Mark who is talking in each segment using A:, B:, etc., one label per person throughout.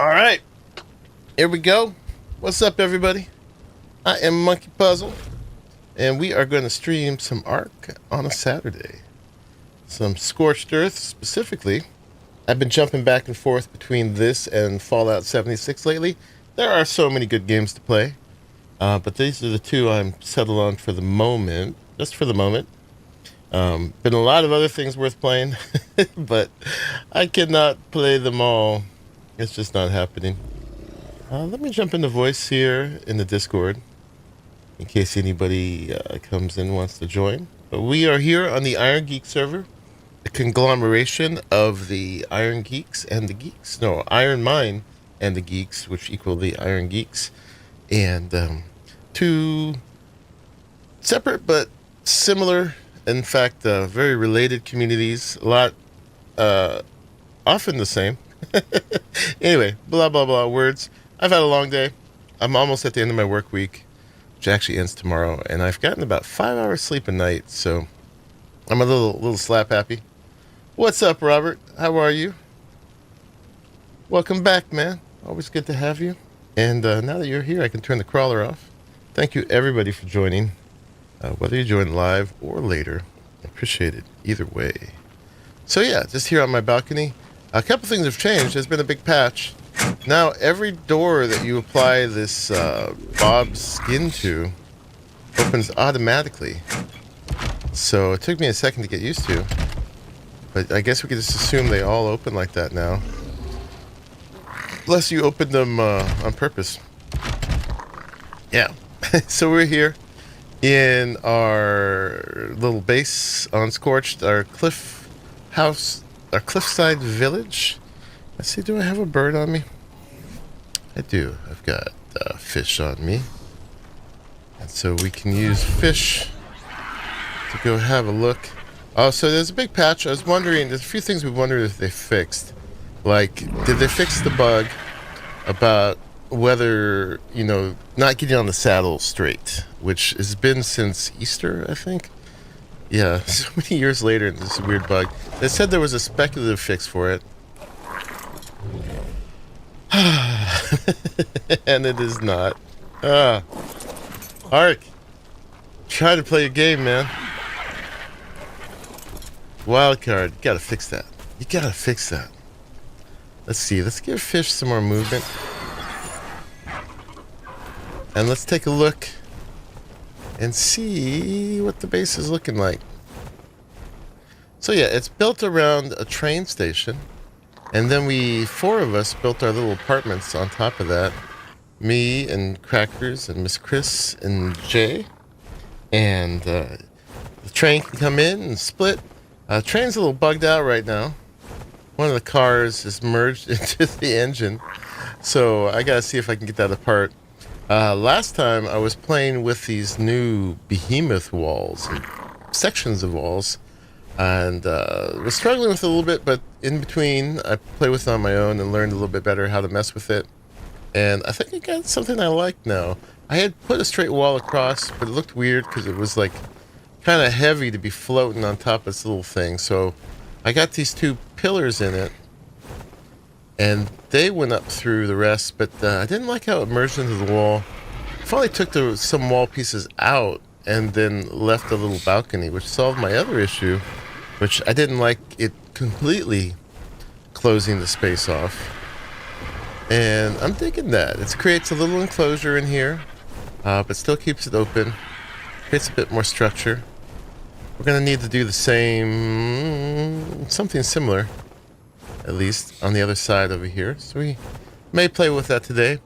A: All right, here we go. What's up, everybody? I am Monkey Puzzle, and we are going to stream some ARK on a Saturday. Some Scorched Earth specifically. I've been jumping back and forth between this and Fallout 76 lately. There are so many good games to play, but these are the two I'm settled on for the moment. Just for the moment. Been a lot of other things worth playing, but I cannot play them all. It's just not happening. Let me jump into voice here in the Discord in case anybody comes in and wants to join. But we are here on the IronGeeks server, a conglomeration of the IronGeeks and the Geeks. No, lronMine and the Geeks, which equal the IronGeeks. And two separate but similar, in fact, very related communities. A lot, often the same. Anyway, blah, blah, blah words. I've had a long day. I'm almost at the end of my work week, which actually ends tomorrow, and I've gotten about 5 hours sleep a night, so I'm a little slap happy. What's up, Robert? How are you? Welcome back, man. Always good to have you. And now that you're here, I can turn the crawler off. Thank you, everybody, for joining. Whether you join live or later, I appreciate it either way. So yeah, just here on my balcony. A couple things have changed. There's been a big patch. Now every door that you apply this Bob's skin to opens automatically. So it took me a second to get used to, but I guess we could just assume they all open like that now. Unless you open them on purpose. Yeah. So we're here in our little base on Scorched, our cliff house, our cliffside village. Let's see, do I have a bird on me? I do. I've got fish on me. And so we can use fish to go have a look. Oh, so there's a big patch. I was wondering, there's a few things we wondered if they fixed. Like, did they fix the bug about whether, you know, not getting on the saddle straight, which has been since Easter, I think? Yeah, so many years later, and this is a weird bug. They said there was a speculative fix for it. And it is not. ARK, try to play your game, man. Wildcard, you gotta fix that. You gotta fix that. Let's see, let's give fish some more movement. And let's take a look and see what the base is looking like. So yeah, it's built around a train station. And then four of us built our little apartments on top of that. Me and Crackers and Miss Chris and Jay. And the train can come in and split. The train's a little bugged out right now. One of the cars is merged into the engine. So I gotta see if I can get that apart. Last time I was playing with these new behemoth walls, and sections of walls. And was struggling with it a little bit, but in between I played with it on my own and learned a little bit better how to mess with it. And I think I got something I like now. I had put a straight wall across, but it looked weird because it was like kind of heavy to be floating on top of this little thing. So I got these two pillars in it, and they went up through the rest, but I didn't like how it merged into the wall. I finally took some wall pieces out and then left a little balcony, which solved my other issue, which I didn't like it completely closing the space off. And I'm digging that. It creates a little enclosure in here, but still keeps it open. Creates a bit more structure. We're going to need to do the same, something similar, at least, on the other side over here. So we may play with that today.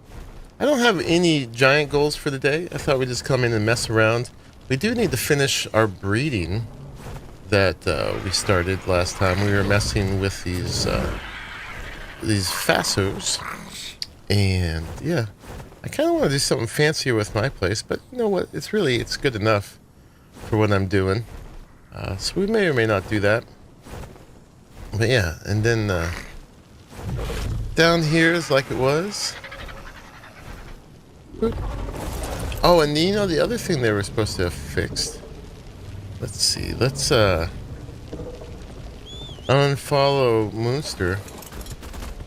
A: I don't have any giant goals for the day. I thought we'd just come in and mess around. We do need to finish our breeding that we started last time. We were messing with these Oasisaurs, and yeah, I kind of want to do something fancier with my place, but you know what? It's good enough for what I'm doing. So we may or may not do that. But yeah, and then down here is like it was. Boop. Oh, and you know the other thing they were supposed to have fixed. Let's see. Let's unfollow Moonster.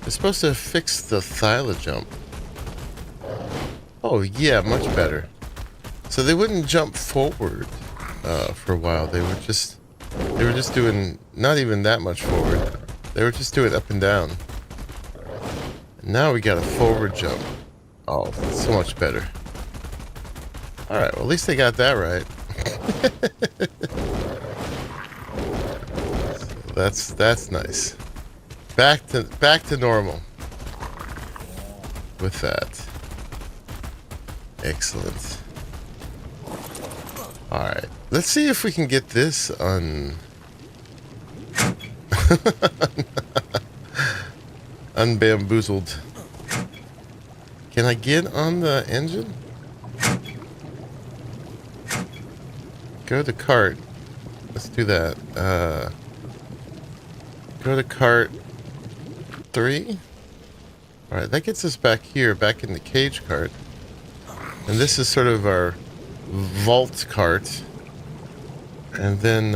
A: It's supposed to fix the thyla jump. Oh yeah, much better. So they wouldn't jump forward for a while. They were just doing not even that much forward. They were just doing up and down. And now we got a forward jump. Oh, so much better. All right, well at least they got that right. So that's nice. Back to normal with that. Excellent. All right, let's see if we can get this unbamboozled. Can I get on the engine? Go to cart. Let's do that. Go to cart 3. All right, that gets us back here, back in the cage cart. And this is sort of our vault cart. And then,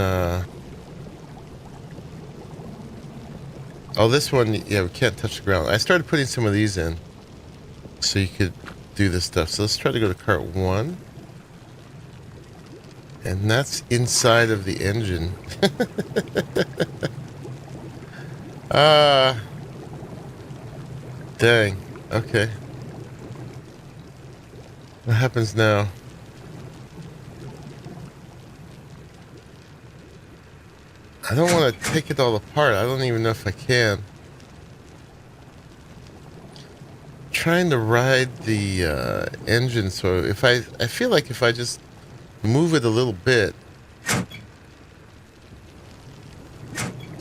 A: oh, this one, yeah, we can't touch the ground. I started putting some of these in so you could do this stuff. So let's try to go to cart 1. And that's inside of the engine. Dang. Okay. What happens now? I don't want to take it all apart. I don't even know if I can. I'm trying to ride the engine, so if I feel like if I just move it a little bit,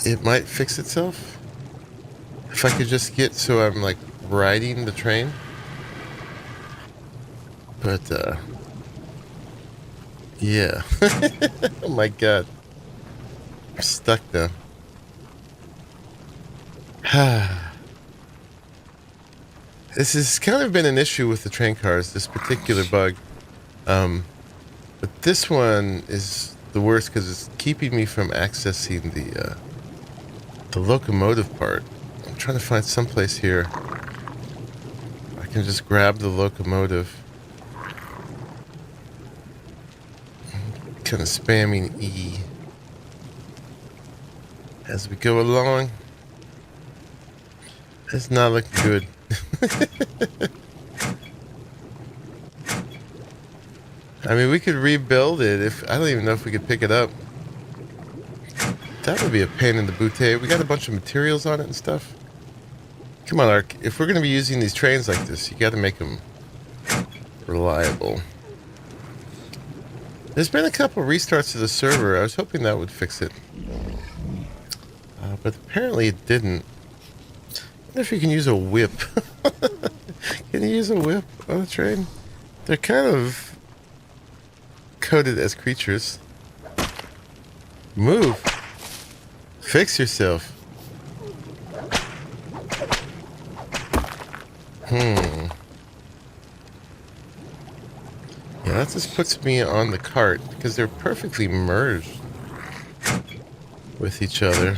A: it might fix itself. If I could just get so I'm like riding the train. But yeah. Oh my god. I'm stuck now. This has kind of been an issue with the train cars, this particular bug. But this one is the worst because it's keeping me from accessing the locomotive part. I'm trying to find someplace here I can just grab the locomotive. Kind of spamming E as we go along. It's not looking good. I mean, we could rebuild it if I don't even know if we could pick it up. That would be a pain in the booty. We got a bunch of materials on it and stuff. Come on, ARK. If we're going to be using these trains like this, you got to make them reliable. There's been a couple restarts to the server. I was hoping that would fix it. But apparently it didn't. I wonder if you can use a whip. Can you use a whip on a train? They're kind of coded as creatures. Move. Fix yourself. Yeah, that just puts me on the cart because they're perfectly merged with each other.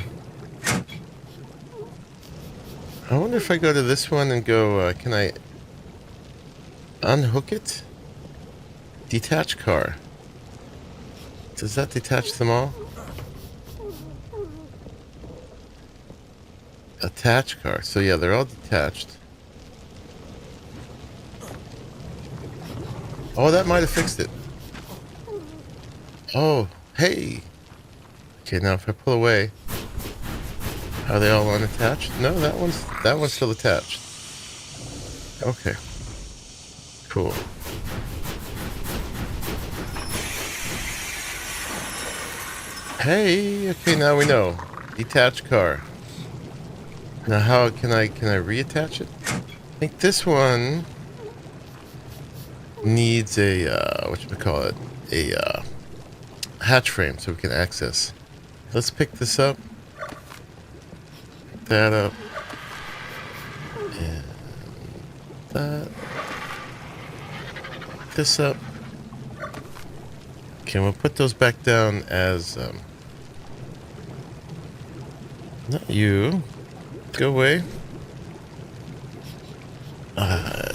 A: I wonder if I go to this one and go, can I unhook it? Detach car. Does that detach them all? Attach car. So yeah, they're all detached. Oh, that might have fixed it. Oh, hey. Okay, now if I pull away, are they all unattached? No, that one's still attached. Okay. Cool. Hey, okay, now we know. Detached car. Now how can I reattach it? I think this one needs a whatchamacallit, a hatch frame so we can access. Let's pick this up. Pick that up. And that. Pick this up. Okay, we'll put those back down as not you. Go away.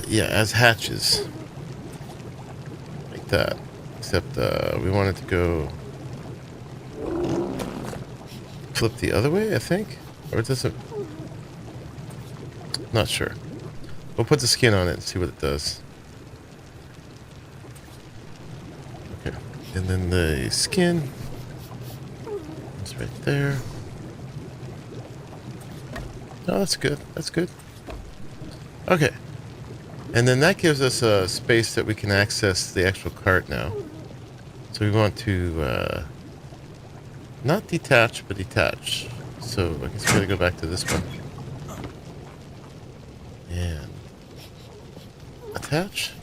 A: yeah, as hatches. Like that. Except we want it to go flip the other way, I think? Or it doesn't... Not sure. We'll put the skin on it and see what it does. Okay. And then the skin is right there. Oh, that's good. That's good. Okay. And then that gives us a space that we can access the actual cart now. So we want to not detach, but detach. So I guess we gotta go back to this one. And attach.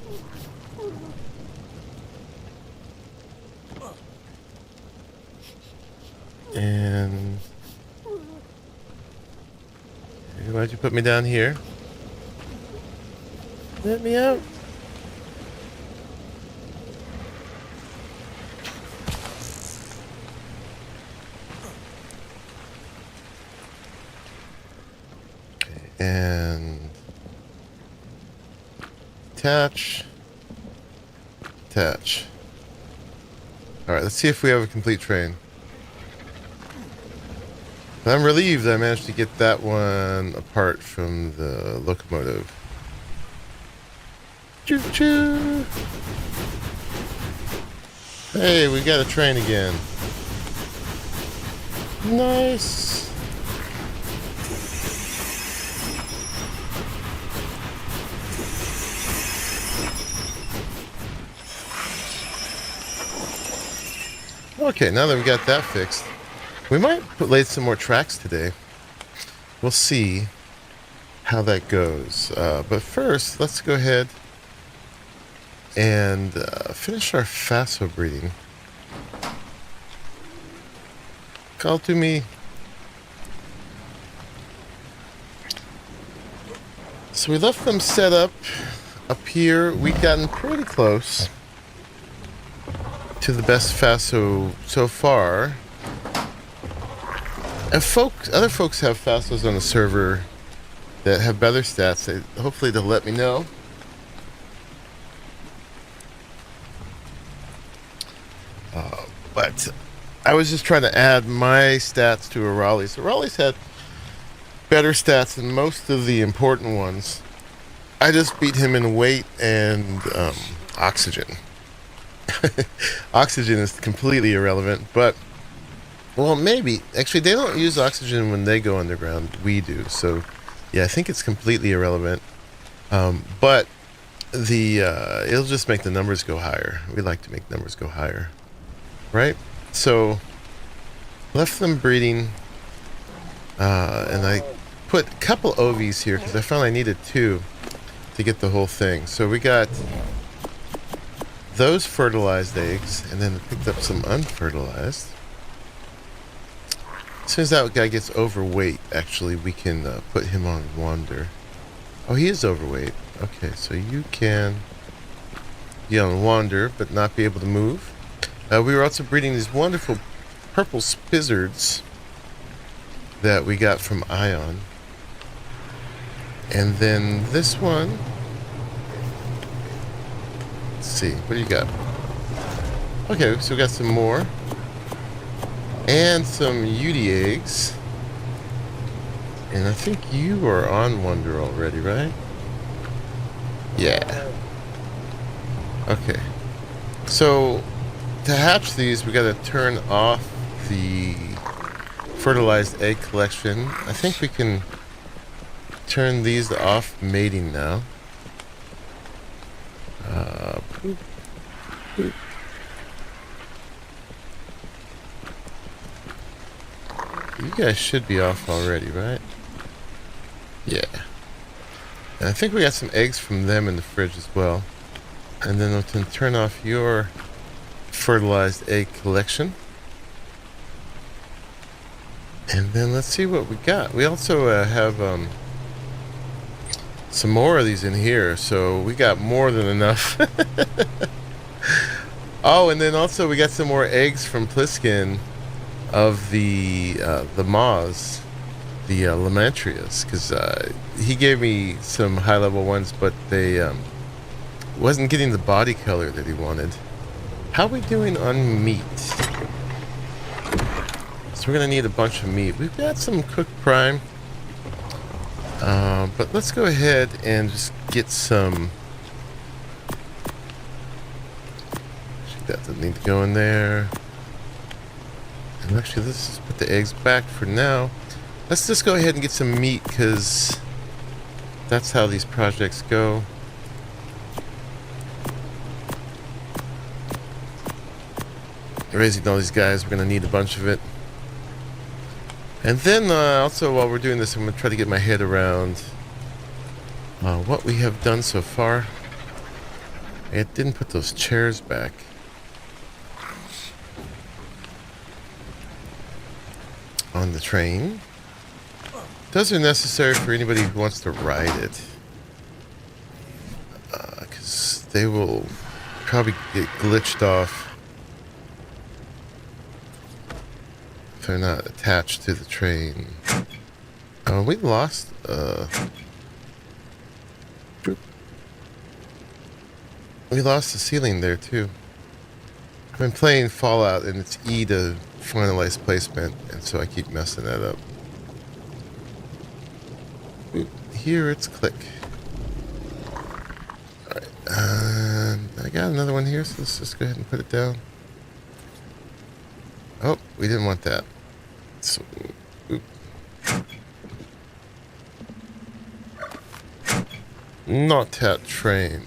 A: And why'd you put me down here? Let me out. And attach. Attach. Alright, let's see if we have a complete train. I'm relieved I managed to get that one apart from the locomotive. Choo choo! Hey, we got a train again. Nice! Okay, now that we got that fixed, we might lay some more tracks today. We'll see how that goes. But first, let's go ahead and finish our Faso breeding. Call to me. So we left them set up here. We've gotten pretty close to the best Faso so far. If other folks have Fasos on the server that have better stats, hopefully they'll let me know. But I was just trying to add my stats to Arahli's. So Arahli's had better stats than most of the important ones. I just beat him in weight and oxygen. Oxygen is completely irrelevant, but well, maybe. Actually, they don't use oxygen when they go underground. We do. So, yeah, I think it's completely irrelevant. But it'll just make the numbers go higher. We like to make numbers go higher. Right? So, left them breeding. And I put a couple OVs here because I found I needed 2 to get the whole thing. So we got those fertilized eggs, and then I picked up some unfertilized. As soon as that guy gets overweight, actually, we can put him on wander. Oh, he is overweight. Okay, so you can be on wander, but not be able to move. We were also breeding these wonderful purple spizzards that we got from Ion. And then this one... Let's see, what do you got? Okay, so we got some more. And some UD eggs. And I think you are on Wonder already, right? Yeah. Okay. So, to hatch these, we gotta turn off the fertilized egg collection. I think we can turn these off mating now. Boop, boop. You guys should be off already, right? Yeah. And I think we got some eggs from them in the fridge as well. And then we can turn off your fertilized egg collection. And then let's see what we got. We also have some more of these in here, so we got more than enough. Oh, and then also we got some more eggs from Pliskin of the moths. the Lamentrias, because he gave me some high-level ones, but they wasn't getting the body color that he wanted. How are we doing on meat? So we're gonna need a bunch of meat. We've got some cooked prime, but let's go ahead and just get some. That doesn't need to go in there. And actually, let's just put the eggs back for now. Let's just go ahead and get some meat, because that's how these projects go. Raising all these guys, we're going to need a bunch of it. And then also, while we're doing this, I'm going to try to get my head around what we have done so far. I didn't put those chairs back. On the train. Those are necessary for anybody who wants to ride it. Because they will probably get glitched off if they're not attached to the train. We lost we lost the ceiling there too. I've been playing Fallout and it's E to finalize placement, and so I keep messing that up. Here it's click. Alright, I got another one here, so let's just go ahead and put it down. Oh, we didn't want that. So, not that train.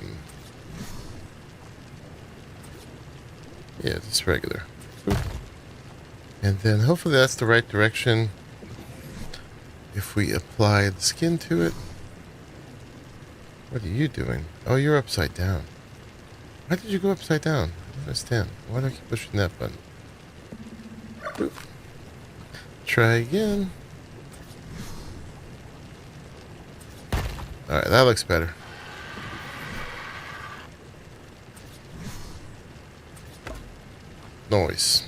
A: Yeah, just regular. And then hopefully that's the right direction. If we apply the skin to it. What are you doing? Oh, you're upside down. Why did you go upside down? I don't understand. Why do I keep pushing that button? Boop. Try again. Alright, that looks better. Noise.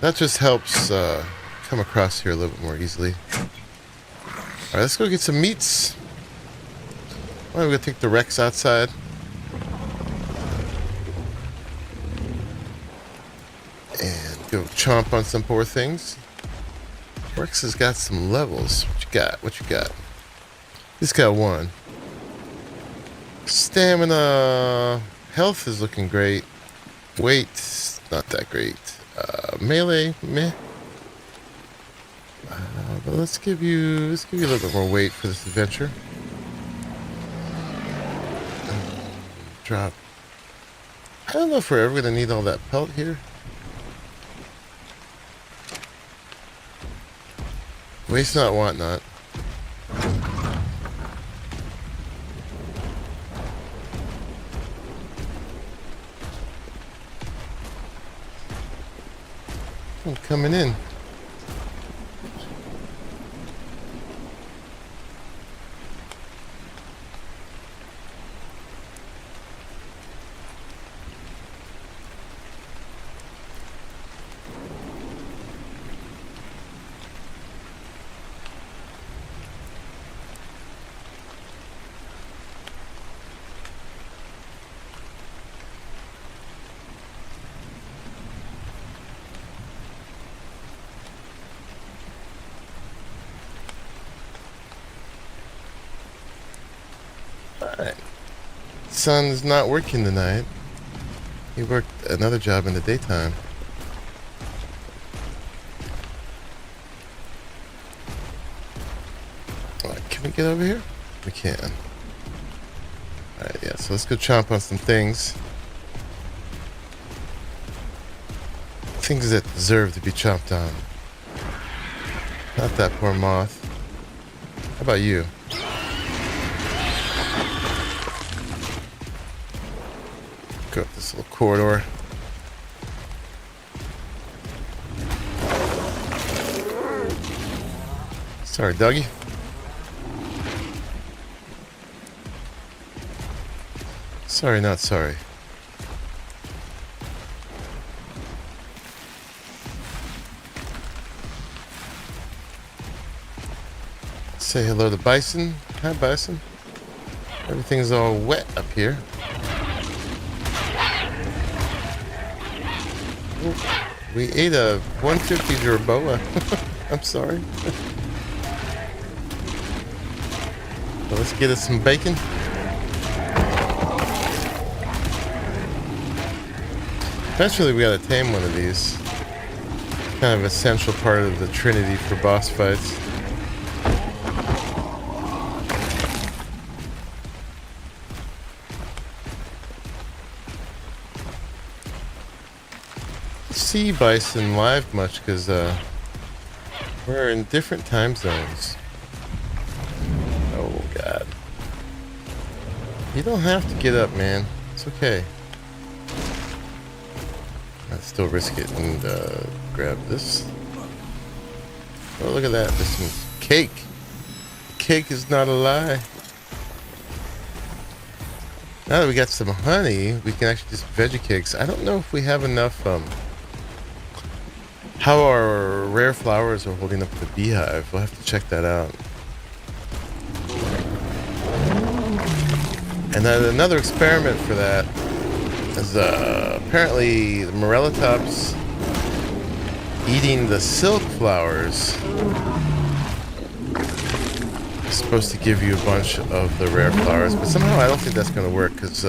A: That just helps come across here a little bit more easily. Alright, let's go get some meats. Alright, we're gonna take the Rex outside. And go chomp on some poor things. Rex has got some levels. What you got? What you got? He's got one. Stamina. Health is looking great. Weight, not that great. Melee, meh. But let's give you a little bit more weight for this adventure. Drop. I don't know if we're ever gonna need all that pelt here. Waste not, want not. I'm coming in. Alright. Sun's not working tonight. He worked another job in the daytime. Alright, can we get over here? We can. Alright, yeah, so let's go chomp on some things. Things that deserve to be chomped on. Not that poor moth. How about you? Go up this little corridor. Sorry, Dougie. Sorry, not sorry. Say hello to Bison. Hi, Bison. Everything's all wet up here. Ooh, we ate a 150 Jerboa. I'm sorry. So let's get us some bacon. Eventually we gotta tame one of these. Kind of essential part of the trinity for boss fights. See Bison live much because we're in different time zones. Oh god. You don't have to get up, man. It's okay. I'd still risk it and grab this. Oh, look at that. There's some cake. Cake is not a lie. Now that we got some honey, we can actually just veggie cakes. I don't know if we have enough, how our rare flowers are holding up the beehive. We'll have to check that out. And then another experiment for that is apparently the Morellatops eating the silk flowers is supposed to give you a bunch of the rare flowers, but somehow I don't think that's going to work because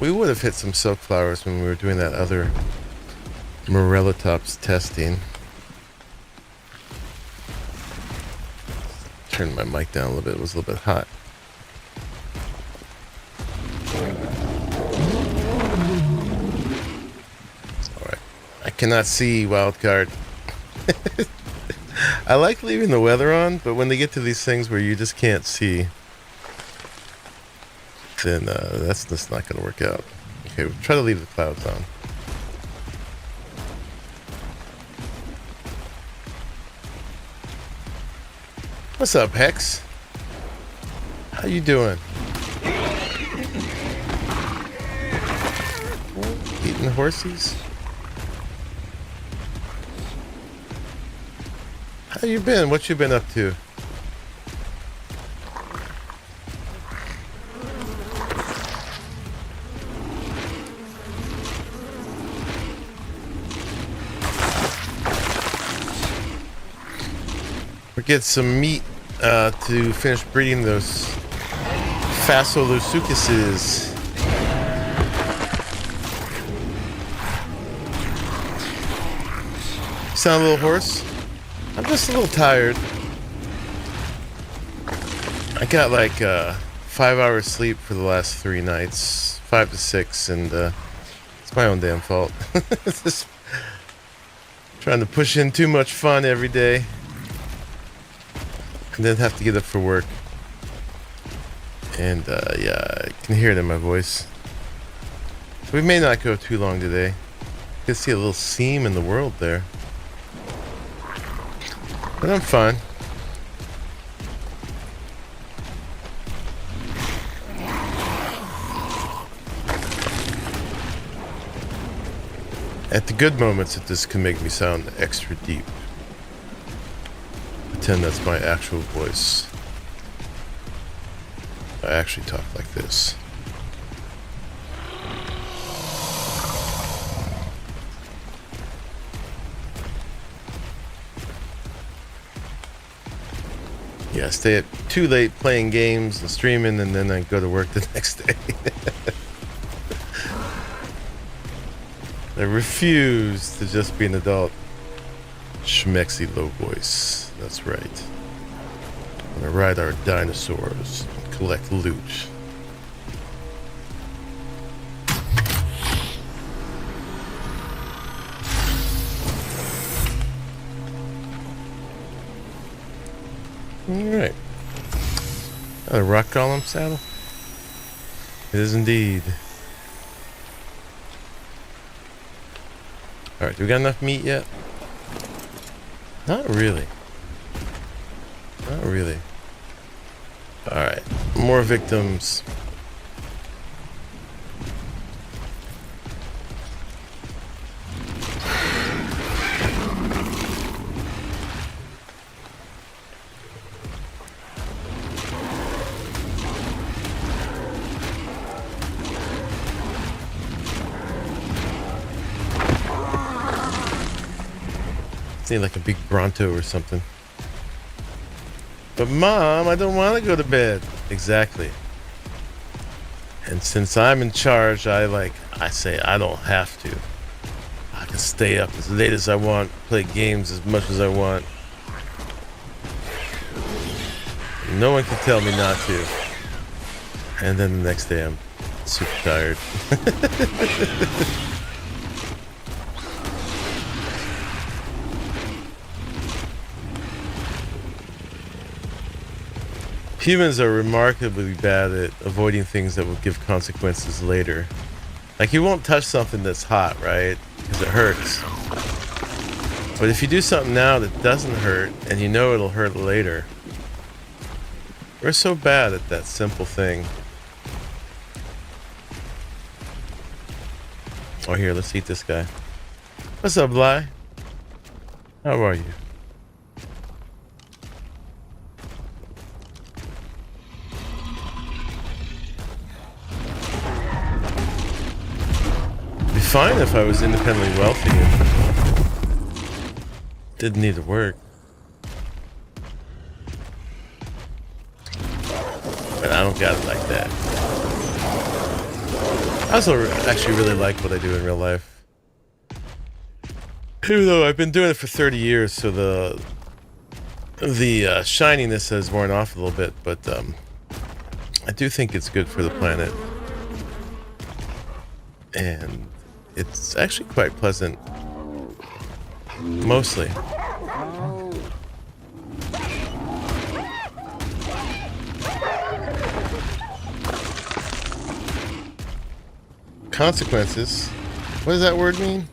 A: we would have hit some silk flowers when we were doing that other Morellatops testing. Turn my mic down a little bit. It was a little bit hot. Alright. I cannot see wildcard. I like leaving the weather on, but when they get to these things where you just can't see, then that's just not going to work out. Okay, we'll try to leave the clouds on. What's up, Hex? How you doing? Eating horsies? How you been? What you been up to? We get some meat to finish breeding those Phasolusucuses. Sound a little hoarse? I'm just a little tired. I got like 5 hours sleep for the last 3 nights, 5 to 6, and it's my own damn fault. Just trying to push in too much fun every day. And then have to get up for work. And yeah, I can hear it in my voice. We may not go too long today. You can see a little seam in the world there. But I'm fine. At the good moments, this can make me sound extra deep. Pretend that's my actual voice. I actually talk like this. Yeah, I stay up too late playing games and streaming, and then I go to work the next day. I refuse to just be an adult. Schmexy low voice. That's right. I'm gonna ride our dinosaurs and collect loot. Alright. A rock column saddle? It is indeed. Alright, do we got enough meat yet? Not really. Not really. Alright, more victims. Need like a big Bronto or something. But Mom, I don't want to go to bed. Exactly. And since I'm in charge, I say I don't have to. I can stay up as late as I want, play games as much as I want. No one can tell me not to. And then the next day I'm super tired. Humans are remarkably bad at avoiding things that will give consequences later. Like, you won't touch something that's hot, right? Because it hurts. But if you do something now that doesn't hurt, and you know it'll hurt later, we're so bad at that simple thing. Oh, here, let's eat this guy. What's up, Bly? How are you? It'd be fine if I was independently wealthy and didn't need to work. But I don't got it like that. I also actually really like what I do in real life. Even though I've been doing it for 30 years, so the shininess has worn off a little bit, but I do think it's good for the planet. And it's actually quite pleasant. Mostly. Consequences. What does that word mean?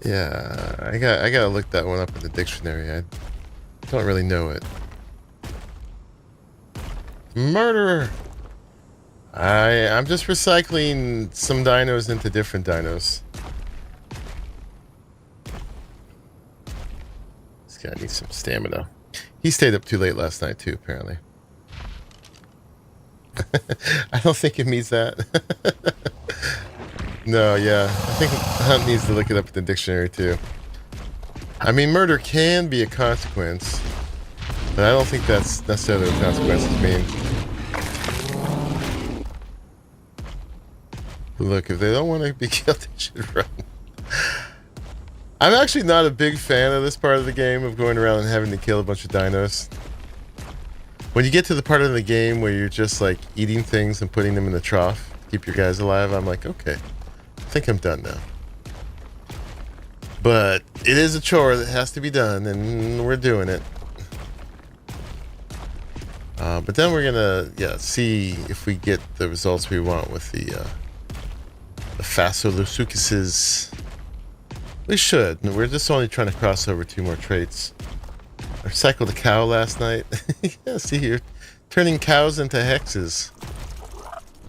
A: Yeah, I gotta look that one up in the dictionary. I don't really know it. Murderer. I'm just recycling some dinos into different dinos. This guy needs some stamina. He stayed up too late last night too, apparently. I don't think it means that. No, yeah. I think Hunt needs to look it up in the dictionary too. I mean, murder can be a consequence, but I don't think that's necessarily what consequences mean. Look, if they don't want to be killed, they should run. I'm actually not a big fan of this part of the game, of going around and having to kill a bunch of dinos. When you get to the part of the game where you're just like eating things and putting them in the trough to keep your guys alive, I'm like, okay, I think I'm done now. But it is a chore that has to be done, and we're doing it. But then we're gonna, see if we get the results we want with the Phanteks. We should. We're just only trying to cross over 2 more traits. I recycled a cow last night. Yeah, see, you're turning cows into hexes.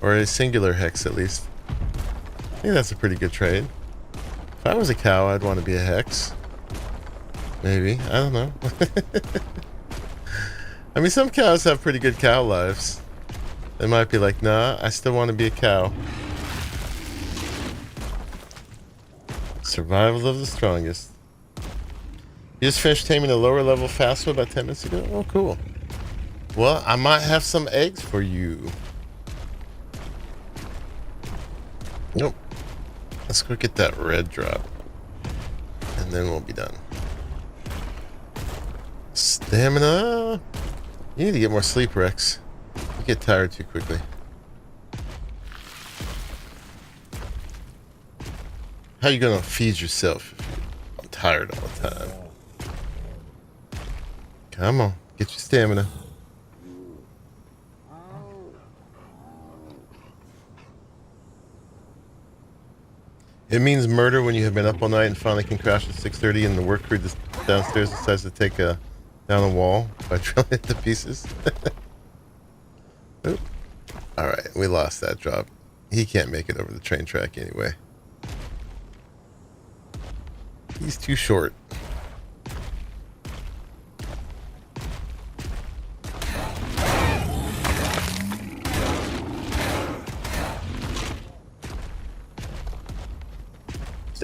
A: Or a singular hex, at least. I think that's a pretty good trade. If I was a cow, I'd want to be a hex. Maybe. I don't know. I mean, some cows have pretty good cow lives. They might be like, nah, I still want to be a cow. Survival of the strongest. You just finished taming a lower level Phanteks about 10 minutes ago? Oh, cool. Well, I might have some eggs for you. Nope. Let's go get that red drop. And then we'll be done. Stamina. You need to get more sleep, Rex. You get tired too quickly. How are you gonna feed yourself if you're tired all the time? Come on, get your stamina. It means murder when you have been up all night and finally can crash at 6:30 and the work crew downstairs decides to take down a wall by drilling it to pieces. Oop. All right, we lost that drop. He can't make it over the train track anyway. He's too short.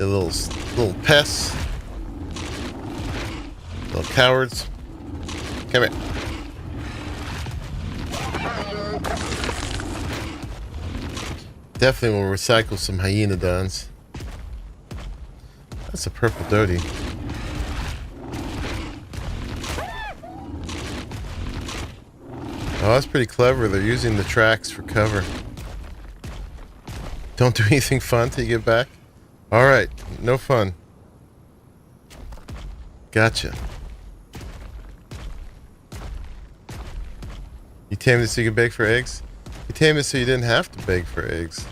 A: You little pests. Little cowards. Come here. Definitely will recycle some hyenodons. That's a purple doty. Oh, that's pretty clever. They're using the tracks for cover. Don't do anything fun till you get back? Alright, no fun. Gotcha. You tamed it so you could beg for eggs? You tamed it so you didn't have to beg for eggs.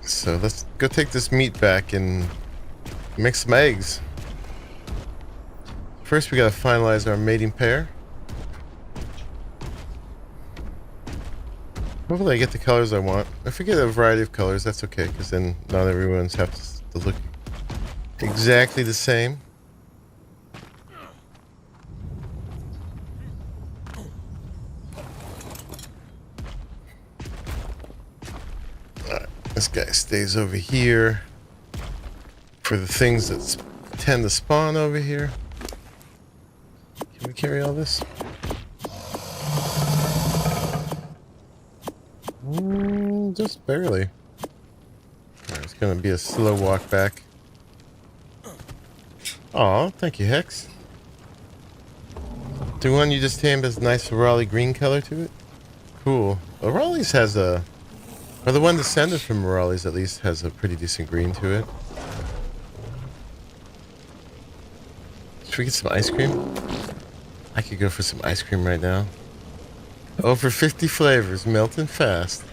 A: So let's go take this meat back and make some eggs. First we gotta finalize our mating pair. Hopefully I get the colors I want. If I get a variety of colors, that's okay, because then not everyone's have to look exactly the same. Alright, this guy stays over here for the things that tend to spawn over here. Can we carry all this? Just barely. Right, it's gonna be a slow walk back. Aw, thank you, Hex. The one you just tamed has a nice Arahli green color to it. Cool. Arahli's has a... Or the one descended from Arahli's at least has a pretty decent green to it. Should we get some ice cream? I could go for some ice cream right now. Over 50 flavors, melting fast.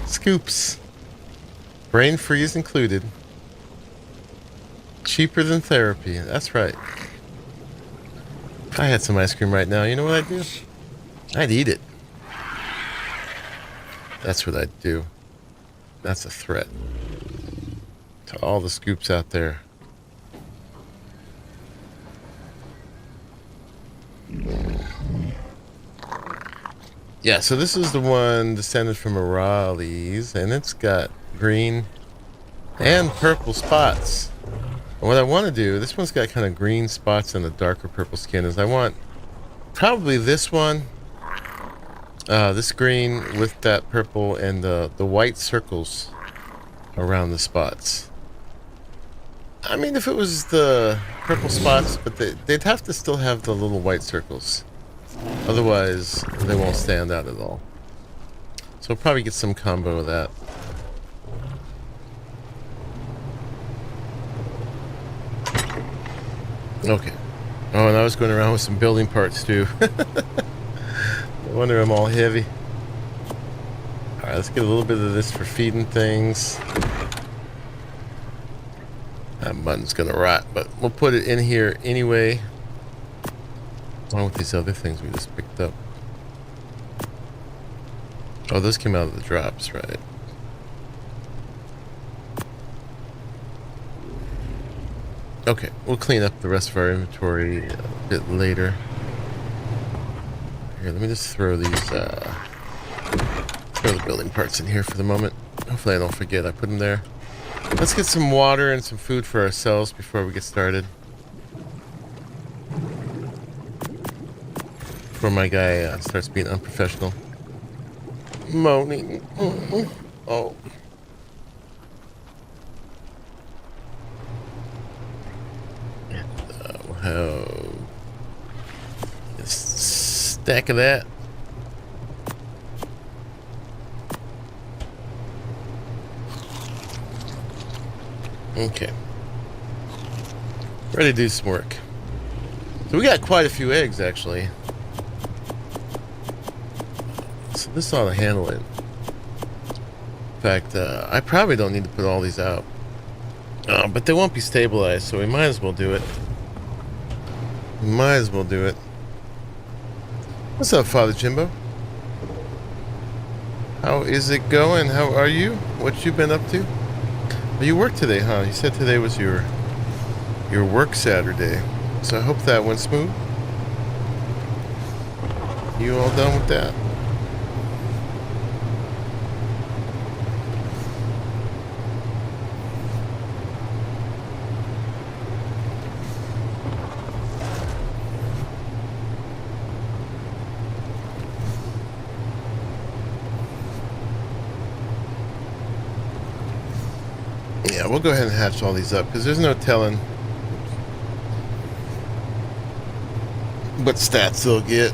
A: Scoops. Brain freeze included. Cheaper than therapy. That's right. If I had some ice cream right now, you know what I'd do? I'd eat it. That's what I'd do. That's a threat to all the scoops out there. Yeah, so this is the one descended from Arahli's, and it's got green and purple spots. And what I want to do, this one's got kind of green spots and a darker purple skin, is I want probably this one, this green with that purple and the white circles around the spots. I mean, if it was the purple spots, but they'd have to still have the little white circles. Otherwise, they won't stand out at all. So we'll probably get some combo of that. Okay. Oh, and I was going around with some building parts too. No wonder I'm all heavy. Alright, let's get a little bit of this for feeding things. That button's gonna rot, but we'll put it in here anyway. Along with these other things we just picked up. Oh, those came out of the drops, right? Okay, we'll clean up the rest of our inventory a bit later. Here, let me just throw these, throw the building parts in here for the moment. Hopefully I don't forget I put them there. Let's get some water and some food for ourselves before we get started. Before my guy starts being unprofessional. Moaning. Oh. And we'll have a stack of that. Okay. Ready to do some work. So we got quite a few eggs actually. So this ought to handle it. In fact, I probably don't need to put all these out. But they won't be stabilized, so we might as well do it. Might as well do it. What's up, Father Jimbo? How is it going? How are you? What you been up to? Oh, you worked today, huh? You said today was your work Saturday. So I hope that went smooth. You all done with that? Yeah, we'll go ahead and hatch all these up because there's no telling what stats they'll get.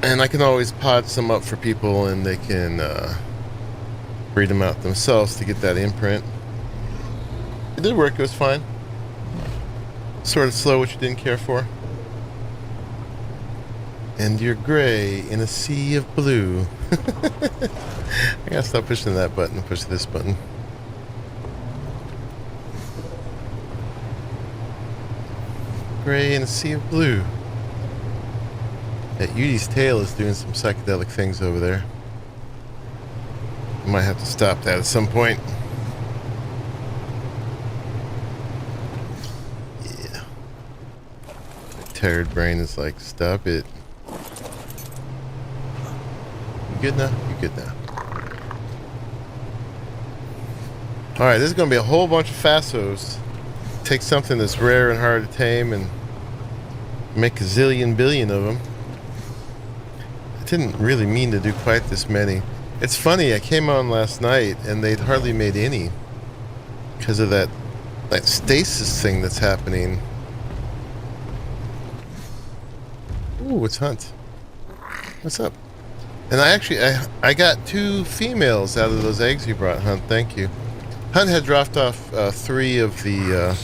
A: And I can always pod some up for people and they can breed them out themselves to get that imprint. It did work, it was fine. Sort of slow, which you didn't care for. And you're gray in a sea of blue. I gotta stop pushing that button and push this button. Gray in a sea of blue. That Yudi's tail is doing some psychedelic things over there. I might have to stop that at some point. Yeah. My tired brain is like, stop it. You good now? You good now. Alright, this is going to be a whole bunch of Fasos. Take something that's rare and hard to tame and make a zillion billion of them. I didn't really mean to do quite this many. It's funny, I came on last night and they'd hardly made any because of that stasis thing that's happening. Ooh, it's Hunt. What's up? And I got 2 females out of those eggs you brought, Hunt. Thank you. Hunt had dropped off 3 of the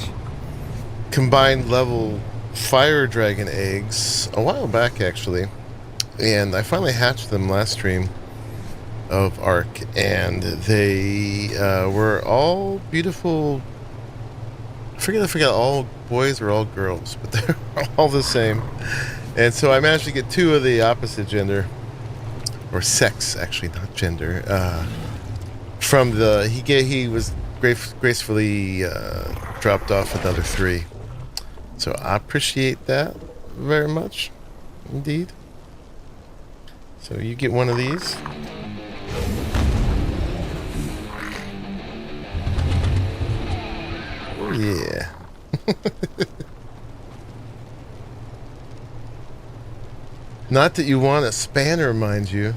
A: combined level fire dragon eggs a while back, actually. And I finally hatched them last stream of ARK, and they were all beautiful. I forget all boys or all girls, but they're all the same. And so I managed to get 2 of the opposite gender, or sex, actually, not gender. From the he was gracefully dropped off another 3. So I appreciate that very much, indeed. So you get one of these. Oh yeah. Not that you want a spanner, mind you.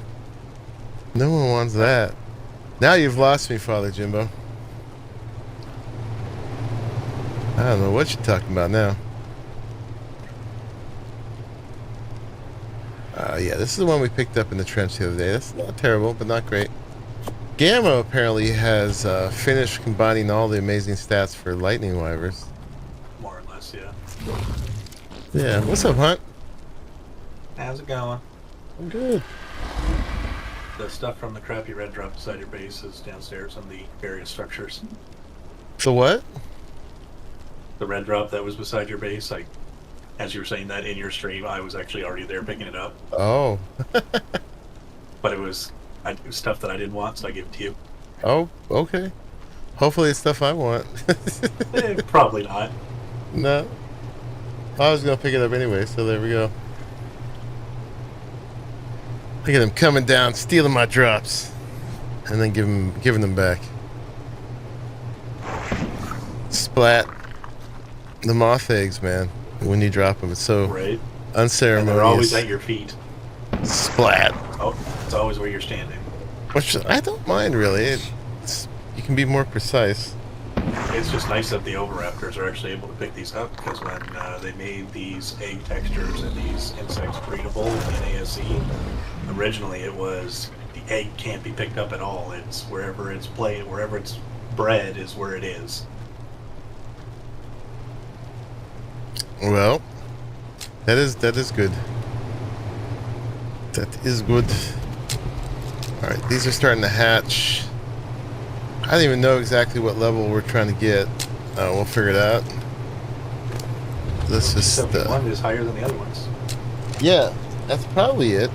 A: No one wants that. Now you've lost me, Father Jimbo. I don't know what you're talking about now. Yeah, this is the one we picked up in the trench the other day. That's not terrible, but not great. Gamma apparently has finished combining all the amazing stats for lightning wyvers.
B: More or less, yeah.
A: Yeah, what's up, Hunt?
B: How's it going?
A: I'm good.
B: The stuff from the crappy red drop beside your base is downstairs on the various structures.
A: So what?
B: The red drop that was beside your base, as you were saying that in your stream, I was actually already there picking it up.
A: Oh.
B: But it was stuff that I didn't want, so I gave it to you.
A: Oh, okay. Hopefully it's stuff I want.
B: Probably not.
A: No. I was going to pick it up anyway, so there we go. Look at them coming down, stealing my drops, and then giving them back. Splat. The moth eggs, man. When you drop them, it's so
B: right.
A: Unceremonious.
B: And they're always at your feet.
A: Splat.
B: Oh, it's always where you're standing.
A: Which I don't mind, really. You can be more precise.
B: It's just nice that the Oviraptors are actually able to pick these up, because when they made these egg textures and these insects breedable in ASE, originally it was the egg can't be picked up at all. It's wherever it's bred is where it is.
A: Well, that is good. That is good. Alright, these are starting to hatch. I don't even know exactly what level we're trying to get. We'll figure it out. Let's just...
B: one is higher than the other ones.
A: Yeah, that's probably it.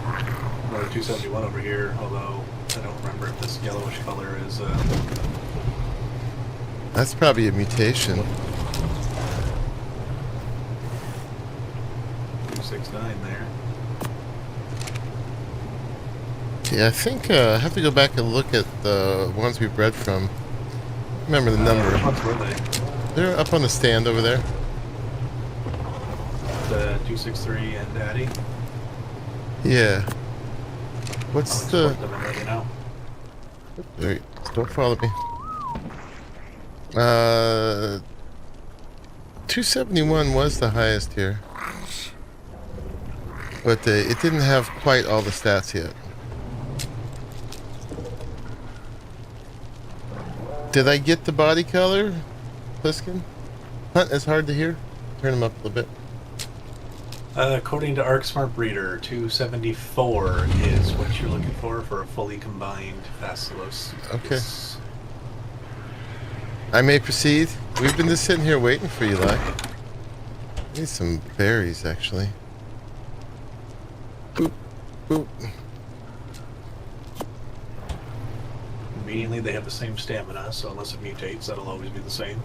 B: Another 271 over here, although I don't remember if this yellowish color is...
A: That's probably a mutation.
B: 269 there.
A: Yeah, I think I have to go back and look at the ones we bred from. Remember the number.
B: Which ones were they?
A: They're up on the stand over there.
B: The 263 and Daddy?
A: Yeah. What's
B: I'll
A: the...
B: export them and let you know.
A: Wait, don't follow me. 271 was the highest here. But it didn't have quite all the stats yet. Did I get the body color, Pliskin? Hunt is hard to hear. Turn him up a little bit.
B: According to ARK Smart Breeder, 274 is what you're looking for a fully combined Facilos.
A: Okay. I may proceed. We've been just sitting here waiting for you, Eli. Need some berries, actually. Boop, boop.
B: Conveniently, they have the same stamina, so unless it mutates, that'll always be the same.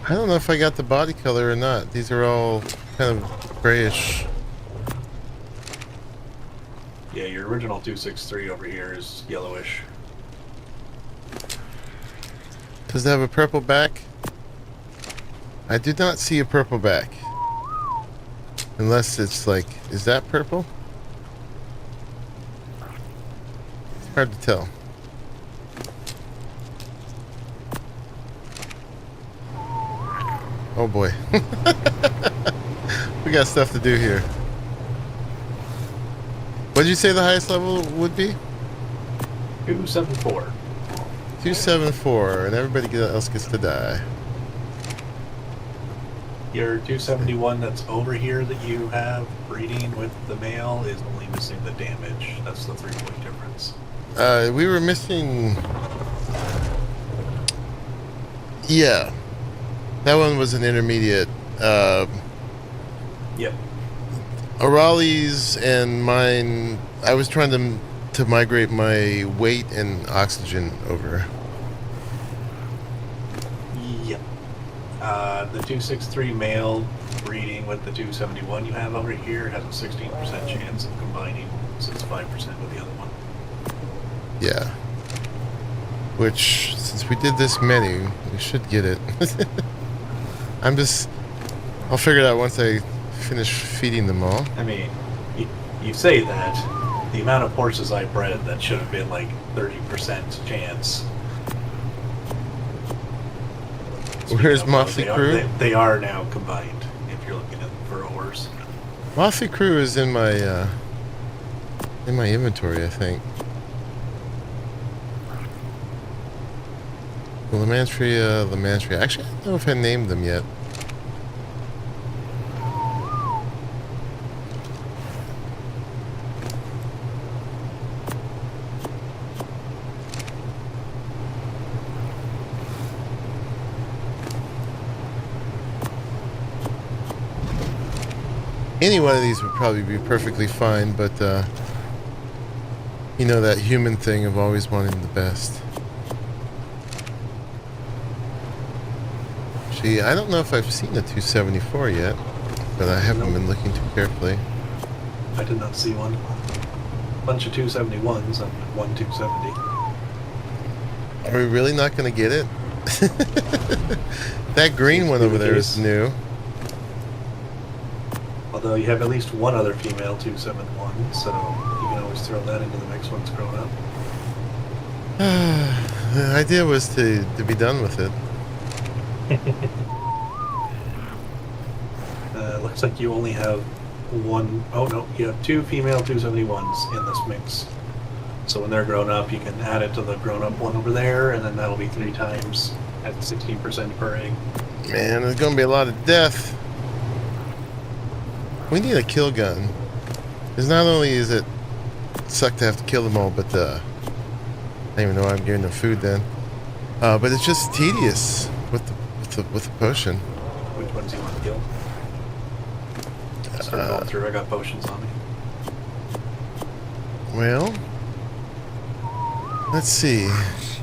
A: I don't know if I got the body color or not. These are all kind of grayish.
B: Yeah, your original 263 over here is yellowish.
A: Does it have a purple back? I did not see a purple back. Unless it's like, is that purple? It's hard to tell. Oh boy. We got stuff to do here. What did you say the highest level would be?
B: 274.
A: 274, and everybody else gets to die.
B: Your 271 that's over here that you have breeding with the male is only missing the damage. That's the 3-point difference.
A: We were missing... Yeah. That one was an intermediate.
B: Yep.
A: Arahli's and mine, I was trying to migrate my weight and oxygen over.
B: Yep. The 263 male breeding with the 271 you have over here has a 16% chance of combining, so it's 5% with the other one.
A: Yeah. Which, since we did this many, we should get it. I'll figure it out once I finish feeding them all.
B: I mean, you say that. The amount of horses I bred, that should have been like 30% chance.
A: Where's Mothly Crew?
B: They are now combined, if you're looking at for a horse.
A: Mothly Crew is in my inventory, I think. Lamantria. Actually, I don't know if I named them yet. Any one of these would probably be perfectly fine, but you know that human thing of always wanting the best. Gee, I don't know if I've seen a 274 yet, but I haven't been looking too carefully.
B: I did not see one. A bunch of 271s and one 270.
A: Are we really not going to get it? That green one over there is new.
B: Although you have at least one other female 271, so you can always throw that into the mix when it's grown up.
A: The idea was to be done with it.
B: Looks like you only have one. Oh no, you have two female 271s in this mix. So when they're grown up, you can add it to the grown-up one over there, and then that'll be 3 times at 16% per egg.
A: Man, there's going to be a lot of death. We need a kill gun. Because not only is it suck to have to kill them all, but I don't even know why I'm giving them food then. But it's just tedious with the potion.
B: Which ones do you want to kill? Start going through. I got potions on me.
A: Well, let's see.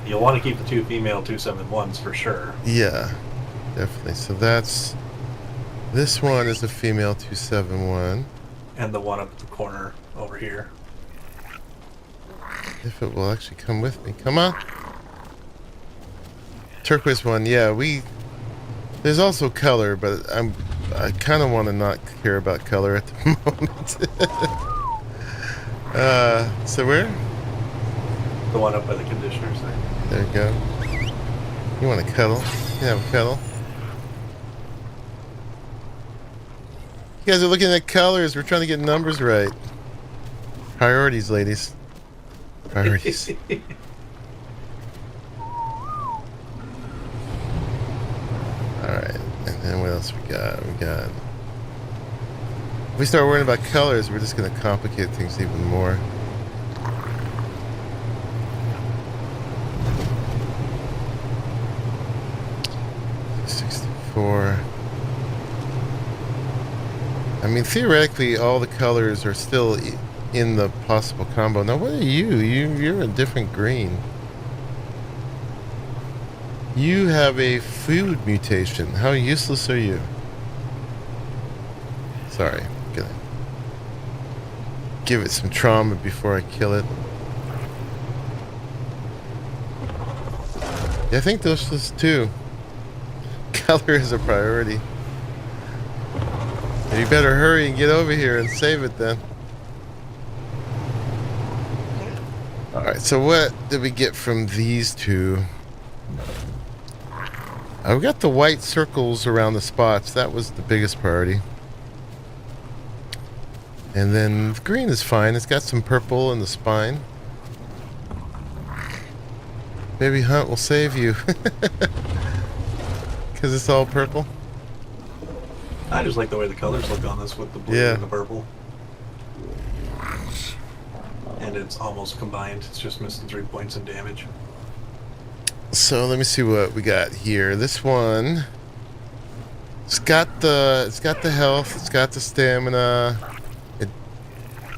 B: You'll want to keep the 2 female 271s for sure.
A: Yeah, definitely. So that's... This one is a female 271.
B: And the one up at the corner over here.
A: If it will actually come with me. Come on. Turquoise one, yeah, there's also color, but I kind of want to not care about color at the moment. So where?
B: The one up by the conditioners there.
A: There you go. You want to cuddle? You have a cuddle. You guys are looking at colors. We're trying to get numbers right. Priorities, ladies. Priorities. Alright, and then what else we got? If we start worrying about colors, we're just going to complicate things even more. I mean, theoretically, all the colors are still in the possible combo. Now, what are you? You're a different green. You have a food mutation. How useless are you? Sorry, I'm gonna give it some trauma before I kill it. Yeah, I think those two. Color is a priority. And you better hurry and get over here and save it then. Alright, so what did we get from these two? We got the white circles around the spots. That was the biggest priority. And then the green is fine. It's got some purple in the spine. Baby Hunt will save you. Because it's all purple.
B: I just like the way the colors look on this with the blue and the purple. And it's almost combined. It's just missing 3 points in damage.
A: So let me see what we got here. This one, it's got the health, it's got the stamina. It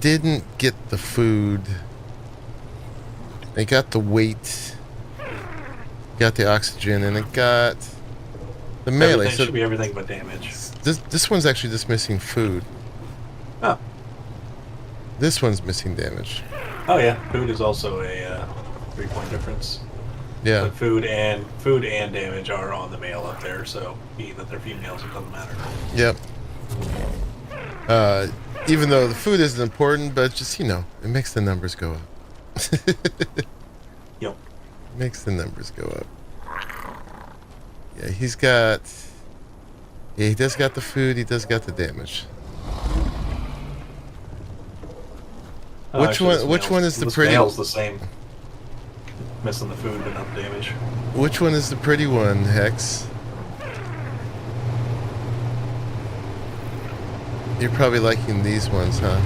A: didn't get the food. It got the weight. Got the oxygen, and it got the melee.
B: So should be everything but damage.
A: This one's actually just missing food.
B: Oh.
A: This one's missing damage.
B: Oh yeah, food is also a 3-point difference.
A: Yeah.
B: But food and damage are on the male up there, so being that they're females, it doesn't matter.
A: Yep. Even though the food isn't important, but just, you know, it makes the numbers go up.
B: Yep.
A: Makes the numbers go up. Yeah, he's got... Yeah, he does got the food, he does got the damage. Which one is the pretty...
B: Male's the same. Missing the food, but not the damage.
A: Which one is the pretty one, Hex? You're probably liking these ones, huh?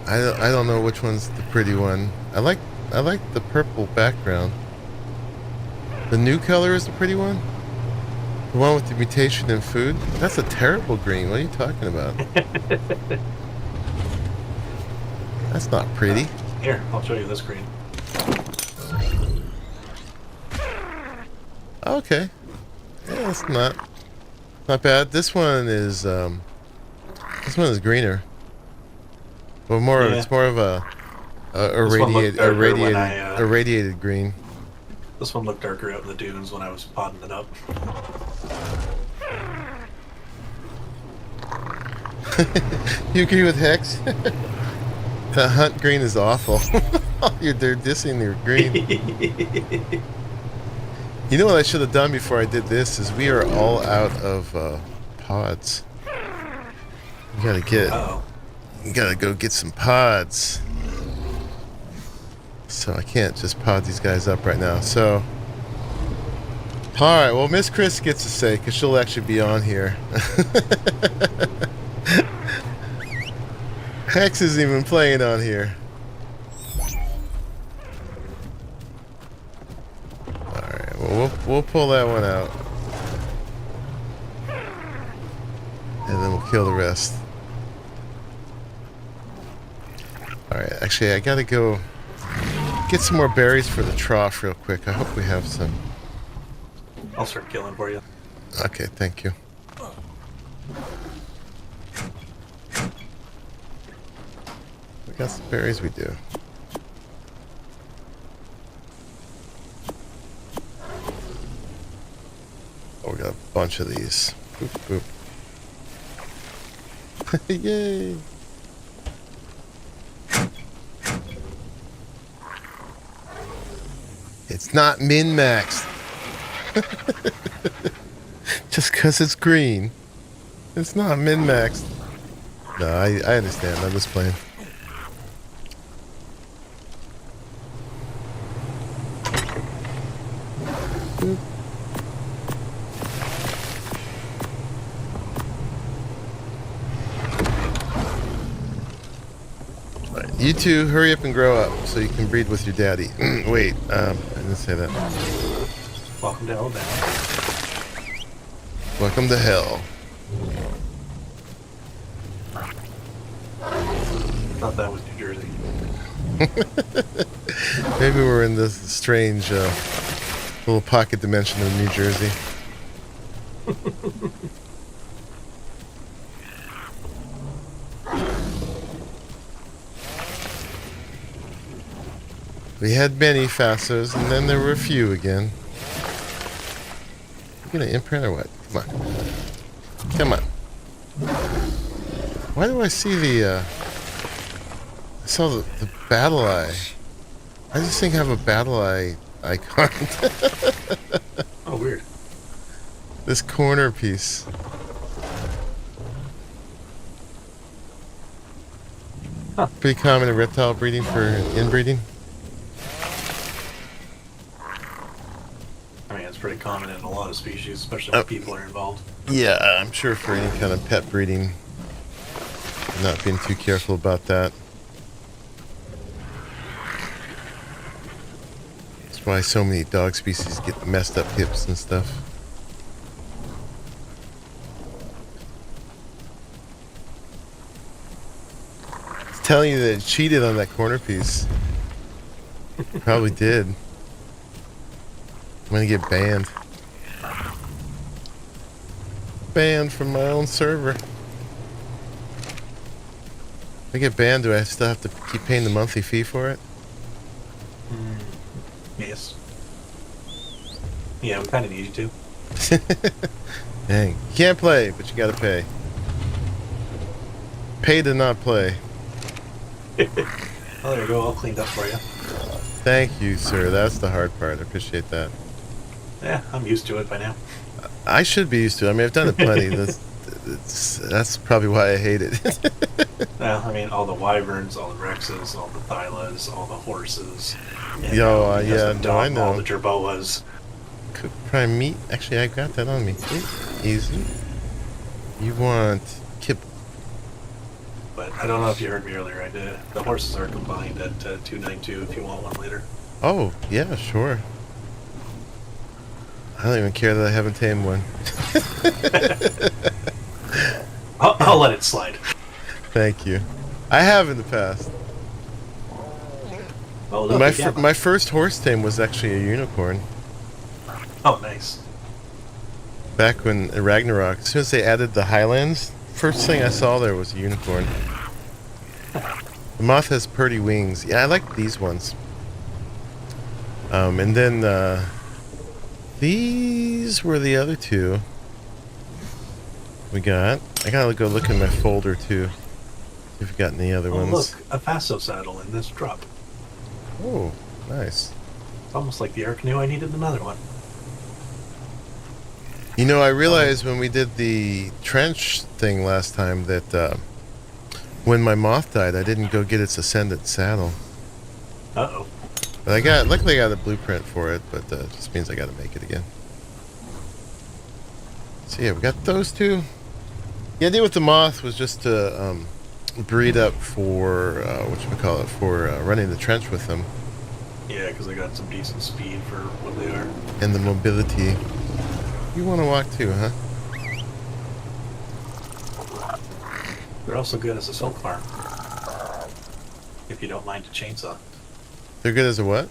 A: I don't know which one's the pretty one. I like the purple background. The new color is the pretty one? The one with the mutation in food? That's a terrible green. What are you talking about? That's not pretty.
B: Here, I'll show you this green.
A: Okay. Yeah, that's not bad. This one is greener. Well, more
B: Yeah.
A: it's more of a irradiated green.
B: This one looked darker out in the dunes when I was potting it up.
A: You agree with Hex? The hunt green is awful. They're dissing your green. You know what I should have done before I did this is we are all out of pods. You gotta get.
B: Uh-oh.
A: You gotta go get some pods. So I can't just pod these guys up right now. So, all right. Well, Miss Chris gets a say because she'll actually be on here. Hex isn't even playing on here. Alright, well, we'll pull that one out. And then we'll kill the rest. Alright, actually, I gotta go get some more berries for the trough real quick. I hope we have some.
B: I'll start killing for you.
A: Okay, thank you. We got some berries, we do. Oh, we got a bunch of these. Boop, boop. Yay! It's not min-maxed. Just because it's green. It's not min-maxed. No, I understand. I'm just playing. Boop. You two, hurry up and grow up so you can breed with your daddy. Wait, I didn't say that.
B: Welcome to Alabama.
A: Welcome to hell.
B: Thought that was New Jersey.
A: Maybe we're in this strange little pocket dimension of New Jersey. We had many facets, and then there were a few again. You gonna imprint or what? Come on. Come on. Why do I see the, I saw the battle eye. I just think I have a battle eye icon.
B: Oh, weird.
A: This corner piece.
B: Huh.
A: Pretty common in reptile breeding for inbreeding.
B: I mean, it's pretty common in a lot of species, especially when people are involved.
A: Yeah, I'm sure for any kind of pet breeding. Not being too careful about that. That's why so many dog species get messed up hips and stuff. It's telling you that it cheated on that corner piece. Probably did. I'm gonna get banned. Banned from my own server. If I get banned, do I still have to keep paying the monthly fee for it?
B: Yes. Yeah, we kind of need you to.
A: Dang. You can't play, but you gotta pay. Pay to not play.
B: Oh, there you go. All cleaned up for you.
A: Thank you, sir. That's the hard part. I appreciate that.
B: Yeah, I'm used to it by now.
A: I should be used to it. I mean, I've done it plenty. That's probably why I hate it.
B: Well, I mean, all the wyverns, all the rexes, all the thylas, all the horses.
A: Yo, yeah, no, I know.
B: All the jerboas.
A: Cook prime meat. Actually, I got that on me. Ooh, easy. You want kip?
B: But I don't know if you heard me earlier. I did. The horses are combined at 292 if you want one later.
A: Oh, yeah, sure. I don't even care that I haven't tamed one.
B: I'll let it slide.
A: Thank you. I have in the past.
B: Oh, look,
A: My first horse tame was actually a unicorn.
B: Oh, nice.
A: Back when Ragnarok, as soon as they added the Highlands, first thing I saw there was a unicorn. The moth has pretty wings. Yeah, I like these ones. And then these were the other two we got. I gotta go look in my folder too. See if we got any other ones.
B: Look, a Faso saddle in this drop.
A: Oh, nice.
B: It's almost like the ARK knew I needed another one.
A: You know, I realized when we did the trench thing last time that when my moth died, I didn't go get its Ascended saddle.
B: Uh-oh.
A: But luckily I got a blueprint for it, but it just means I gotta make it again. So yeah, we got those two. The idea with the moth was just to breed up for, whatchamacallit, for running the trench with them.
B: Yeah, because they got some decent speed for what they are.
A: And the mobility. You want to walk too, huh?
B: They're also good as a silk farm. If you don't mind a chainsaw.
A: They're good as a what?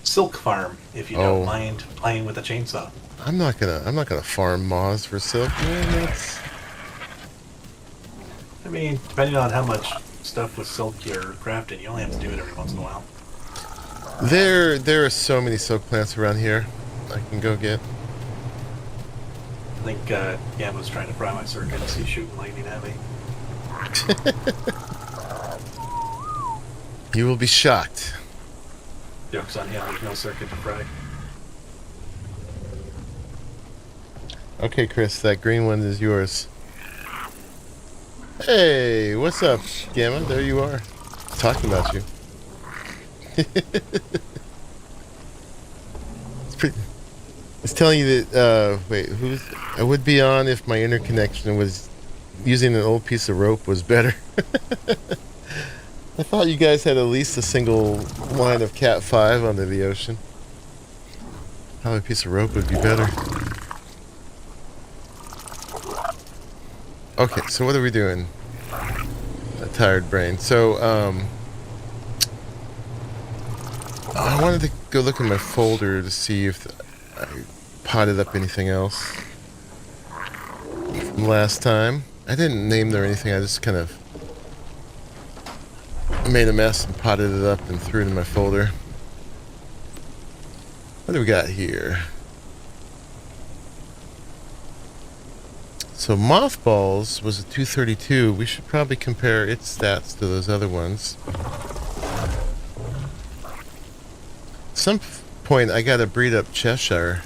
B: silk farm if you don't mind playing with a chainsaw.
A: I'm not gonna farm moths for silk, man. That's...
B: I mean, depending on how much stuff with silk you're crafting, you only have to do it every once in a while.
A: There are so many silk plants around here I can go get.
B: I think Gamma's trying to fry my circuits. He's shooting lightning at me.
A: You will be shocked.
B: Joke's on him, there's no circuit to fry.
A: Okay, Chris, that green one is yours. Hey, what's up, Gamma? There you are. Talking about you. It's telling you that, wait, I would be on if my interconnection was using an old piece of rope was better. I thought you guys had at least a single line of Cat 5 under the ocean. Probably a piece of rope would be better. Okay, so what are we doing? A tired brain. So, I wanted to go look in my folder to see if I potted up anything else from last time. I didn't name them or anything, I just kind of made a mess and potted it up and threw it in my folder. What do we got here? So Mothballs was a 232. We should probably compare its stats to those other ones. Some point I gotta breed up Cheshire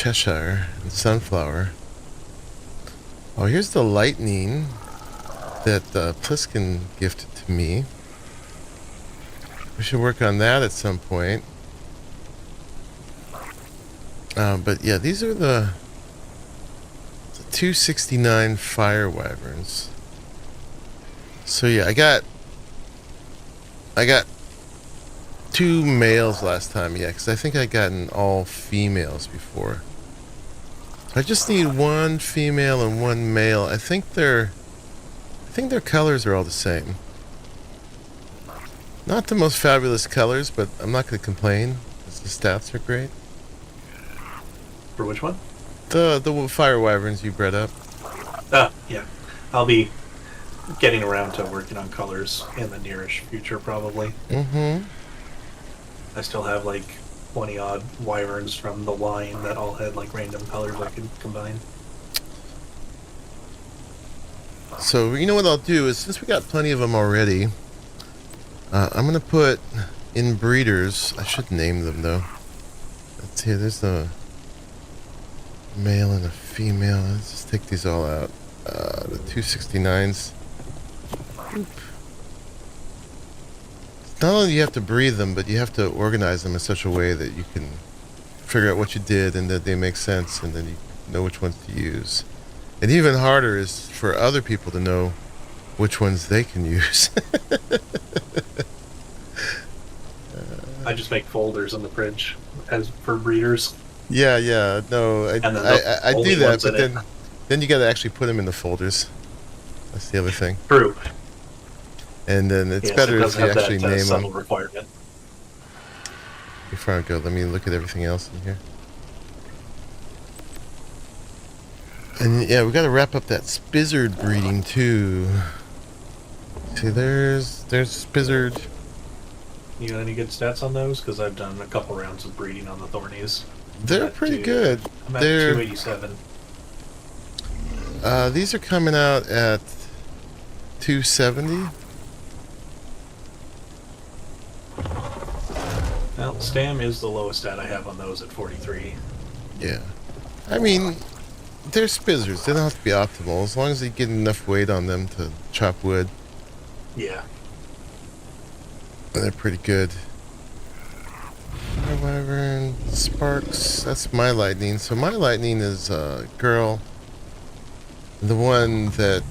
A: and Sunflower. Oh, here's the lightning that Pliskin gifted to me. We should work on that at some point. But yeah, these are the 269 fire wyverns. So yeah, I got 2 males last time, yeah, because I think I gotten all females before. I just need 1 female and 1 male. I think their colors are all the same. Not the most fabulous colors, but I'm not going to complain, because the stats are great.
B: For which one?
A: The fire wyverns you bred up.
B: Yeah. I'll be getting around to working on colors in the nearish future, probably. Mm-hmm. I still have like 20 odd wyverns from the line that all had like random colors I could combine.
A: So you know what I'll do is, since we got plenty of them already, I'm gonna put in breeders. I should name them though. Let's see. There's the male and a female. Let's just take these all out. The 269s. Oop. Not only do you have to breed them, but you have to organize them in such a way that you can figure out what you did and that they make sense, and then you know which ones to use. And even harder is for other people to know which ones they can use.
B: I just make folders on the fridge as for breeders.
A: Yeah, no, I do that, but then you got to actually put them in the folders. That's the other thing.
B: True.
A: And then it's better if you actually name them.
B: Requirement.
A: Before I go, let me look at everything else in here. And yeah, we got to wrap up that Spizzard breeding too. See, there's Spizzard.
B: You got any good stats on those? Because I've done a couple rounds of breeding on the Thornies.
A: They're pretty good.
B: I'm at
A: They're
B: 287.
A: These are coming out at 270.
B: Well, Stam is the lowest stat I have on those at 43.
A: Yeah. I mean, they're Spizzards. They don't have to be optimal. As long as they get enough weight on them to chop wood.
B: Yeah.
A: They're pretty good. Wyvern, Sparks. That's my lightning. So my lightning is girl. The one that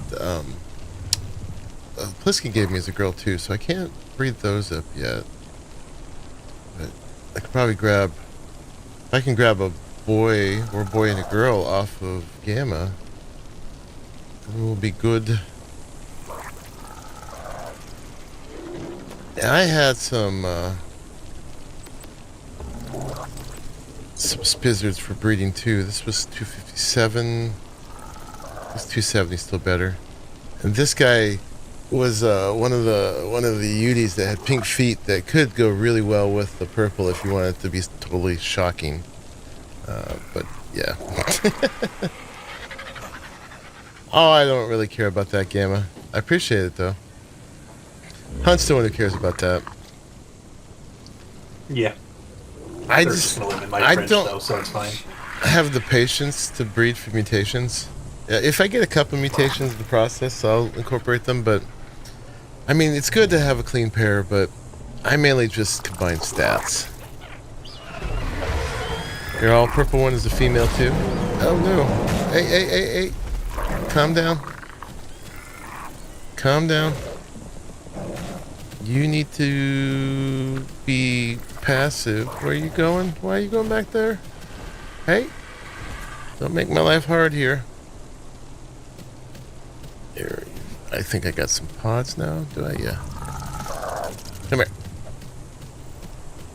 A: Pliskin gave me is a girl too, so I can't breed those up yet. But I could probably grab... If I can grab a boy or a boy and a girl off of Gamma, it will be good. And I had some some spizzards for breeding too. This was 257. This 270 still better. And this guy was one of the Uties that had pink feet that could go really well with the purple if you wanted it to be totally shocking. But yeah. Oh, I don't really care about that gamma. I appreciate it though. Hunt's the one who cares about that.
B: Yeah.
A: I
B: They're
A: just
B: gonna live in my
A: I
B: fridge,
A: don't
B: though, so it's fine.
A: have the patience to breed for mutations. If I get a couple mutations in the process, I'll incorporate them, but I mean, it's good to have a clean pair, but I mainly just combine stats. Your all purple one is a female too? Oh no. Hey. Calm down. Calm down. You need to be passive. Where are you going? Why are you going back there? Hey. Don't make my life hard here. Here, I think I got some pods now. Do I? Yeah. Come here.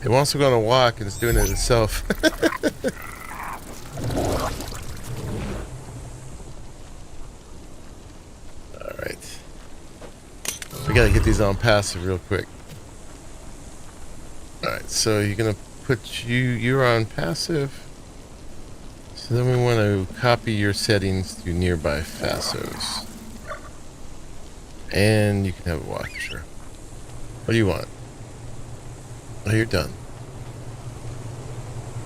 A: It wants to go on a walk and it's doing it itself. Alright. We gotta get these on passive real quick. Alright, so you're gonna put you're on passive. So then we want to copy your settings to nearby FASOs. And you can have a walk, sure. What do you want? Oh, you're done.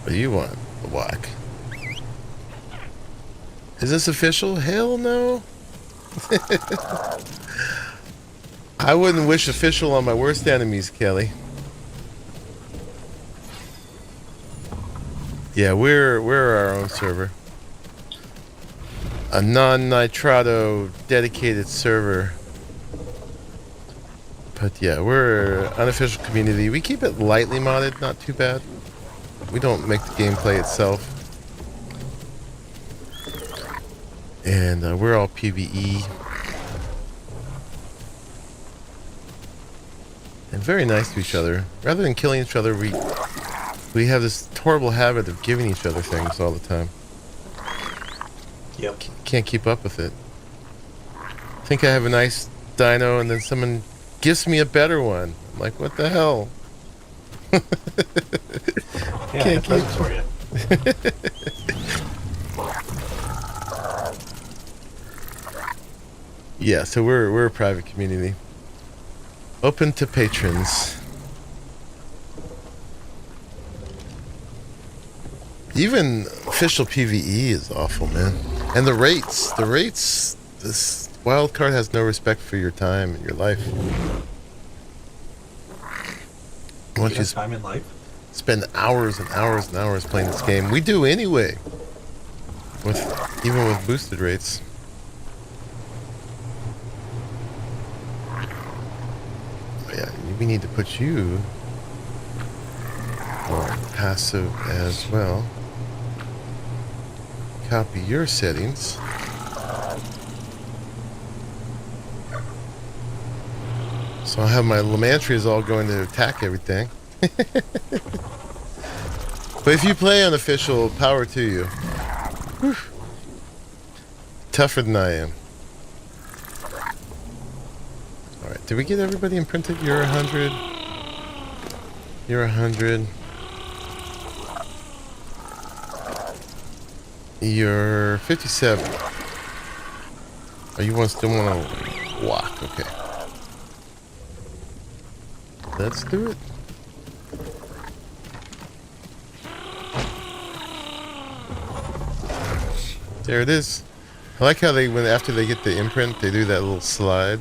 A: What do you want? A walk. Is this official? Hell no. I wouldn't wish official on my worst enemies, Kelly. Yeah, we're our own server. A non-Nitrado dedicated server. But yeah, we're an unofficial community. We keep it lightly modded, not too bad. We don't make the gameplay itself. And we're all PvE. And very nice to each other. Rather than killing each other, we have this horrible habit of giving each other things all the time.
B: Yep.
A: Can't keep up with it. Think I have a nice dino and then someone gives me a better one. I'm like, what the hell?
B: Yeah,
A: Can't keep
B: for you.
A: Yeah, so we're a private community. Open to patrons. Even official PvE is awful, man. And the rates, this wild card has no respect for your time and your life. Once you
B: time in life?
A: spend hours and hours and hours playing this game, we do anyway. Even with boosted rates. But yeah, we need to put you on passive as well. Copy your settings. So I have my Lamantries all going to attack everything. But if you play unofficial, power to you. Whew. Tougher than I am. Alright, did we get everybody imprinted? You're 100. You're 100. You're 57. Oh, you still want to walk? Okay. Let's do it. There it is. I like how when after they get the imprint, they do that little slide.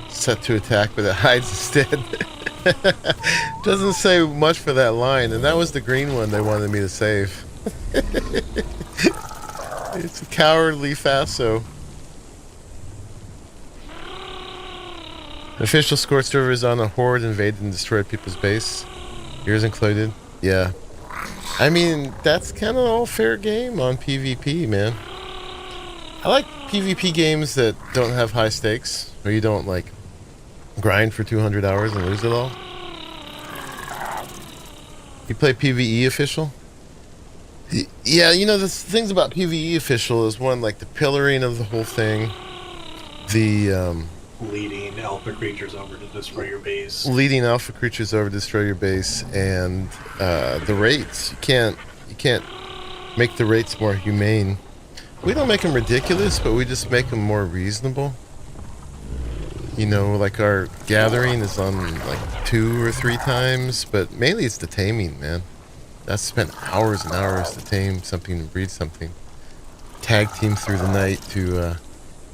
A: Set to attack, but it hides instead. Doesn't say much for that line, and that was the green one they wanted me to save. It's a cowardly Faso. Official Scorched Earth is on a horde invaded and destroyed people's base. Yours included. Yeah. I mean, that's kind of all fair game on PvP, man. I like PvP games that don't have high stakes, or you don't like grind for 200 hours and lose it all. You play PvE official? Yeah, you know, the things about PvE official is one, like the pillaring of the whole thing, the
B: leading alpha creatures over to destroy your base.
A: Leading alpha creatures over to destroy your base, and the rates. You can't make the rates more humane. We don't make them ridiculous, but we just make them more reasonable. You know, like our gathering is on like 2 or 3 times, but mainly it's the taming, man. I've spent hours and hours to tame something and breed something. Tag team through the night to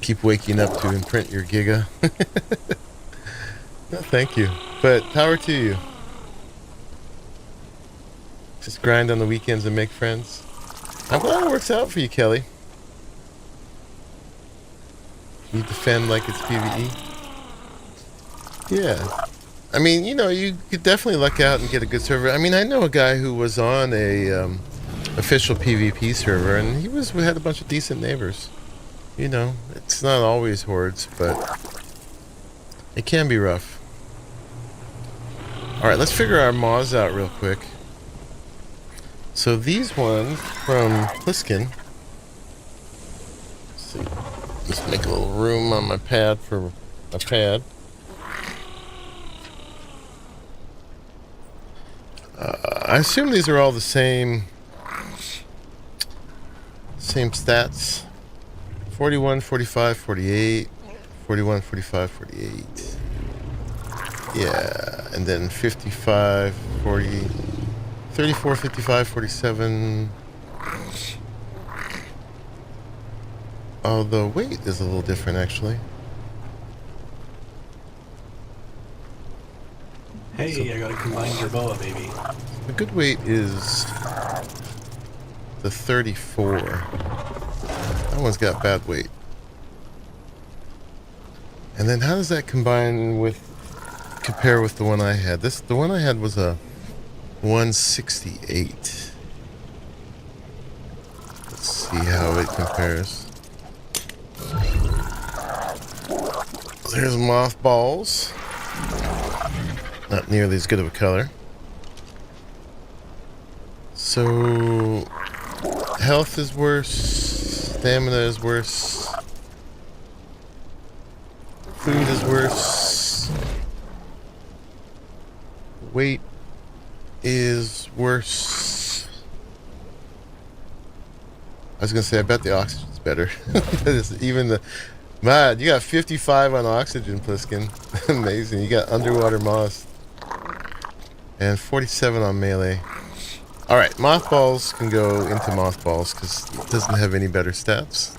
A: keep waking up to imprint your giga. No, thank you. But power to you. Just grind on the weekends and make friends. I'm glad it works out for you, Kelly. You defend like it's PvE. Yeah. I mean, you know, you could definitely luck out and get a good server. I mean, I know a guy who was on a official PvP server, and we had a bunch of decent neighbors. You know, it's not always hordes, but it can be rough. All right, let's figure our mods out real quick. So these ones from Pliskin. Let's see. Just make a little room on my pad for a pad. I assume these are all the same stats. 41, 45, 48, 41, 45, 48. Yeah, and then 55, 40, 34, 55, 47. Oh, the weight is a little different, actually.
B: Hey, so, I got a combined Jerboa, baby.
A: The good weight is the 34. That one's got bad weight. And then how does that compare with the one I had? The one I had was a 168. Let's see how it compares. There's mothballs. Not nearly as good of a color. So health is worse, stamina is worse, food is worse, weight is worse. I was gonna say, I bet the oxygen's better. Even the man, you got 55 on oxygen, Pliskin. Amazing. You got underwater moss. And 47 on melee. Alright, mothballs can go into mothballs because it doesn't have any better stats.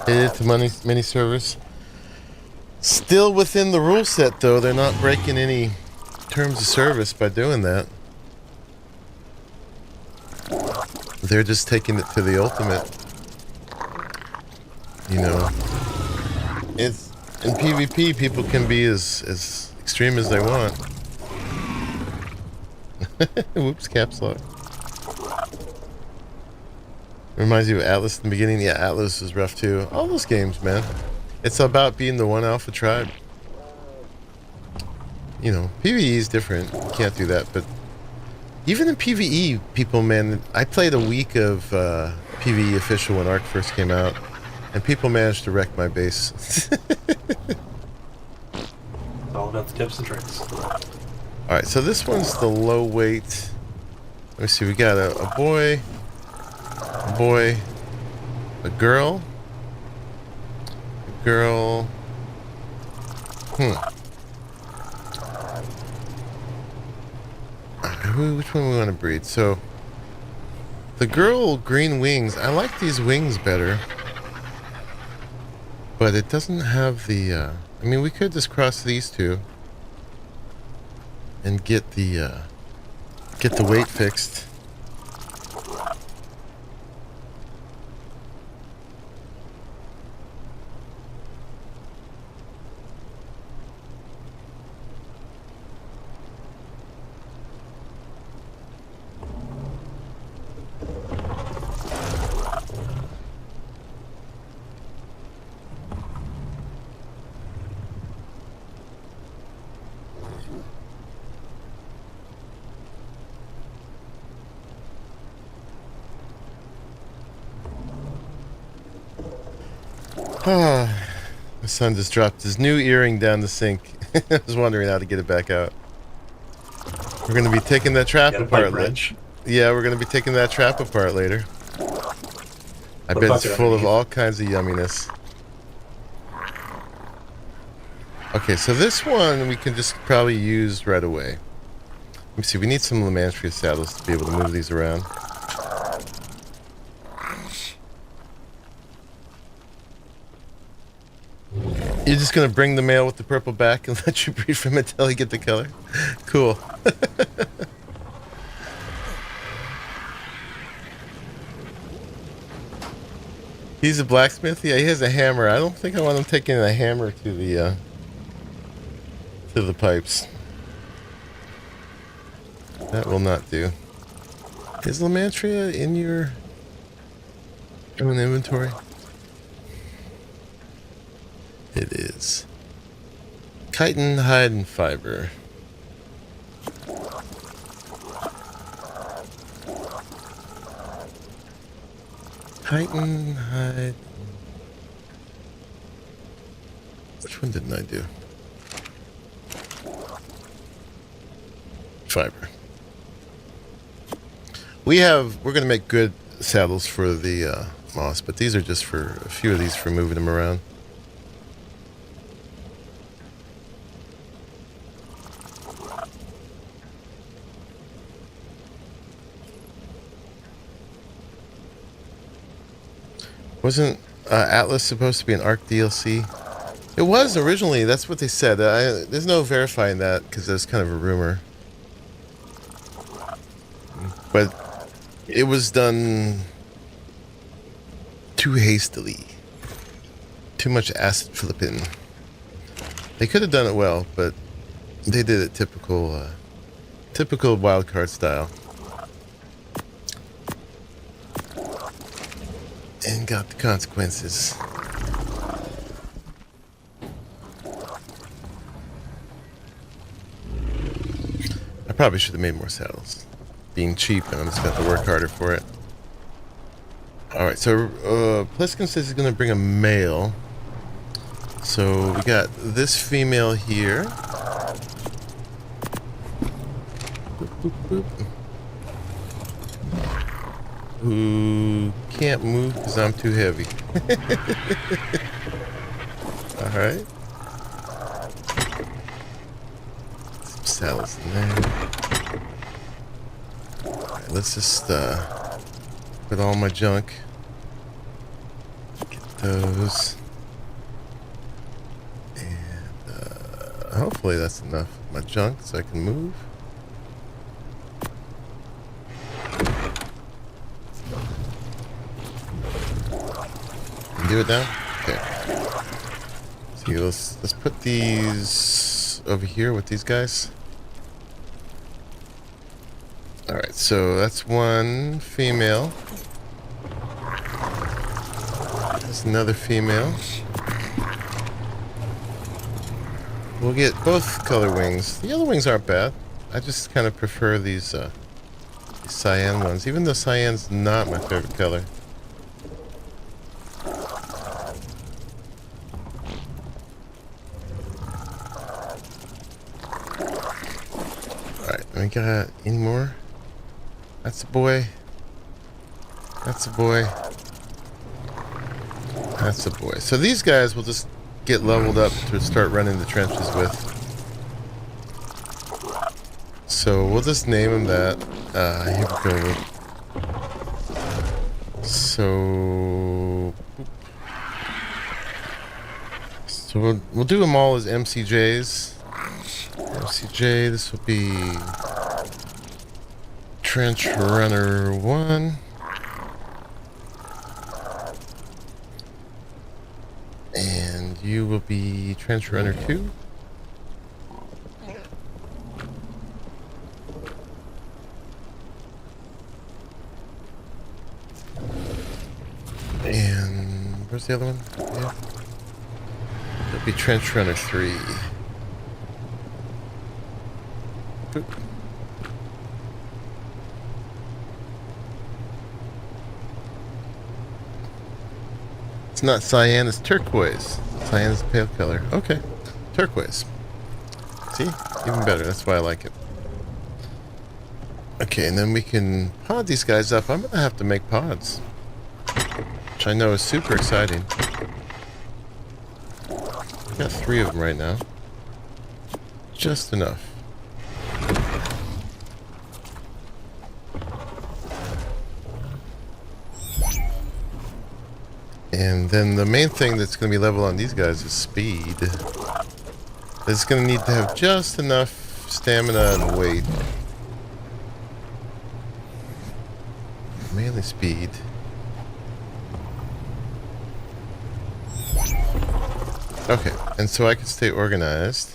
A: It's mini servers. Still within the rule set, though. They're not breaking any terms of service by doing that. They're just taking it to the ultimate. You know, it's in PvP. People can be as extreme as they want. Whoops, caps lock. Reminds you of Atlas in the beginning. Yeah, Atlas is rough too. All those games, man. It's about being the one alpha tribe. You know, PvE is different. You can't do that, but even in PvE, people, man. I played a week of PvE official when ARK first came out. And people managed to wreck my base.
B: It's all about the tips and tricks.
A: Alright, so this one's the low weight. Let me see, we got a boy, a girl, which one we want to breed? So, the girl, green wings. I like these wings better. But it doesn't have the, I mean, we could just cross these two and get the weight fixed. Ah, my son just dropped his new earring down the sink. I was wondering how to get it back out. We're going to be taking that trap apart later. Yeah, we're going to be taking that trap apart later. I bet it's full of all kinds of yumminess. Okay, so this one we can just probably use right away. Let me see, we need some lronMine saddles to be able to move these around. You're just going to bring the male with the purple back and let you breed from it until you get the color? Cool. He's a blacksmith? Yeah, he has a hammer. I don't think I want him taking a hammer to the pipes. That will not do. Is lronMine in your own inventory? It is. Chitin, hide, and fiber. Chitin, hide. Which one didn't I do? Fiber. We're going to make good saddles for the moss, but these are just for a few of these for moving them around. Wasn't Atlas supposed to be an ARK DLC? It was originally. That's what they said. There's no verifying that because that's kind of a rumor. But it was done too hastily. Too much acid flipping. They could have done it well, but they did it typical wildcard style. And got the consequences. I probably should have made more saddles. Being cheap, and I'm just going to have to work harder for it. Alright, so Pliskin says he's going to bring a male. So we got this female here. Boop, boop, boop. Who can't move because I'm too heavy. Alright. Some saddles in there. Alright, let's just put all my junk. Get those. And hopefully that's enough of my junk so I can move. Do it now? Okay. See, let's put these over here with these guys. Alright, so that's one female. There's another female. We'll get both color wings. The other wings aren't bad. I just kind of prefer these cyan ones, even though cyan's not my favorite color. I got any more? That's a boy. That's a boy. That's a boy. So these guys will just get leveled up to start running the trenches with. So we'll just name them that. Here we go. So we'll do them all as MCJs. MCJ, this will be Trench Runner 1. And you will be Trench Runner 2. And where's the other one? Yeah. It'll be Trench Runner 3. Boop. It's not cyan, it's turquoise. Cyan is a pale color. Okay. Turquoise. See? Even better. That's why I like it. Okay, and then we can pod these guys up. I'm going to have to make pods, which I know is super exciting. I've got 3 of them right now. Just enough. And then the main thing that's going to be level on these guys is speed. It's going to need to have just enough stamina and weight. Mainly speed. Okay, and so I can stay organized.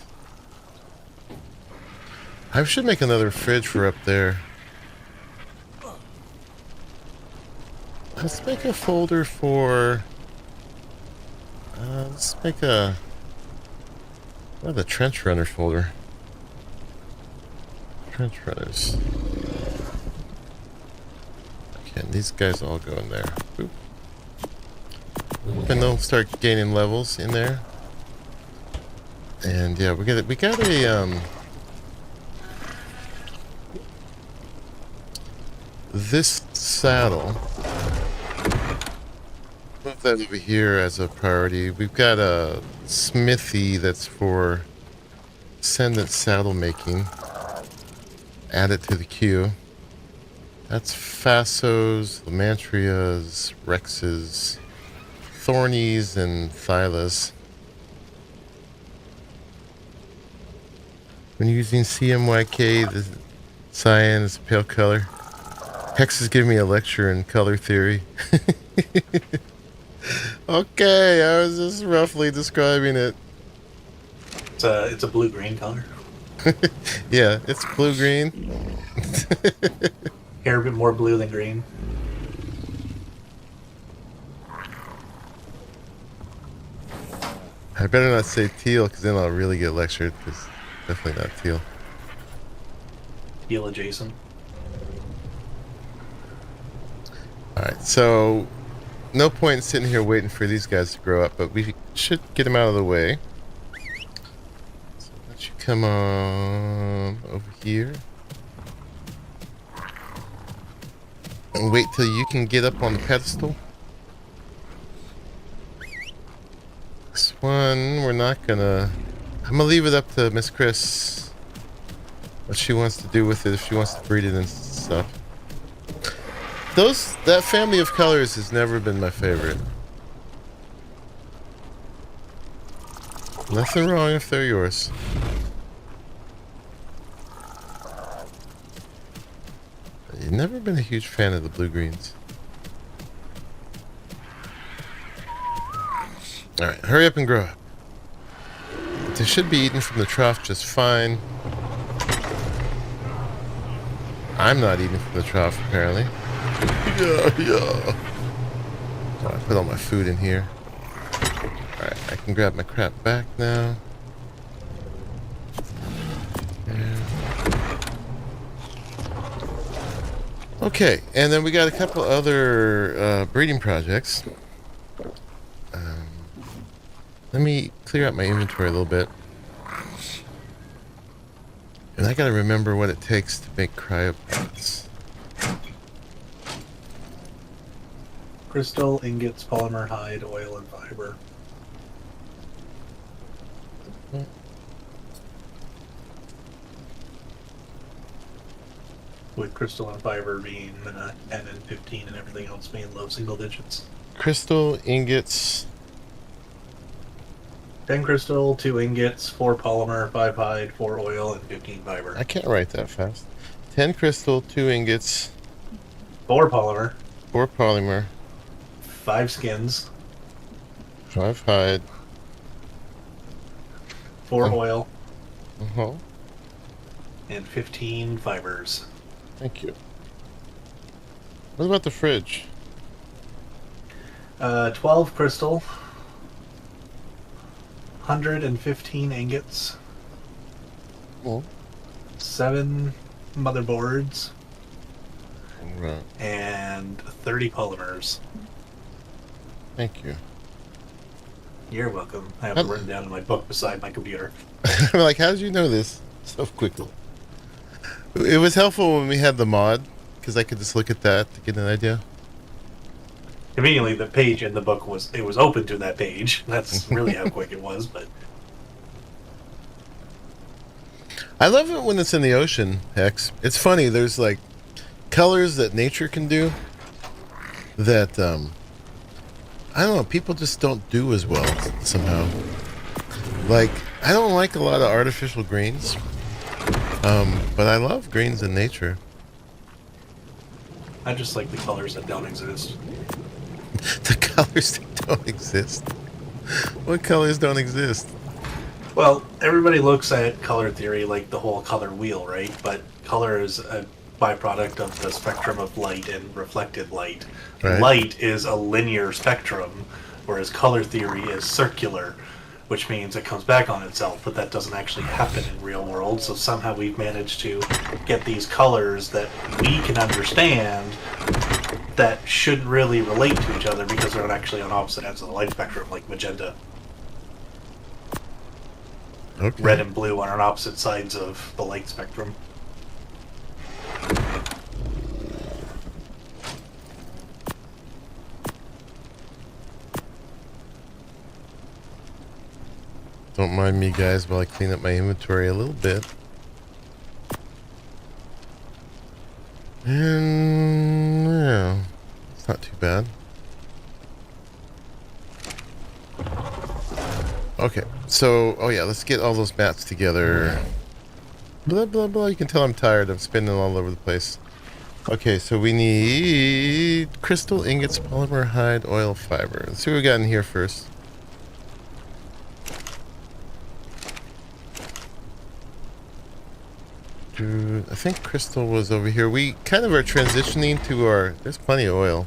A: I should make another fridge for up there. Let's make a folder for... let's make a... what the trench runner folder? Trench runners. Okay, and these guys all go in there. Boop. And they'll start gaining levels in there. And yeah, we got a this saddle. Put that over here as a priority. We've got a smithy that's for Ascended saddle making. Add it to the queue. That's Fasos, Lamantrias, Rexes, Thornies, and Thylas. When using CMYK, the cyan is a pale color. Hex is giving me a lecture in color theory. Okay, I was just roughly describing it.
B: It's a blue-green color.
A: Yeah, it's blue-green.
B: Hair a bit more blue than green.
A: I better not say teal, because then I'll really get lectured, because definitely not teal.
B: Teal adjacent.
A: Alright, so no point in sitting here waiting for these guys to grow up, but we should get them out of the way. So let you come on over here. And wait till you can get up on the pedestal. This one, we're not gonna... I'm gonna leave it up to Miss Chris. What she wants to do with it, if she wants to breed it and stuff. That family of colors has never been my favorite. Nothing wrong if they're yours. I've never been a huge fan of the blue-greens. Alright, hurry up and grow up. They should be eaten from the trough just fine. I'm not eating from the trough, apparently. Yeah. So I put all my food in here. Alright, I can grab my crap back now. Yeah. Okay, and then we got a couple other breeding projects. Let me clear out my inventory a little bit. And I gotta remember what it takes to make cryopods.
B: Crystal, ingots, polymer, hide, oil, and fiber. With crystal and fiber being 10 and 15 and everything else being low single digits.
A: Crystal, ingots.
B: 10 crystal, 2 ingots, 4 polymer, 5 hide, 4 oil, and 15 fiber.
A: I can't write that fast. 10 crystal, 2 ingots.
B: 4 polymer.
A: 4 polymer.
B: 5 skins.
A: 5 hide.
B: 4 oil.
A: Uh-huh.
B: And 15 fibers.
A: Thank you. What about the fridge?
B: 12 crystal. 115 ingots.
A: Well.
B: 7 motherboards.
A: Right.
B: And 30 polymers.
A: Thank you.
B: You're welcome. I have it written down in my book beside my computer.
A: I'm like, how did you know this so quickly? It was helpful when we had the mod, because I could just look at that to get an idea.
B: Conveniently, the page in the book was open to that page. That's really how quick it was. But
A: I love it when it's in the ocean, Hex. It's funny, there's like colors that nature can do that, I don't know, people just don't do as well somehow. Like, I don't like a lot of artificial greens, but I love greens in nature.
B: I just like the colors that don't exist.
A: The colors that don't exist? What colors don't exist?
B: Well, everybody looks at color theory like the whole color wheel, right? But color is a byproduct of the spectrum of light and reflected light.
A: Right.
B: Light is a linear spectrum, whereas color theory is circular, which means it comes back on itself, but that doesn't actually happen in real world. So somehow we've managed to get these colors that we can understand that shouldn't really relate to each other because they're not actually on opposite ends of the light spectrum, like magenta.
A: Okay.
B: Red and blue are on opposite sides of the light spectrum.
A: Don't mind me, guys, while I clean up my inventory a little bit. And yeah, it's not too bad. Okay, so, oh yeah, let's get all those mats together. Blah, blah, blah. You can tell I'm tired. I'm spinning all over the place. Okay, so we need crystal ingots, polymer, hide, oil, fiber. Let's see what we got in here first. I think crystal was over here. We kind of are transitioning to our... There's plenty of oil.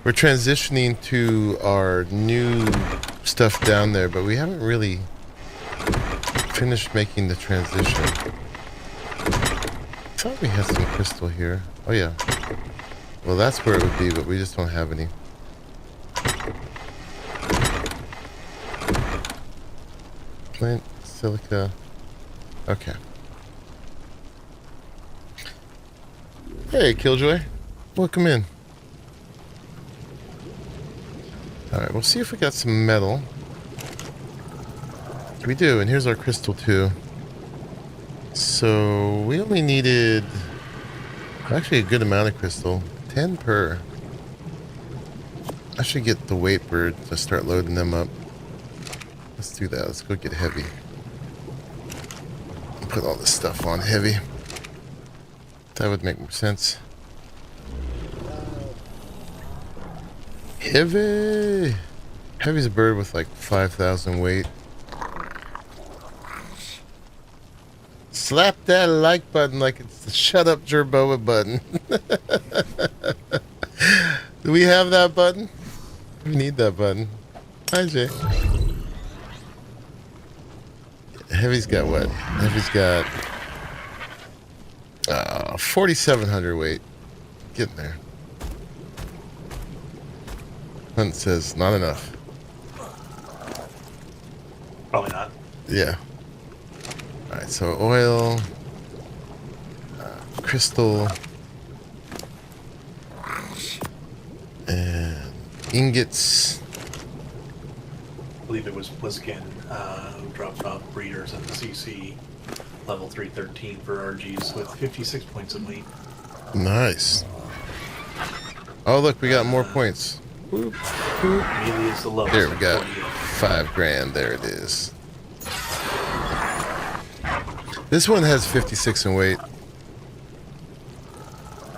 A: We're transitioning to our new stuff down there, but we haven't really finished making the transition. I thought we had some crystal here. Oh yeah. Well, that's where it would be, but we just don't have any. Flint, silica. Okay. Hey, Killjoy. Welcome in. Alright, we'll see if we got some metal. We do, and here's our crystal too. So, we only needed actually a good amount of crystal. 10 per. I should get the weight bird to start loading them up. Let's do that. Let's go get heavy. Put all this stuff on heavy. That would make more sense. Heavy! Heavy's a bird with like 5,000 weight. Slap that like button like it's the shut up Jerboa button. Do we have that button? We need that button. Hi, Jay. Heavy's got what? Heavy's got 4,700 weight. Getting there. Hunt says not enough.
B: Probably not.
A: Yeah. Alright, so oil, crystal, and ingots.
B: I believe it was Bliskin who dropped off breeders at the CC level 313 for RGs with 56 points of weight.
A: Nice. Oh, look, we got more points. Boop, boop.
B: Immediately is the lowest.
A: There we go.
B: 48.
A: 5 grand. There it is. This one has 56 in weight.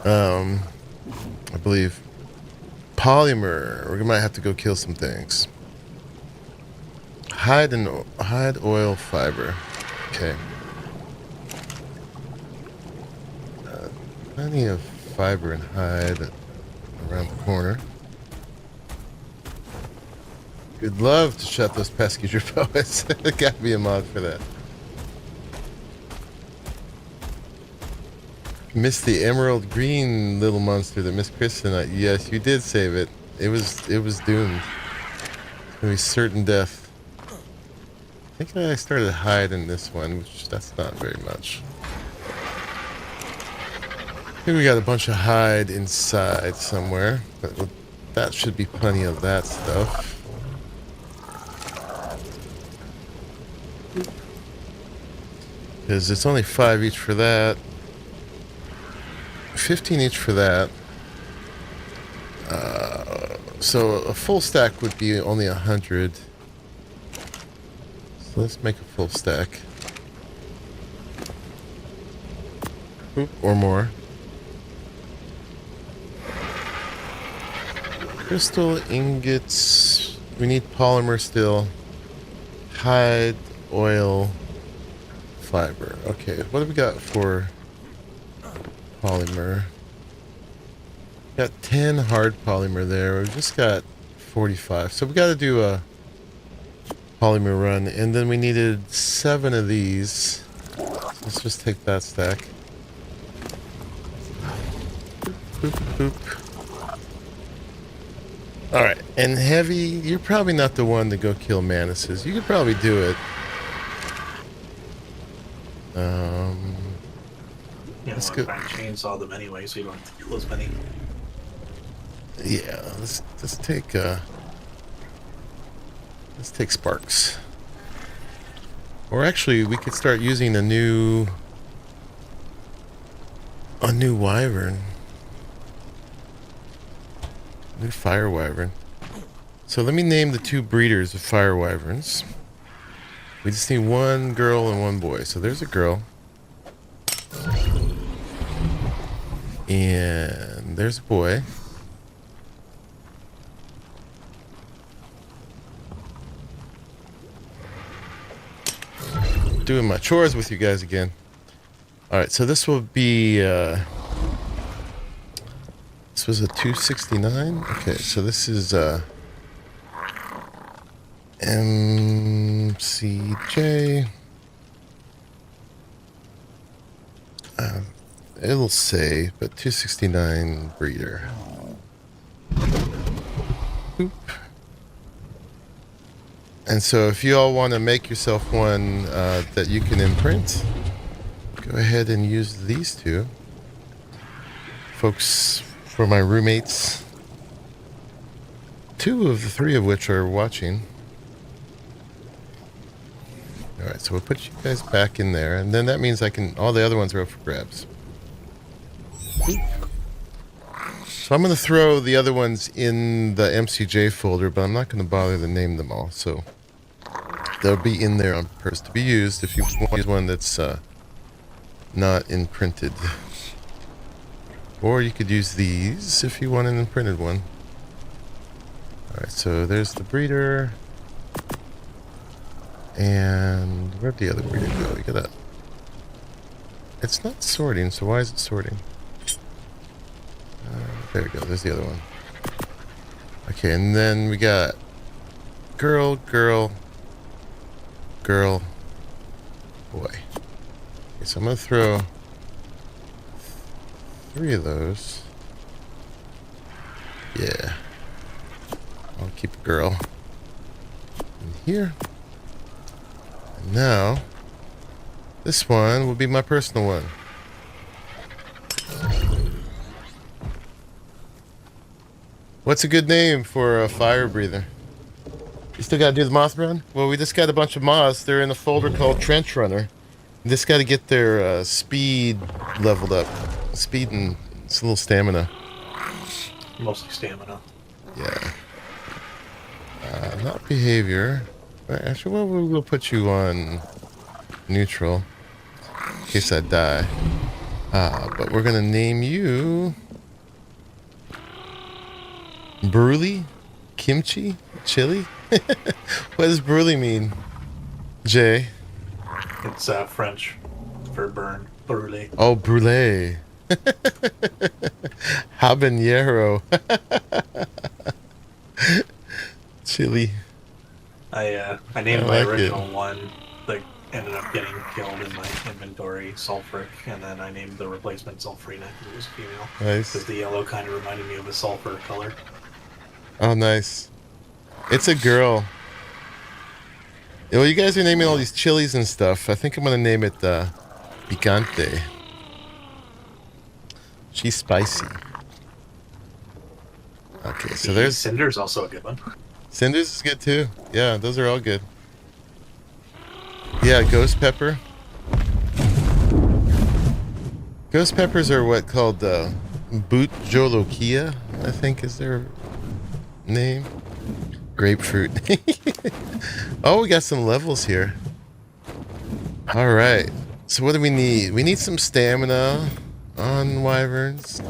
A: I believe. Polymer. We might have to go kill some things. Hide oil fiber. Okay. Plenty of fiber and hide around the corner. We'd love to shut those pesky Jerboas. There gotta be a mod for that. Missed the emerald green little monster that Miss Chris tonight. Yes, you did save it. It was doomed. Gonna be certain death. I think I started hide in this one, which that's not very much. Here we got a bunch of hide inside somewhere, but that should be plenty of that stuff. Because it's only 5 each for that. 15 each for that. So a full stack would be only 100. So let's make a full stack. Oop, or more. Crystal ingots. We need polymer still. Hide, oil, fiber. Okay, what have we got for polymer? Got 10 hard polymer there. We've just got 45. So we got to do a polymer run. And then we needed 7 of these. So let's just take that stack. Boop, boop, boop. Alright, and heavy, you're probably not the one to go kill manises. You could probably do it.
B: Yeah,
A: let's
B: go.
A: go.
B: Chainsaw them anyway, so you don't have to kill as many.
A: Yeah, let's take sparks. Or actually, we could start using a new wyvern. New fire wyvern. So let me name the 2 breeders of fire wyverns. We just need 1 girl and 1 boy. So there's a girl. And there's a boy. Doing my chores with you guys again. Alright, so this will be this was a 269. Okay, so this is MCJ. It'll say, but 269 breeder. Boop. And so if you all want to make yourself one that you can imprint, go ahead and use these 2. Folks, for my roommates, 2 of the 3 of which are watching. Alright, so we'll put you guys back in there, and then that means all the other ones are up for grabs. So I'm going to throw the other ones in the MCJ folder, but I'm not going to bother to name them all. So they'll be in there on purpose to be used if you want to use one that's not imprinted. Or you could use these if you want an imprinted one. Alright, so there's the breeder. And where'd the other breeder go? You got It's not sorting, so why is it sorting? There we go, there's the other one. Okay, and then we got girl, girl, girl, boy. Okay, so I'm gonna throw 3 of those. Yeah. I'll keep a girl in here. And now, this one will be my personal one. What's a good name for a fire breather? You still gotta do the moth run? Well, we just got a bunch of moths. They're in a folder called Trench Runner. You just gotta get their speed leveled up. Speed and it's a little stamina.
B: Mostly stamina.
A: Yeah. Not behavior. Actually, well, we'll put you on neutral in case I die. But we're gonna name you Brulee? Kimchi? Chili? What does Brulee mean? Jay?
B: It's French for burn. Brûlé.
A: Oh, brulee. Habanero. Chili.
B: I named my original one that ended up getting killed in my inventory, Sulfuric, and then I named the replacement Sulfurina because it was female.
A: Nice.
B: Because the yellow kind of reminded me of a sulfur color.
A: Oh, nice. It's a girl. Well, you guys are naming all these chilies and stuff. I think I'm gonna name it Picante. She's spicy. Okay, so there's
B: Cinder's also a good one.
A: Cinders is good too. Yeah, those are all good. Yeah, ghost pepper. Ghost peppers are what called boot jolokia, I think is their name. Grapefruit. Oh, we got some levels here. All right. So what do we need? We need some stamina on wyverns.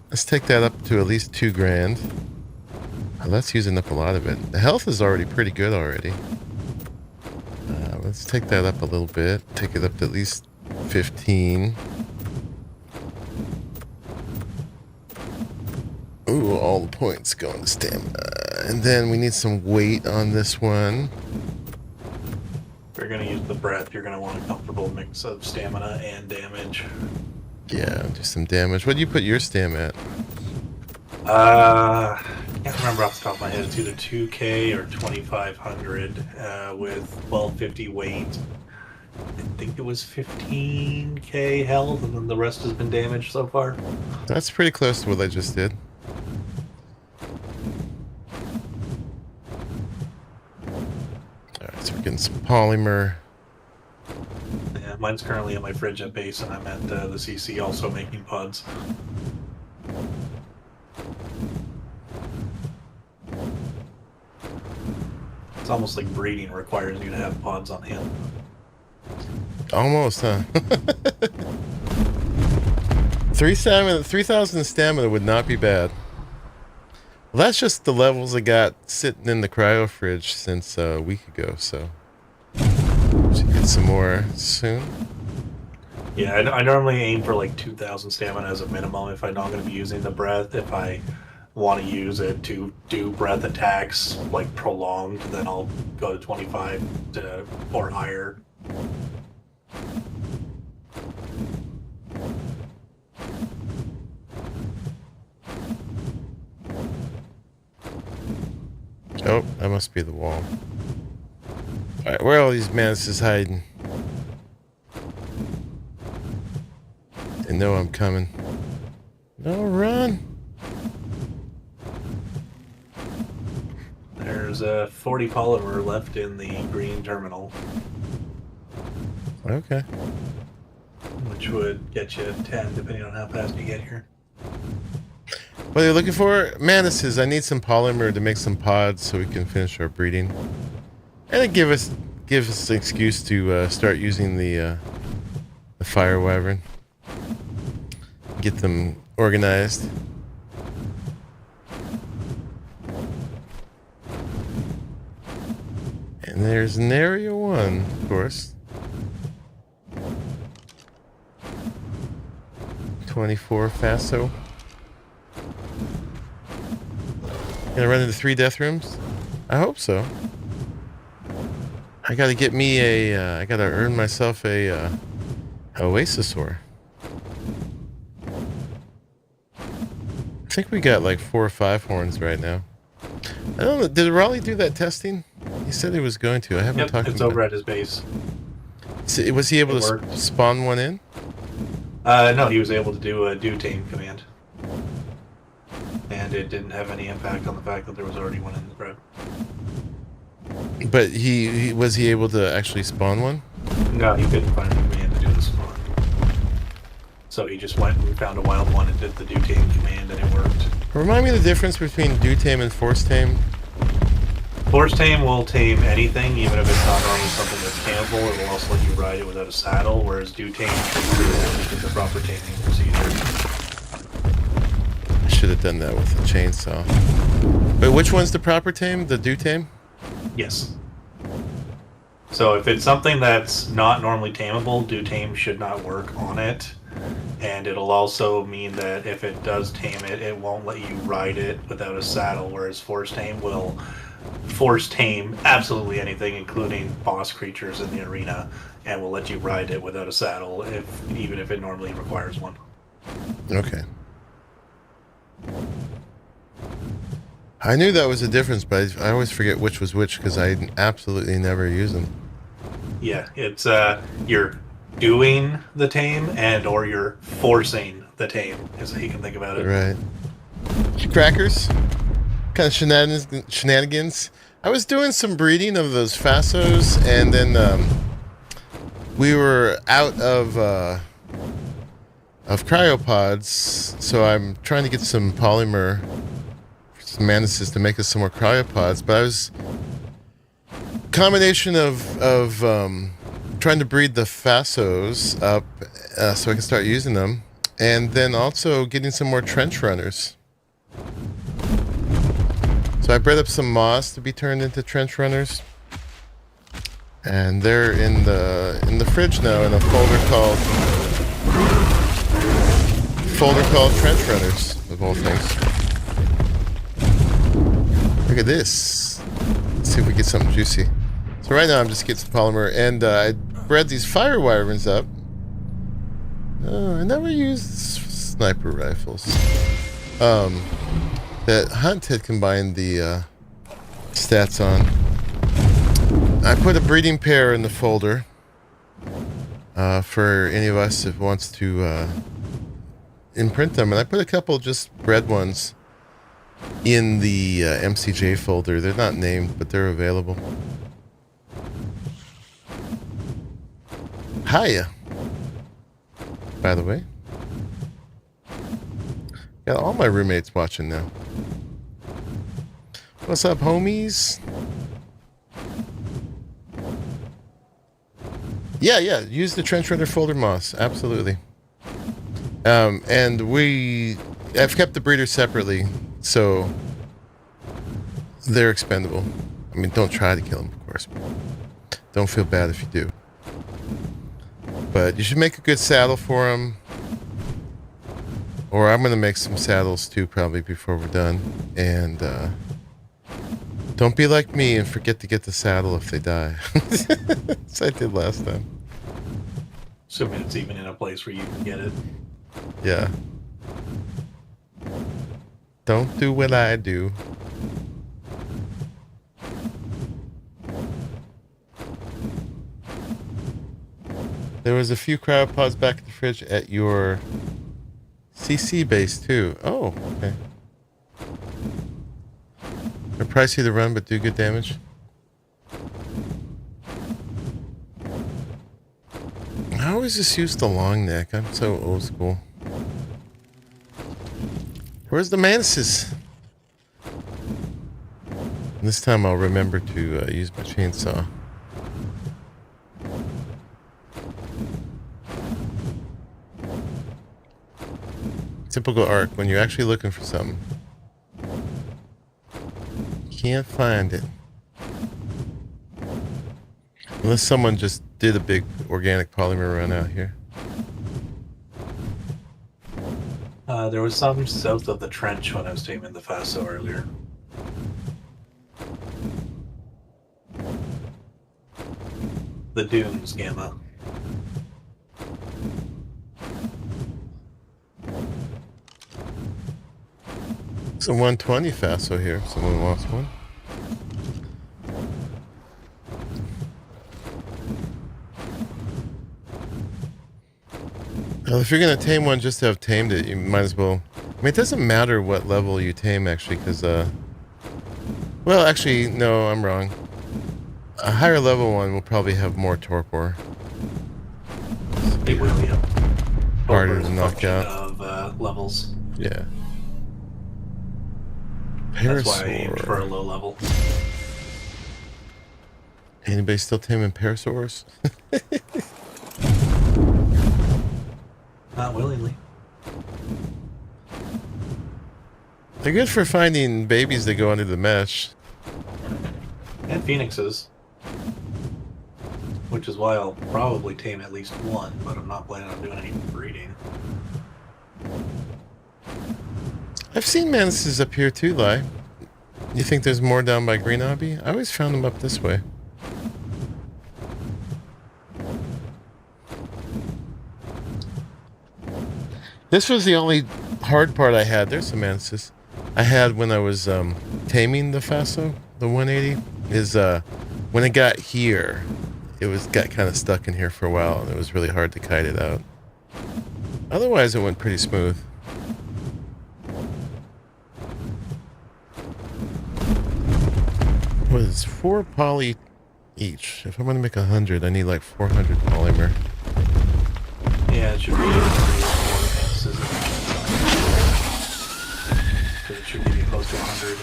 A: Let's take that up to at least 2 grand. Oh, that's using up a lot of it. The health is already pretty good already. Let's take that up a little bit. Take it up to at least 15. Ooh, all the points going to stamina. And then we need some weight on this one.
B: If you're going to use the breath, you're going to want a comfortable mix of stamina and damage.
A: Yeah, do some damage. What do you put your stam at?
B: Can't remember off the top of my head. It's either 2K or 2,500 with 1250 weight. I think it was 15K health, and then the rest has been damaged so far.
A: That's pretty close to what I just did. Alright, so we're getting some polymer.
B: Yeah, mine's currently in my fridge at base, and I'm at the CC also making pods. It's almost like breeding requires you to have pods on hand.
A: Almost, huh? 3,000 stamina would not be bad. Well, that's just the levels I got sitting in the cryo fridge since a week ago, so should get some more soon.
B: Yeah, I normally aim for like 2,000 stamina as a minimum if I'm not going to be using the breath. If I want to use it to do breath attacks, like prolonged, then I'll go to 25 or higher.
A: Oh, that must be the wall. Alright, where are all these mantises hiding? They know I'm coming. No, run!
B: There's 40 polymer left in the green terminal.
A: Okay.
B: Which would get you 10 depending on how fast you get here.
A: What are you looking for? Mantises. I need some polymer to make some pods so we can finish our breeding. And it give us an excuse to start using the fire wyvern. Get them organized. And there's an area 1, of course. 24 Faso. Gonna run into 3 death rooms? I hope so. I gotta get me I gotta earn myself a Oasisaur. I think we got like 4 or 5 horns right now. I don't know, did Arahli do that testing? He said he was going to. I haven't talked to him.
B: It's over at his base.
A: So, was he able to spawn one in?
B: No, he was able to do a do tame command. And it didn't have any impact on the fact that there was already one in the bread.
A: But was he able to actually spawn one?
B: No, he couldn't find a command to do the spawn. So he just went and found a wild one and did the do tame command, and it worked.
A: Remind me the difference between do tame and force tame.
B: Force tame will tame anything, even if it's not normally something that's tameable. It will also let you ride it without a saddle, whereas do tame is the proper taming procedure.
A: I should have done that with a chainsaw. But which one's the proper tame? The do tame?
B: Yes. So if it's something that's not normally tameable, do tame should not work on it. And it'll also mean that if it does tame it, it won't let you ride it without a saddle, whereas force tame will force tame absolutely anything, including boss creatures in the arena, and will let you ride it without a saddle, even if it normally requires one.
A: Okay. I knew that was a difference, but I always forget which was which because I absolutely never use them.
B: Yeah, it's you're doing the tame and or you're forcing the tame, is how you can think about it.
A: Right. Crackers. Kind of shenanigans. I was doing some breeding of those Fasos, and then we were out of cryopods, so I'm trying to get some polymer, some mantises to make us some more cryopods. But I was combination of trying to breed the Fasos up so I can start using them, and then also getting some more trench runners. So I bred up some moss to be turned into trench runners, and they're in the fridge now in a folder called trench runners, of all things. Look at this. Let's see if we get something juicy. So right now I'm just getting some polymer, and I bred these fire wyverns up. Oh, I never used sniper rifles. That Hunt had combined the stats on. I put a breeding pair in the folder for any of us that wants to imprint them, and I put a couple just bred ones in the MCJ folder. They're not named, but they're available. Hiya, by the way. Got all my roommates watching now. What's up, homies? Yeah, use the trench runner folder moss, absolutely. And I've kept the breeders separately, so they're expendable. I mean, don't try to kill them, of course. Don't feel bad if you do. But you should make a good saddle for them. Or I'm going to make some saddles too, probably, before we're done. And don't be like me and forget to get the saddle if they die. As I did last time.
B: Assuming it's even in a place where you can get it.
A: Yeah. Don't do what I do. There was a few cryopods back in the fridge at your CC base too. Oh, okay. They're pricey to run, but do good damage. I always just use the long neck. I'm so old school. Where's the mantises? This time I'll remember to use my chainsaw. Typical ARK, when you're actually looking for something, can't find it. Unless someone just did a big organic polymer run out here.
B: There was some south of the trench when I was taming the Faso earlier. The dunes, Gamma.
A: It's a 120 Faso here, if someone wants one. Well, if you're going to tame one just to have tamed it, you might as well... I mean, it doesn't matter what level you tame, actually, because... well, actually, no, I'm wrong. A higher level one will probably have more torpor.
B: It will, yeah.
A: Harder to knock out.
B: Of levels.
A: Yeah.
B: That's why I aimed for a low level.
A: Anybody still taming parasaurs?
B: Not willingly.
A: They're good for finding babies that go under the mesh.
B: And phoenixes. Which is why I'll probably tame at least one, but I'm not planning on doing any breeding.
A: I've seen mantises up here too, Lai. You think there's more down by Green Abbey? I always found them up this way. This was the only hard part I had. There's some mantises. I had when I was taming the Faso, the 180, is when it got here, got kind of stuck in here for a while, and it was really hard to kite it out. Otherwise, it went pretty smooth. What is 4 poly each? If I'm going to make 100, I need like 400 polymer.
B: Yeah, it should be. It should be close to 100.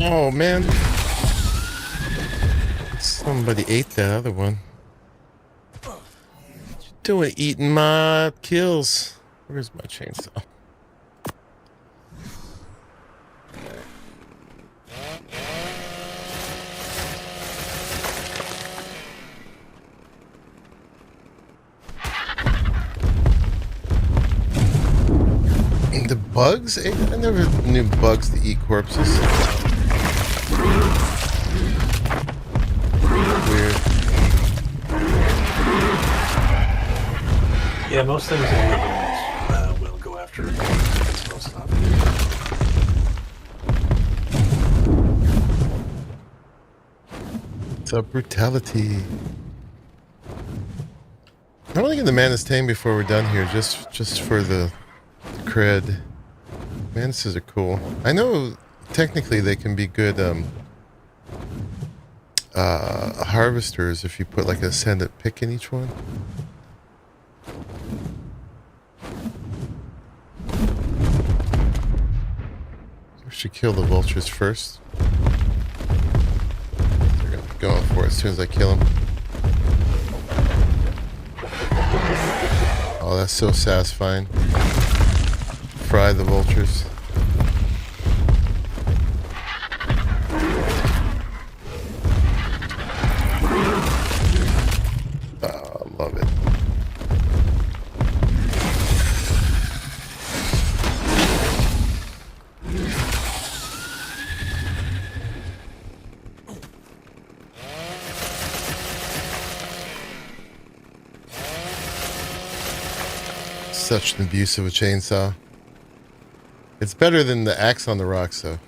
A: Oh man. Somebody ate that other one. What you doing eating my kills? Where's my chainsaw? The bugs? I never knew bugs to eat corpses. Weird.
B: Yeah, most things in will go after most stuff.
A: It's a brutality. I want to get the Mantis tame before we're done here, just for the cred. Mantises are cool. I know technically they can be good harvesters if you put like a Ascended pick in each one. We should kill the vultures first. They're gonna be going for it as soon as I kill them. Oh, that's so satisfying. Fry the vultures. Oh, love it. Such an abuse of a chainsaw. It's better than the axe on the rocks, though.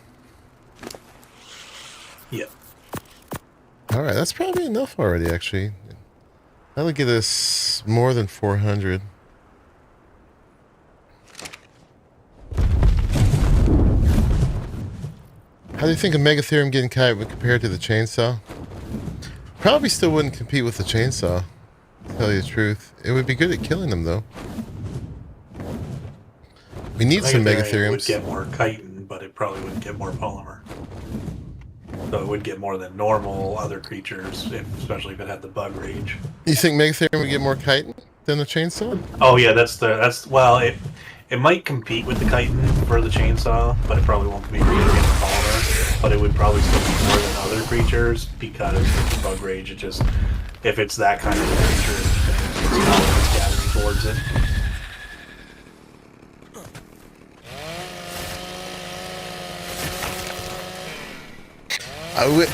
B: Yep.
A: Alright, that's probably enough already, actually. That'll get us more than 400. How do you think a Megatherium getting kite would compare to the chainsaw? Probably still wouldn't compete with the chainsaw, to tell you the truth. It would be good at killing them, though. We need some Megatheriums.
B: It would get more chitin, but it probably wouldn't get more polymer. So it would get more than normal other creatures, especially if it had the bug rage.
A: You think Megatherium would get more chitin than the chainsaw?
B: Oh yeah, well, it might compete with the chitin for the chainsaw, but it probably won't compete with the polymer. But it would probably still be more than other creatures because of the bug rage. It just, if it's that kind of a creature, it's not gathering towards it.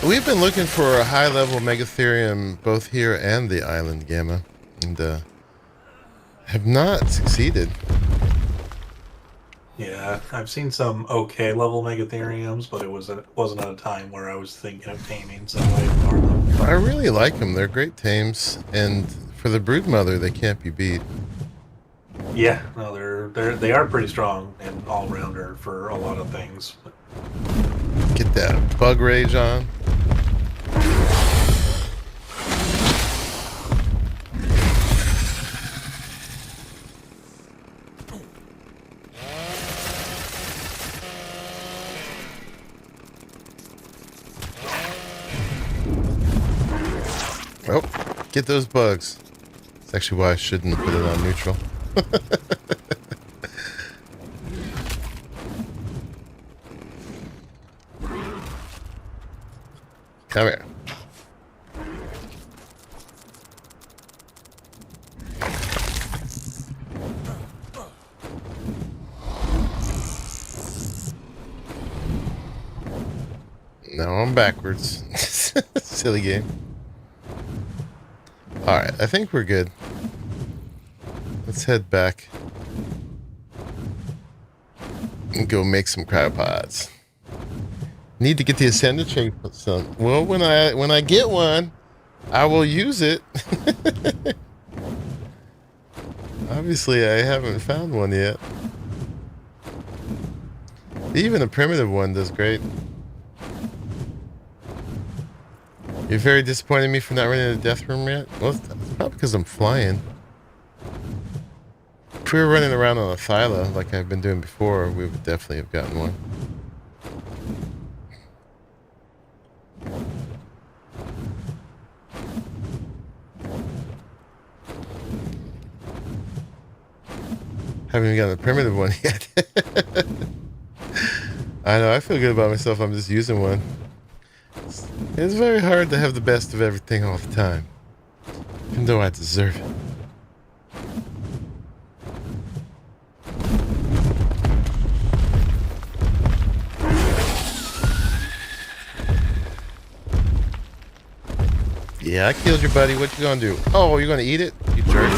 A: We've been looking for a high-level Megatherium both here and the island Gamma, and have not succeeded.
B: Yeah, I've seen some okay level Megatheriums, but it wasn't at a time where I was thinking of taming, so I ignored them.
A: I really like them. They're great tames, and for the Broodmother, they can't be beat.
B: Yeah, no, they are pretty strong and all-rounder for a lot of things.
A: Get that bug rage on. Oh, get those bugs. That's actually why I shouldn't put it on neutral. Come here. No, I'm backwards. Silly game. Alright, I think we're good. Let's head back and go make some cryopods. Need to get the Ascended chain. Well, when I get one, I will use it. Obviously, I haven't found one yet. Even a primitive one does great. You're very disappointed in me for not running a death room yet? Well, it's probably because I'm flying. If we were running around on a Thyla like I've been doing before, we would definitely have gotten one. Haven't even gotten a primitive one yet. I know, I feel good about myself. I'm just using one. It's very hard to have the best of everything all the time. Even though I deserve it. Yeah, I killed your buddy. What you gonna do? Oh, you're gonna eat it? You jerk.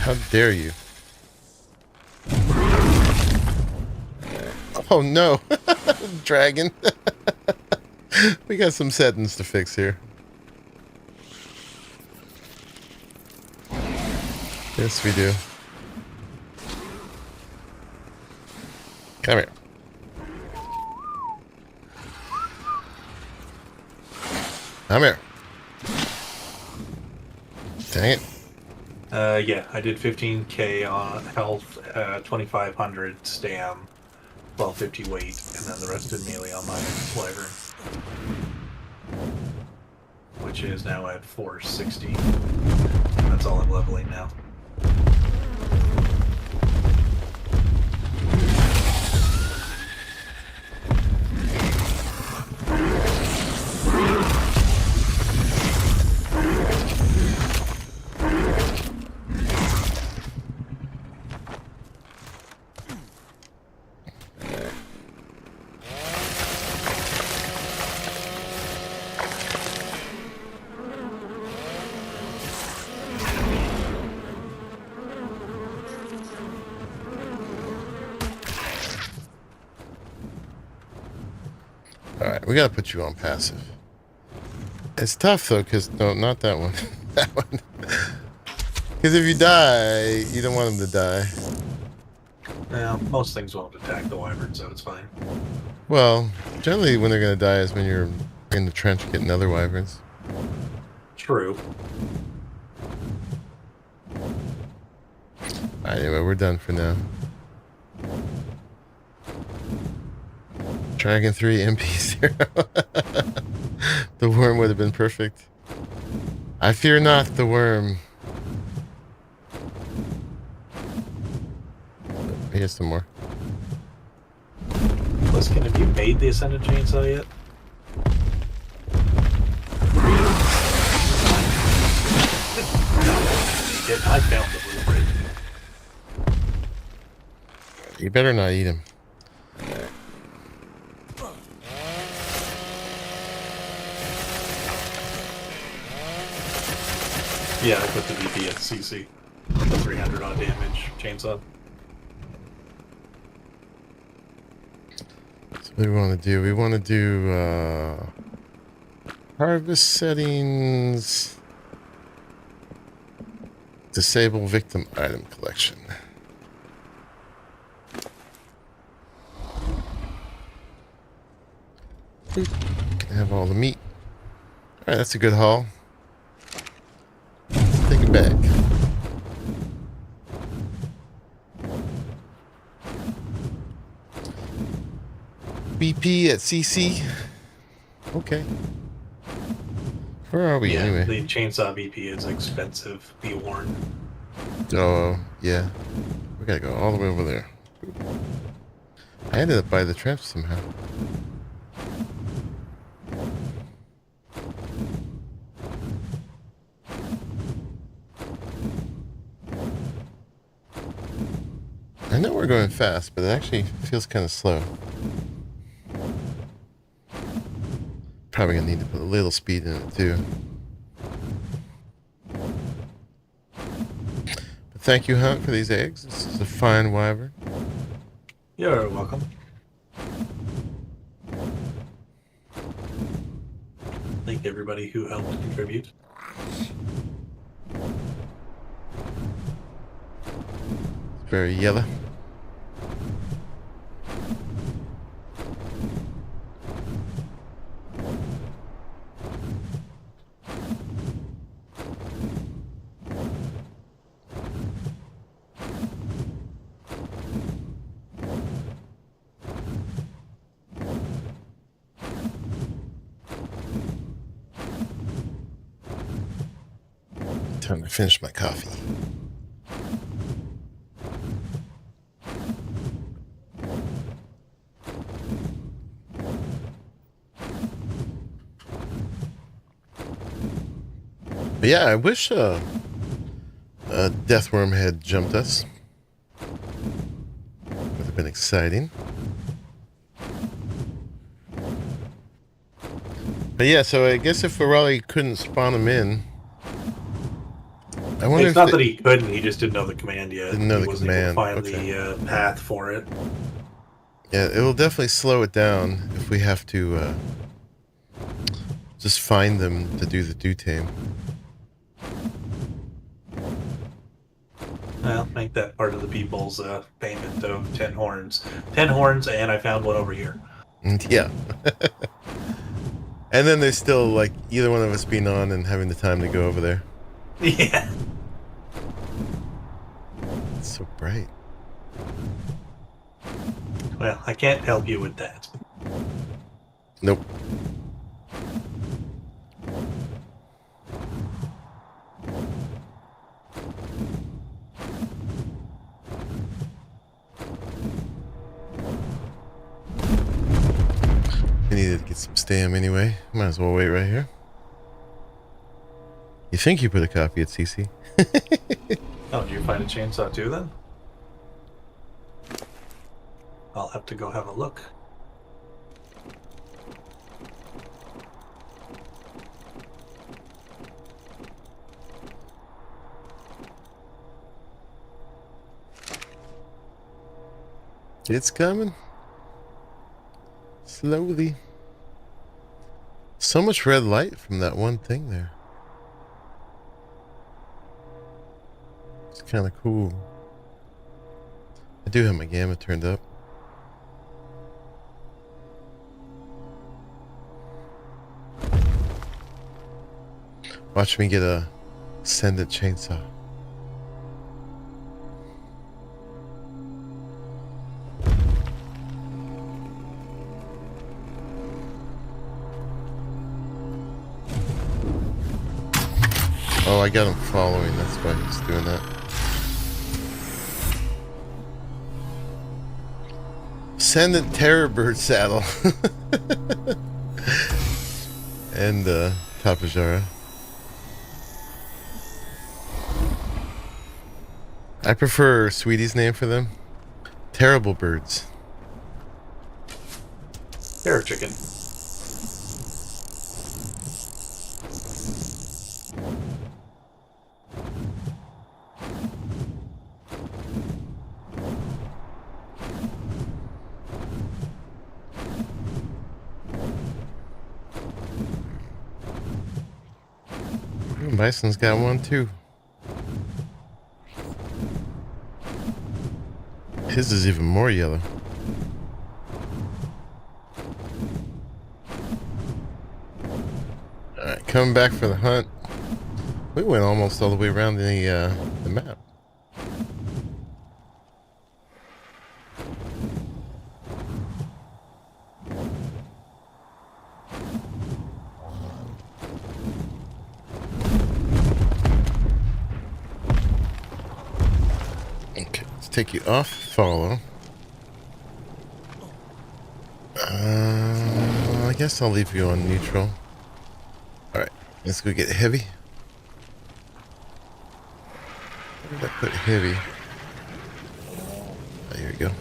A: How dare you? Oh no. Dragon. We got some settings to fix here. Yes, we do. Come here. Come here. Dang it.
B: Yeah, I did 15k on health, 2500 stam, 1250 weight, and then the rest did melee on my wyvern, which is now at 460. That's all I'm leveling now.
A: Alright, we gotta put you on passive. It's tough though, because no, not that one. That one. Because if you die, you don't want them to die.
B: Well, most things won't attack the wyvern, so it's fine.
A: Well, generally when they're gonna die is when you're in the trench getting other wyverns.
B: True.
A: Anyway, we're done for now. Dragon 3 MP0. The worm would have been perfect. I fear not the worm. Here's some more.
B: Listen, have you made the Ascended chainsaw yet? I found the blueprint.
A: You better not eat him.
B: Yeah, I put the VP at CC. The 300 odd damage chainsaw.
A: So what do we want to do? We want to do harvest settings, disable victim item collection. Can have all the meat. All right, that's a good haul. Let's take it back. BP at CC. Okay. Where are we anyway?
B: The chainsaw BP is expensive. Be warned.
A: Oh, yeah. We gotta go all the way over there. I ended up by the trap somehow. I know we're going fast, but it actually feels kind of slow. Probably gonna need to put a little speed in it too. But thank you, Hunt, for these eggs. This is a fine wyvern.
B: You're welcome. Thank everybody who helped contribute.
A: Very yellow. Time to finish my coffee. But yeah, I wish a Deathworm had jumped us. Would have been exciting. But yeah, so I guess if Arahli couldn't spawn him in, I wonder
B: It's not that he couldn't, he just didn't know the command yet.
A: Didn't know
B: he
A: the
B: wasn't
A: command.
B: able to find
A: Okay.
B: the path for it.
A: Yeah, it will definitely slow it down if we have to just find them to do the do tame.
B: Well, make that part of the people's payment of 10 horns. 10 horns, and I found one over here.
A: Yeah. And then there's still, like, either one of us being on and having the time to go over there.
B: Yeah.
A: It's so bright.
B: Well, I can't help you with that.
A: Nope. I needed to get some stam anyway. Might as well wait right here. You think you put a copy at CC?
B: Oh, did you find a chainsaw too, then? I'll have to go have a look.
A: It's coming. Slowly. So much red light from that one thing there. It's kind of cool. I do have my gamma turned up. Watch me get a Ascended chainsaw. Oh, I got him following. That's why he's doing that. Ascendant Terror Bird saddle. And Tapajara. I prefer Sweetie's name for them. Terrible birds.
B: Terror chicken.
A: Bison's got one too. His is even more yellow. Alright, coming back for the hunt. We went almost all the way around the map. Okay, let's take you off follow. I guess I'll leave you on neutral. Alright, let's go get heavy. Where did I put heavy? Oh, here we go.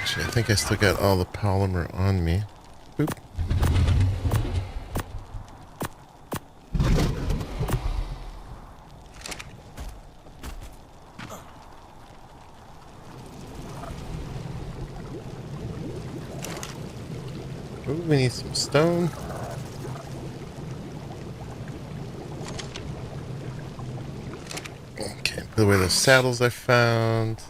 A: Actually, I think I still got all the polymer on me. Boop. Ooh, we need some stone. Okay, put away those saddles I found.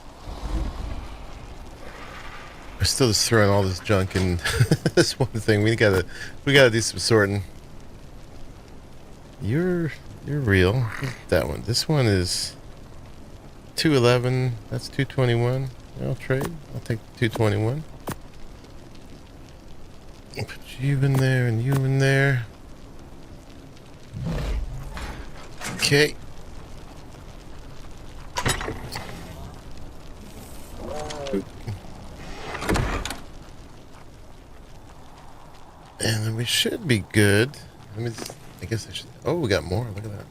A: We're still just throwing all this junk in this one thing. We gotta do some sorting. You're real. That one. This one is 211. That's 221. I'll trade. I'll take 221. I'll put you in there and you in there. Okay. And then we should be good. I guess I should. Oh, we got more. Look at that.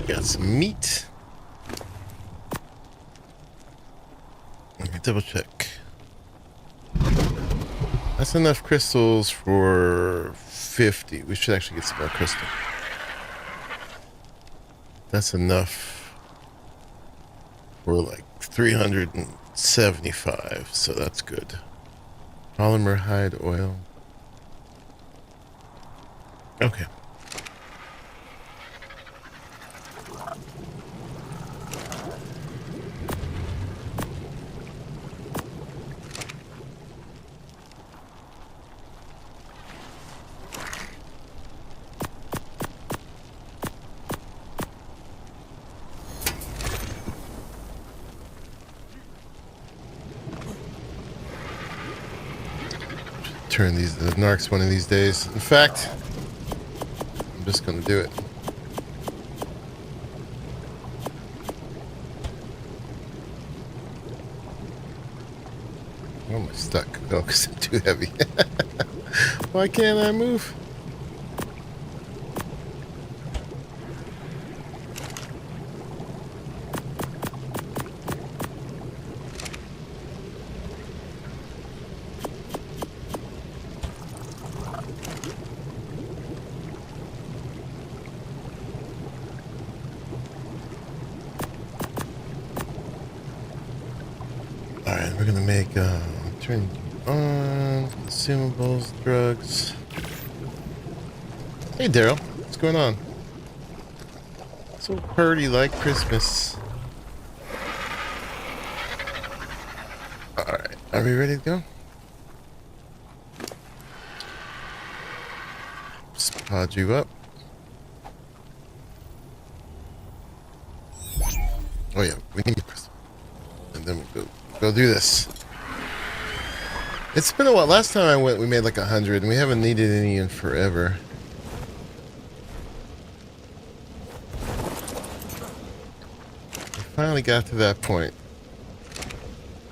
A: Got some meat. Let me double check. That's enough crystals for 50. We should actually get some more crystal. That's enough for like 375, so that's good. Polymer hide oil. Okay. Turn these the narcs one of these days. In fact, I'm just gonna do it. Oh, am I stuck? Oh, because I'm too heavy. Why can't I move? Alright, we're gonna make turn on consumables, drugs. Hey Daryl, what's going on? So pretty like Christmas. Alright, are we ready to go? Just pod you up. Oh yeah, we need crystal. And then we'll go do this. It's been a while. Last time I went, we made like 100, and we haven't needed any in forever. We finally got to that point.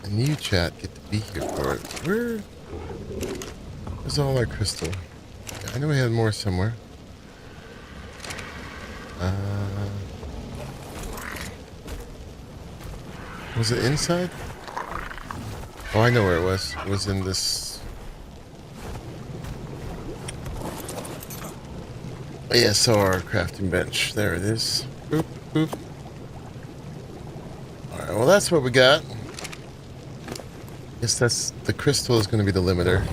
A: And you, chat, get to be here for it. Where's all our crystal? I know we had more somewhere. Was it inside? Oh, I know where it was. It was in this ASR crafting bench. There it is. Boop, boop. Alright, well that's what we got. Guess that's the crystal is going to be the limiter.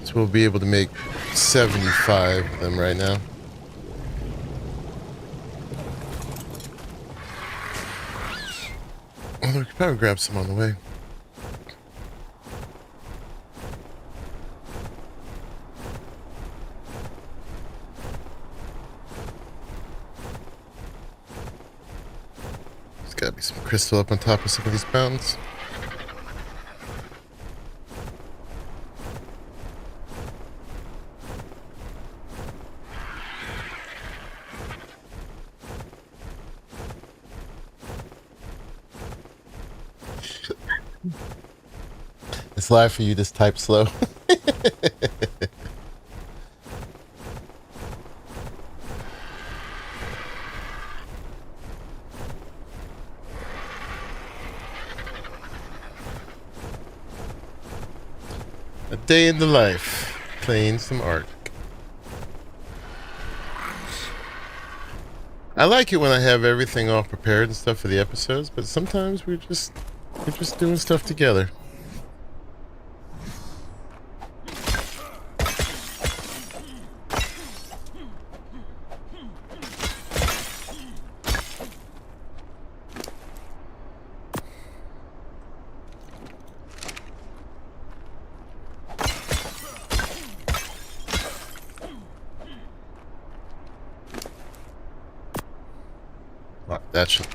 A: So we'll be able to make 75 of them right now. Well, we could probably grab some on the way. There's gotta be some crystal up on top of some of these mountains. It's live for you, just type slow. A day in the life, playing some ARK. I like it when I have everything all prepared and stuff for the episodes, but sometimes we're just doing stuff together.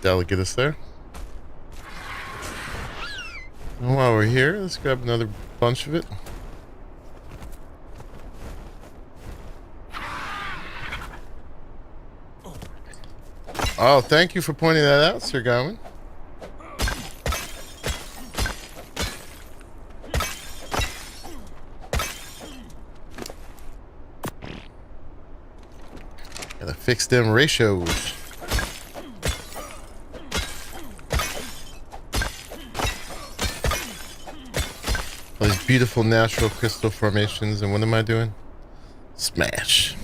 A: That'll get us there. And while we're here, let's grab another bunch of it. Oh, thank you for pointing that out, Sir Gawain. Gotta fix them ratios. All these beautiful natural crystal formations, and what am I doing? Smash.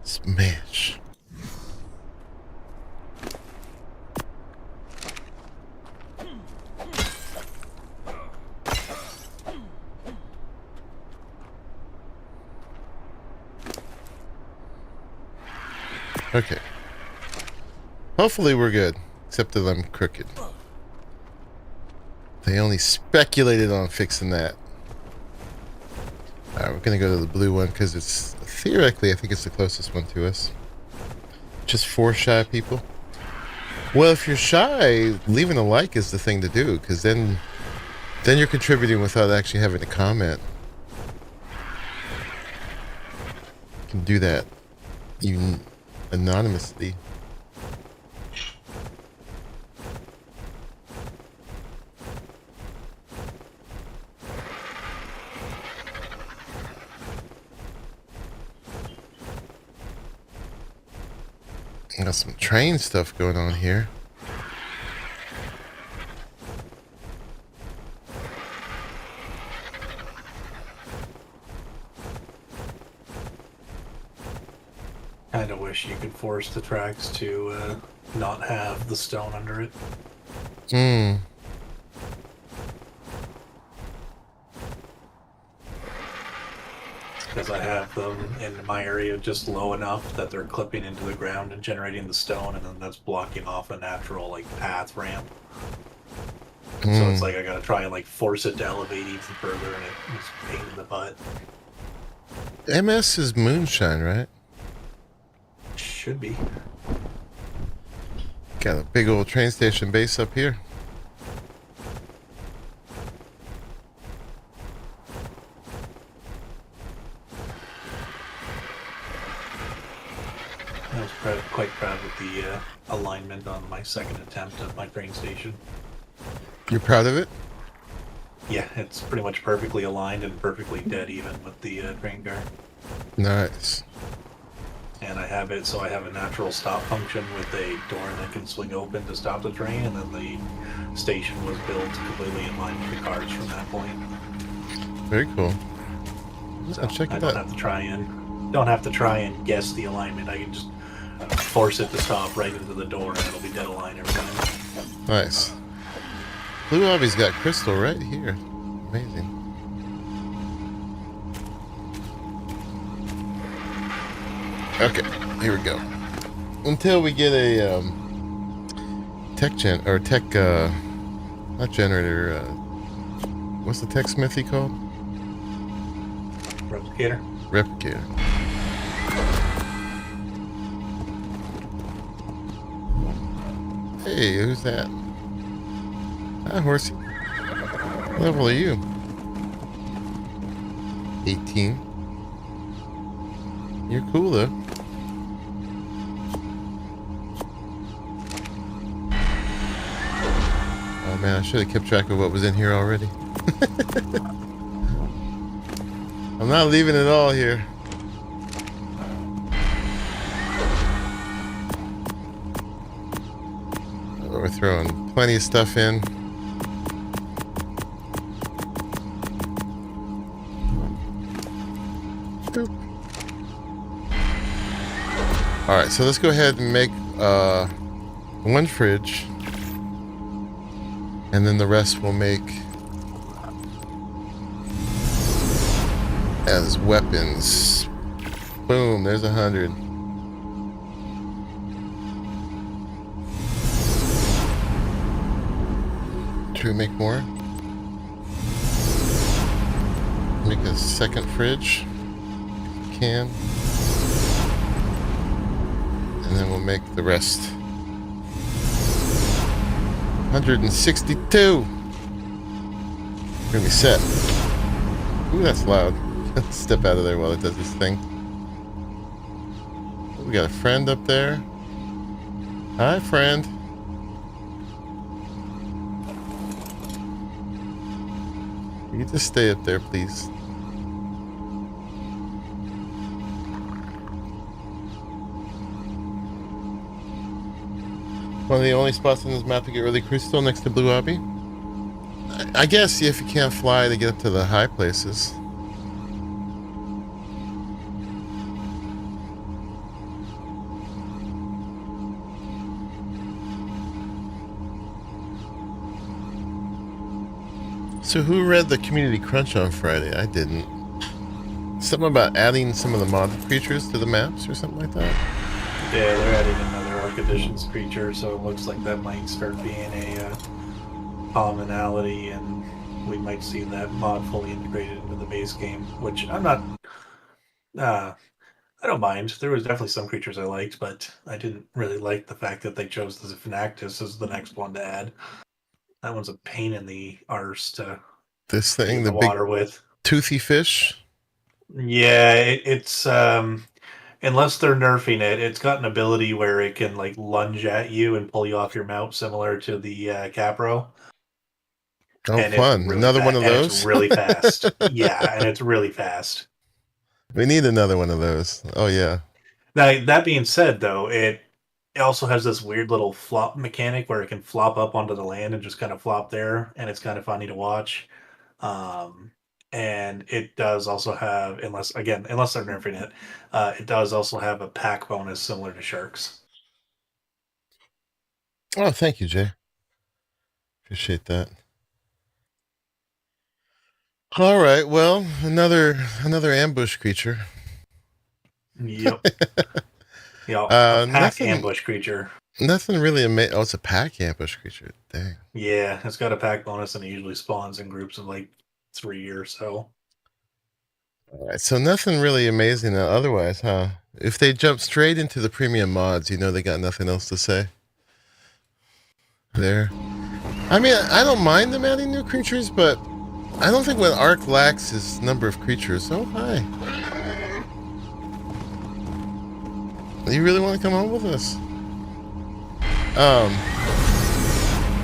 A: Smash. Okay. Hopefully we're good, except that I'm crooked. They only speculated on fixing that. Alright, we're gonna go to the blue one because it's theoretically, I think it's the closest one to us. Just 4 shy people. Well, if you're shy, leaving a like is the thing to do, because then you're contributing without actually having to comment. You can do that even anonymously. Got some train stuff going on here.
B: Kinda wish you could force the tracks to not have the stone under it.
A: Hmm.
B: Because I have them in my area just low enough that they're clipping into the ground and generating the stone, and then that's blocking off a natural like path ramp. So it's like I gotta try and like force it to elevate even further, and it's a pain in the butt.
A: MS is moonshine, right?
B: Should be.
A: Got a big old train station base up here.
B: I was quite proud with the alignment on my second attempt at my train station.
A: You're proud of it?
B: Yeah, it's pretty much perfectly aligned and perfectly dead even with the train car.
A: Nice.
B: And I have it so I have a natural stop function with a door that can swing open to stop the train, and then the station was built completely in line with the cars from that point.
A: Very cool.
B: So
A: I'll check it
B: I don't
A: out.
B: have to try and guess the alignment. I can just force it to stop right into the door, and it'll be dead aligned every time.
A: Nice. Blue Obby's got crystal right here. Amazing. Okay, here we go. Until we get a tech not generator. What's the tech smithy called?
B: Replicator.
A: Replicator. Hey, who's that? Hi, horsey. What level are you? 18. You're cool though. Oh man, I should have kept track of what was in here already. I'm not leaving it all here. We're throwing plenty of stuff in. Boop. All right, so let's go ahead and make one fridge, and then the rest we'll make as weapons. Boom, there's 100. Should we make more? Make a second fridge. Can. And then we'll make the rest. 162. We're gonna be set. Ooh, that's loud. Let's step out of there while it does this thing. We got a friend up there. Hi, friend. You just stay up there, please. One of the only spots on this map to get really crystal next to Blue Obby. I guess if you can't fly to get up to the high places. So who read the community crunch on Friday? I didn't. Something about adding some of the modded creatures to the maps or something like that?
B: Yeah, they're adding another ARK Editions creature, so it looks like that might start being a commonality, and we might see that mod fully integrated into the base game, which I'm not... I don't mind. There was definitely some creatures I liked, but I didn't really like the fact that they chose the Phanteks as the next one to add. That one's a pain in the arse to
A: this thing,
B: the
A: the big
B: water with.
A: toothy fish.
B: Yeah, it's unless they're nerfing it, it's got an ability where it can like lunge at you and pull you off your mount, similar to the Capro.
A: Oh,
B: and
A: fun!
B: Really
A: another one of
B: and
A: those.
B: It's really fast. Yeah, and it's really fast.
A: We need another one of those. Oh yeah.
B: Now that being said, though, it also has this weird little flop mechanic where it can flop up onto the land and just kind of flop there, and it's kind of funny to watch. And it does also have, unless they're nerfing it, it does also have a pack bonus similar to Sharks.
A: Oh, thank you, Jay. Appreciate that. All right, well, another ambush creature.
B: Yep. A pack ambush creature.
A: Nothing really amazing. Oh, it's a pack ambush creature. Dang.
B: Yeah, it's got a pack bonus, and it usually spawns in groups of like 3 or so.
A: All right, so nothing really amazing otherwise, huh? If they jump straight into the premium mods, you know they got nothing else to say. There. I mean, I don't mind them adding new creatures, but I don't think what ARK lacks is number of creatures. Oh, hi. You really want to come home with us?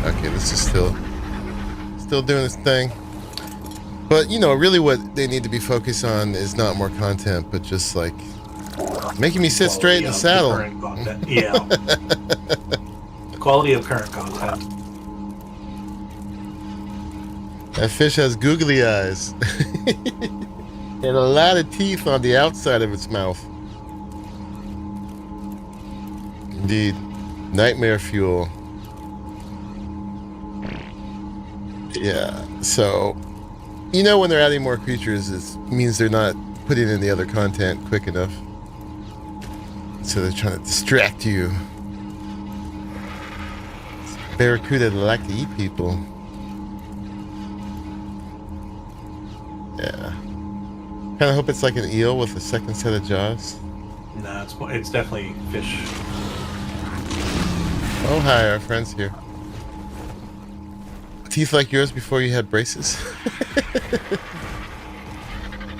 A: Okay, this is still doing its thing. But, you know, really what they need to be focused on is not more content, but just, like, making me sit straight in the saddle.
B: Current content. Yeah. The quality of current content.
A: That fish has googly eyes. And a lot of teeth on the outside of its mouth. Indeed. Nightmare fuel. Yeah, so... You know when they're adding more creatures, it means they're not putting in the other content quick enough. So they're trying to distract you. Barracuda like to eat people. Yeah. Kind of hope it's like an eel with a second set of jaws.
B: No, it's definitely fish.
A: Oh, hi, our friend's here. Teeth like yours before you had braces?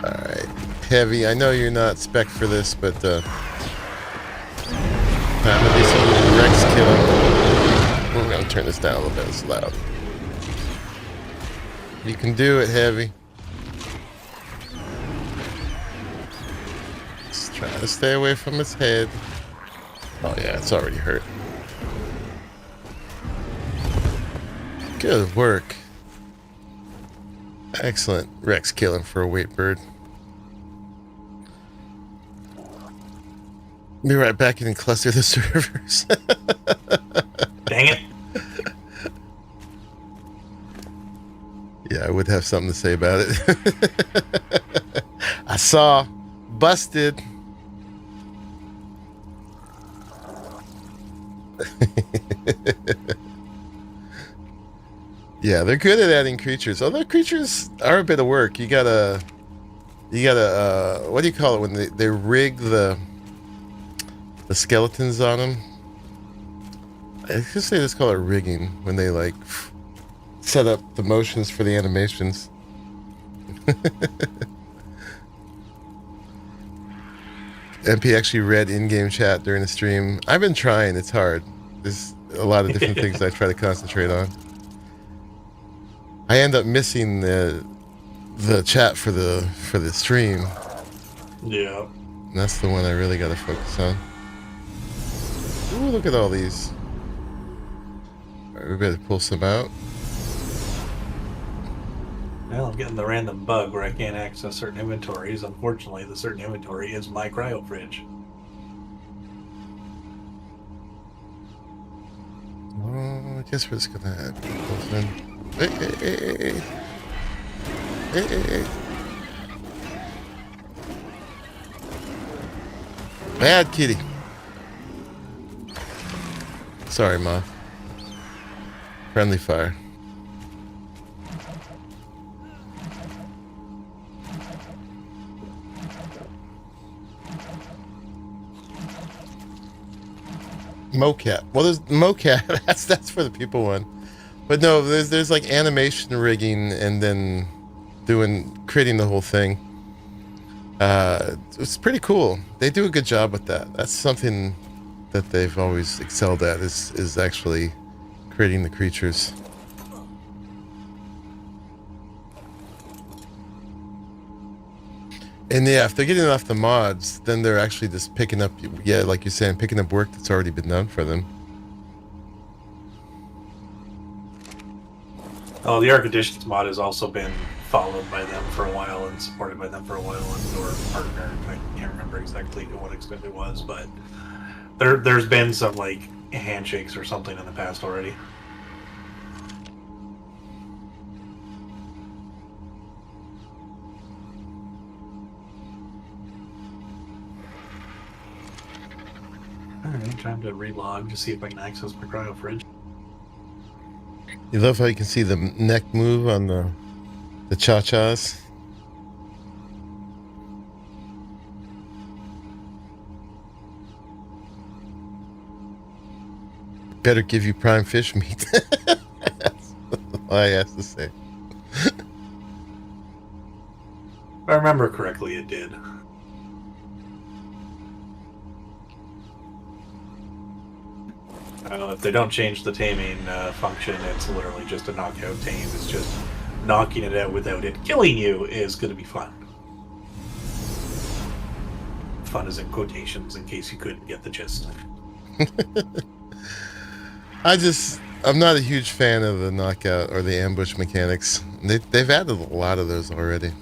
A: Alright. Heavy, I know you're not spec for this, but I'm gonna do some Rex killing. We're gonna turn this down a little bit, it's loud. You can do it, Heavy. Just try to stay away from its head. Oh yeah, it's already hurt. Good work. Excellent. Rex killing for a weight bird. Be right back and cluster the servers.
B: Dang it.
A: Yeah, I would have something to say about it. I saw. Busted. Yeah, they're good at adding creatures. Although creatures are a bit of work. You gotta, what do you call it when they rig the skeletons on them? I could say let's call it rigging when they like set up the motions for the animations. MP actually read in-game chat during the stream. I've been trying. It's hard. There's a lot of different things I try to concentrate on. I end up missing the chat for the stream.
B: Yeah.
A: And that's the one I really got to focus on. Ooh, look at all these. All right, we better pull some out.
B: Well, I'm getting the random bug where I can't access certain inventories. Unfortunately, the certain inventory is my cryo fridge.
A: Oh, I guess we're just gonna add those in. Hey, hey, hey, hey, hey. Hey, hey, hey. Bad kitty. Sorry, Ma. Friendly fire. Mocap. Well, there's mocap. That's for the people one. But no, there's like animation rigging and then creating the whole thing. It's pretty cool. They do a good job with that. That's something that they've always excelled at is actually creating the creatures. And yeah, if they're getting off the mods, then they're actually just picking up, yeah, like you're saying, picking up work that's already been done for them.
B: Oh, the ARK Additions mod has also been followed by them for a while and supported by them for a while, and or partner. I can't remember exactly to what extent it was, but there's been some like handshakes or something in the past already. Alright, time to relog to see if I can access my cryo fridge.
A: You love how you can see the neck move on the cha-chas. Better give you prime fish meat. That's all I have to say.
B: If I remember correctly, it did. If they don't change the taming function, it's literally just a knockout tame. It's just knocking it out without it killing you is going to be fun. Fun is in quotations, in case you couldn't get the gist.
A: I'm not a huge fan of the knockout or the ambush mechanics. They've added a lot of those already.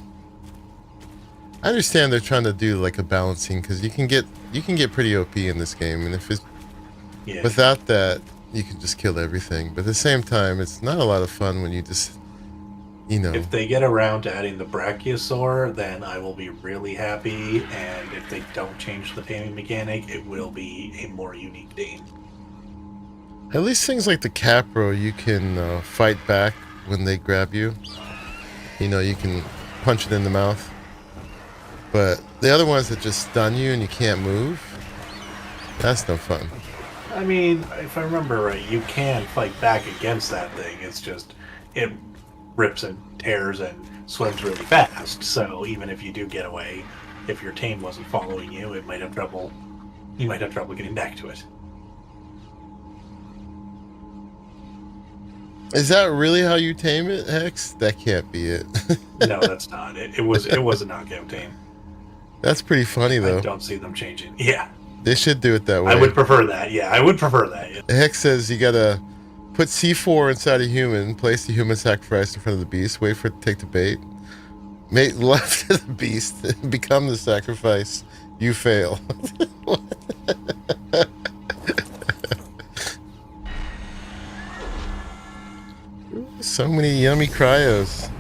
A: I understand they're trying to do like a balancing because you can get pretty OP in this game, and if it's without that, you can just kill everything. But at the same time, it's not a lot of fun when you just, you know.
B: If they get around to adding the Brachiosaur, then I will be really happy. And if they don't change the taming mechanic, it will be a more unique game.
A: At least things like the Capro, you can fight back when they grab you. You know, you can punch it in the mouth. But the other ones that just stun you and you can't move, that's no fun.
B: I mean, if I remember right, you can fight back against that thing. It's just, it rips and tears and swims really fast. So even if you do get away, if your tame wasn't following you, you might have trouble getting back to it.
A: Is that really how you tame it, Hex? That can't be it.
B: No, that's not it. It was a knockout tame.
A: That's pretty funny, though.
B: I don't see them changing. Yeah.
A: They should do it that way.
B: I would prefer that. Yeah, I would prefer that. Yeah.
A: Hex says you gotta put C4 inside a human, place the human sacrifice in front of the beast, wait for it to take the bait, mate left to the beast, become the sacrifice. You fail. So many yummy cryos.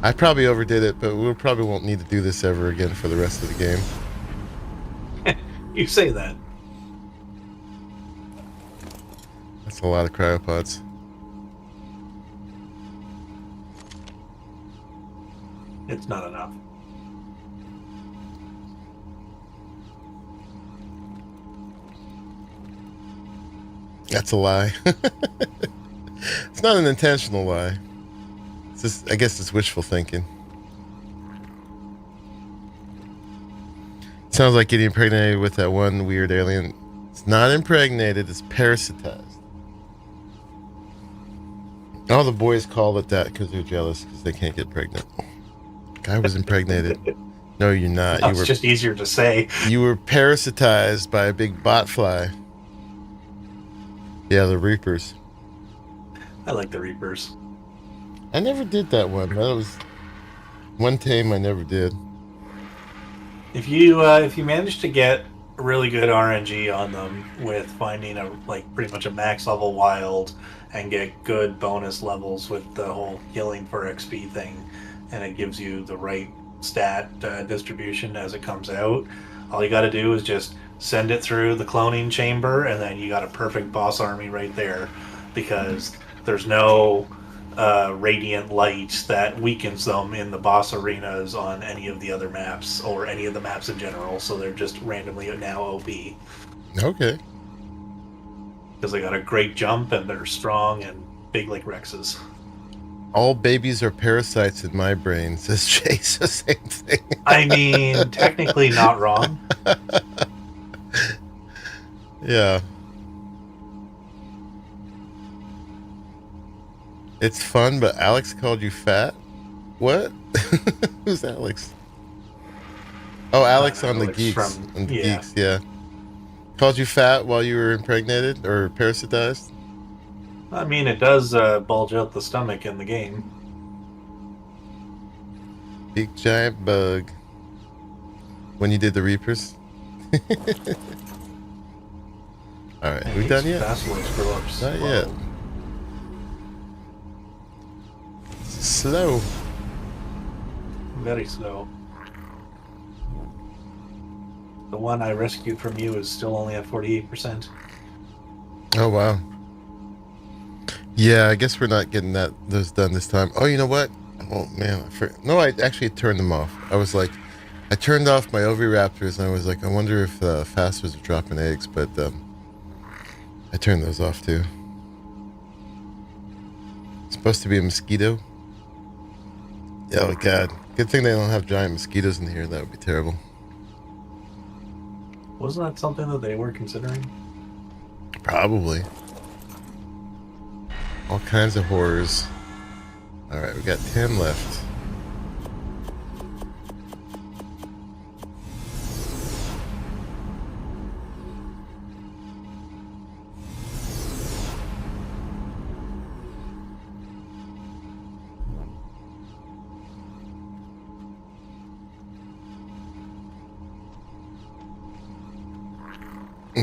A: I probably overdid it, but we probably won't need to do this ever again for the rest of the game.
B: You say that.
A: That's a lot of cryopods.
B: It's not enough.
A: That's a lie. It's not an intentional lie. It's just, I guess it's wishful thinking. Sounds like getting impregnated with that one weird alien. It's not impregnated, it's parasitized. All the boys call it that because they're jealous because they can't get pregnant. Guy was impregnated. No, you're not.
B: It's just easier to say.
A: You were parasitized by a big botfly. Yeah, the Reapers.
B: I like the Reapers.
A: I never did that one. That was one tame I never did.
B: If you manage to get really good RNG on them with finding a pretty much a max level wild and get good bonus levels with the whole healing for XP thing, and it gives you the right stat distribution as it comes out, all you got to do is just send it through the cloning chamber, and then you got a perfect boss army right there, because there's no radiant light that weakens them in the boss arenas on any of the other maps or any of the maps in general, so they're just randomly now OP.
A: Okay.
B: Because they got a great jump and they're strong and big like Rexes.
A: All babies are parasites in my brain, says Chase. The same thing.
B: I mean, technically not wrong.
A: Yeah. It's fun, but Alex called you fat? What? Who's Alex? Oh, Alex on
B: Alex
A: the Geeks.
B: from-
A: On the
B: yeah.
A: Geeks, yeah. Called you fat while you were impregnated or parasitized?
B: I mean, it does bulge out the stomach in the game.
A: Big giant bug. When you did the Reapers? Alright, we done yet?
B: Basilisks grow up
A: Not
B: slow.
A: yet. Slow.
B: Very slow. The one I rescued from you is still only at 48%.
A: Oh, wow. Yeah, I guess we're not getting those done this time. Oh, you know what? Oh, man. No, I actually turned them off. I was like, I turned off my Oviraptors, and I was like, I wonder if Fasters are dropping eggs, but I turned those off, too. It's supposed to be a mosquito. Oh, God. Good thing they don't have giant mosquitoes in here. That would be terrible.
B: Wasn't that something that they were considering?
A: Probably. All kinds of horrors. Alright, we got 10 left.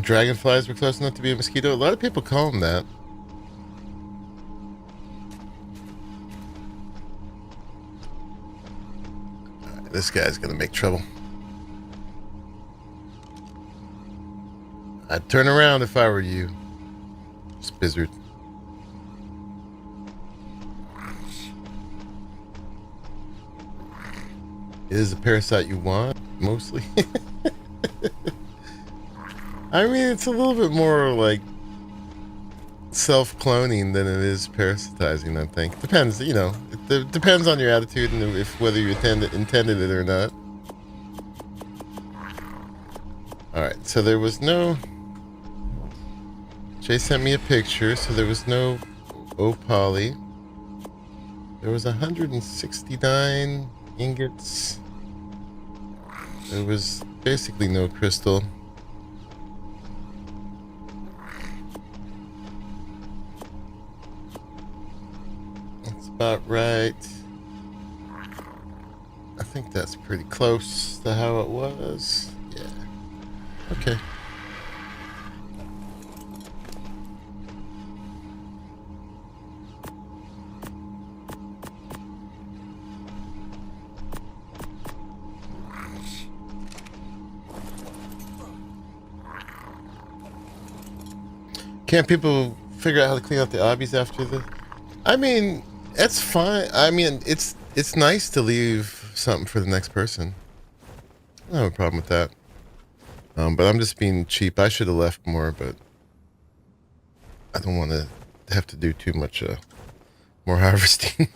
A: Dragonflies were close enough to be a mosquito. A lot of people call them that. Alright, this guy's gonna make trouble. I'd turn around if I were you, Spizzard. Is a parasite you want, mostly. I mean, it's a little bit more like self-cloning than it is parasitizing, I think. Depends, you know. It depends on your attitude and whether you intended it or not. Alright, so there was no... Jay sent me a picture, so there was no Opali. There was 169 ingots. There was basically no crystal. That's about right. I think that's pretty close to how it was. Yeah. Okay. Can't people figure out how to clean out the obbies after the... I mean, that's fine. I mean, it's nice to leave something for the next person. I don't have a problem with that. But I'm just being cheap. I should have left more, but I don't want to have to do too much more harvesting.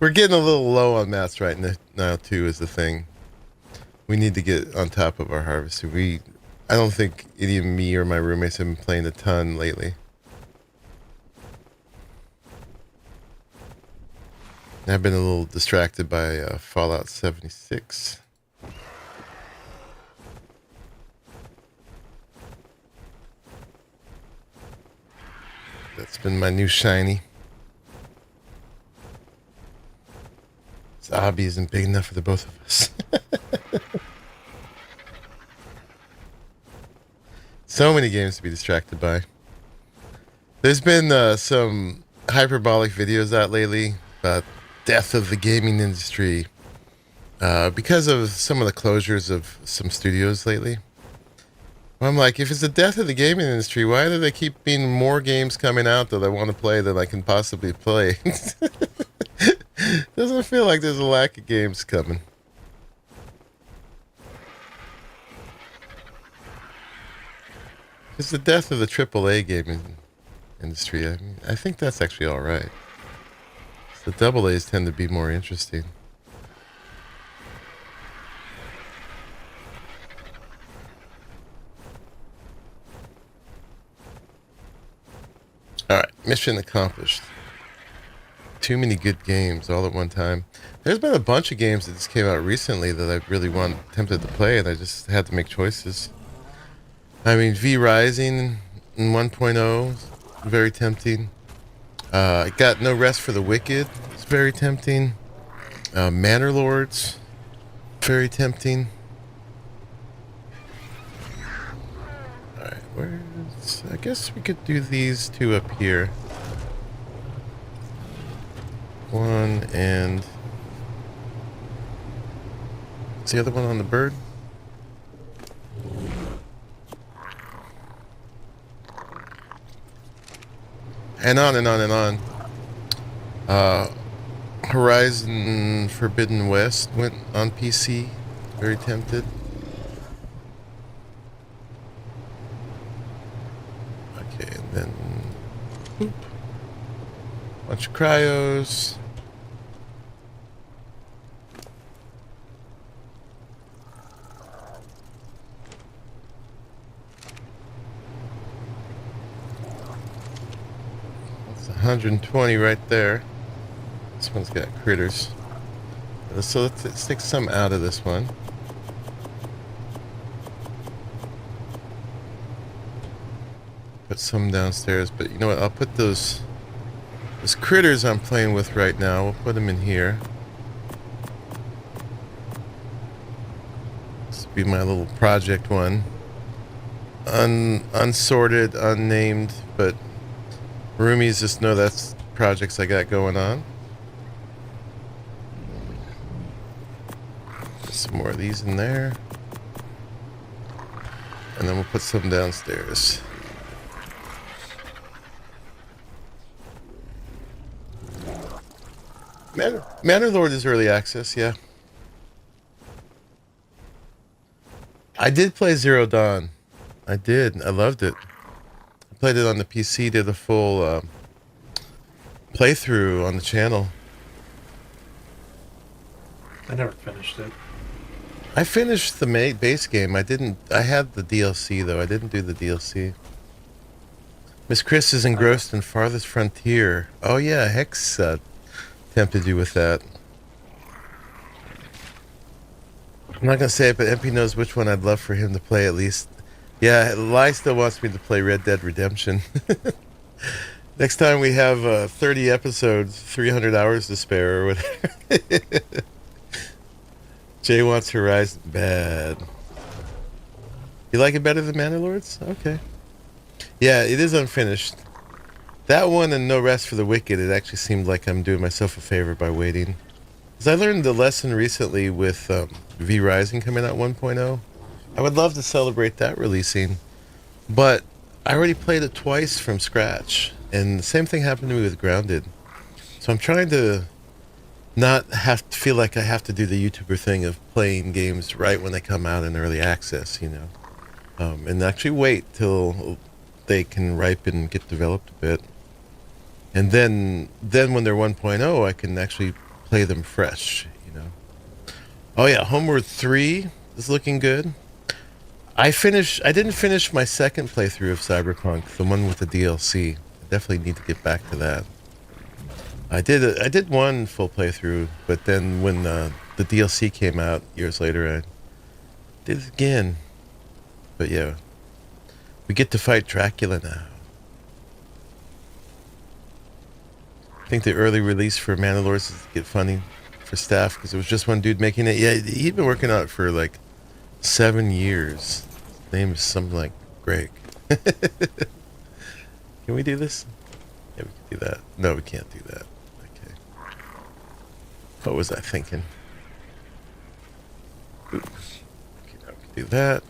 A: We're getting a little low on mats right now too, is the thing. We need to get on top of our harvesting. I don't think any of me or my roommates have been playing a ton lately. I've been a little distracted by Fallout 76. That's been my new shiny. This obby isn't big enough for the both of us. So many games to be distracted by. There's been some hyperbolic videos out lately about death of the gaming industry because of some of the closures of some studios lately. Well, I'm like, if it's the death of the gaming industry, why do they keep being more games coming out that I want to play than I can possibly play? Doesn't feel like there's a lack of games coming. It's the death of the AAA gaming industry. I mean, I think that's actually all right. The AA's tend to be more interesting. All right, mission accomplished. Too many good games all at one time. There's been a bunch of games that just came out recently that I really tempted to play, and I just had to make choices. I mean, Ryzen in 1.0, very tempting. I got No Rest for the Wicked. It's very tempting. Manor Lords, very tempting. Alright, where's... I guess we could do these two up here. One and... Is the other one on the bird? And on and on and on. Horizon Forbidden West went on PC. Very tempted. Okay, and then... Boop. Bunch of cryos. That's 120 right there. This one's got critters. So let's take some out of this one. Put some downstairs, but you know what? I'll put those critters I'm playing with right now. We'll put them in here. This will be my little project one. Unsorted, unnamed, but roomies just know that's projects I got going on. Some more of these in there. And then we'll put some downstairs. Manor Lord is early access, yeah. I did play Zero Dawn. I did. I loved it. I played it on the PC, did a full playthrough on the channel.
B: I never finished it.
A: I finished the base game. I had the DLC though. I didn't do the DLC. Miss Chris is engrossed in Farthest Frontier. Oh yeah, Hex tempted you with that. I'm not gonna say it, but MP knows which one I'd love for him to play at least. Yeah, Lai still wants me to play Red Dead Redemption. Next time we have 30 episodes, 300 hours to spare or whatever. Jay wants Horizon bad. You like it better than Manor-Lords? Okay. Yeah, it is unfinished. That one and No Rest for the Wicked, it actually seemed like I'm doing myself a favor by waiting. Because I learned the lesson recently with V Ryzen coming out 1.0. I would love to celebrate that releasing, but I already played it twice from scratch, and the same thing happened to me with Grounded. So I'm trying to not have to feel like I have to do the YouTuber thing of playing games right when they come out in early access, you know, and actually wait till they can ripen and get developed a bit, and then when they're 1.0, I can actually play them fresh, you know. Oh yeah, Homeward 3 is looking good. I didn't finish my second playthrough of Cyberpunk, the one with the DLC. I definitely need to get back to that. I did one full playthrough, but then when the DLC came out years later, I did it again. But yeah, we get to fight Dracula now. I think the early release for Manor-Lords is to get funding for staff, because it was just one dude making it. Yeah, he'd been working on it for like 7 years. His name is something like Greg. Can we do this? Yeah, we can do that. No, we can't do that. Okay. What was I thinking? Oops. Okay, now we can do that.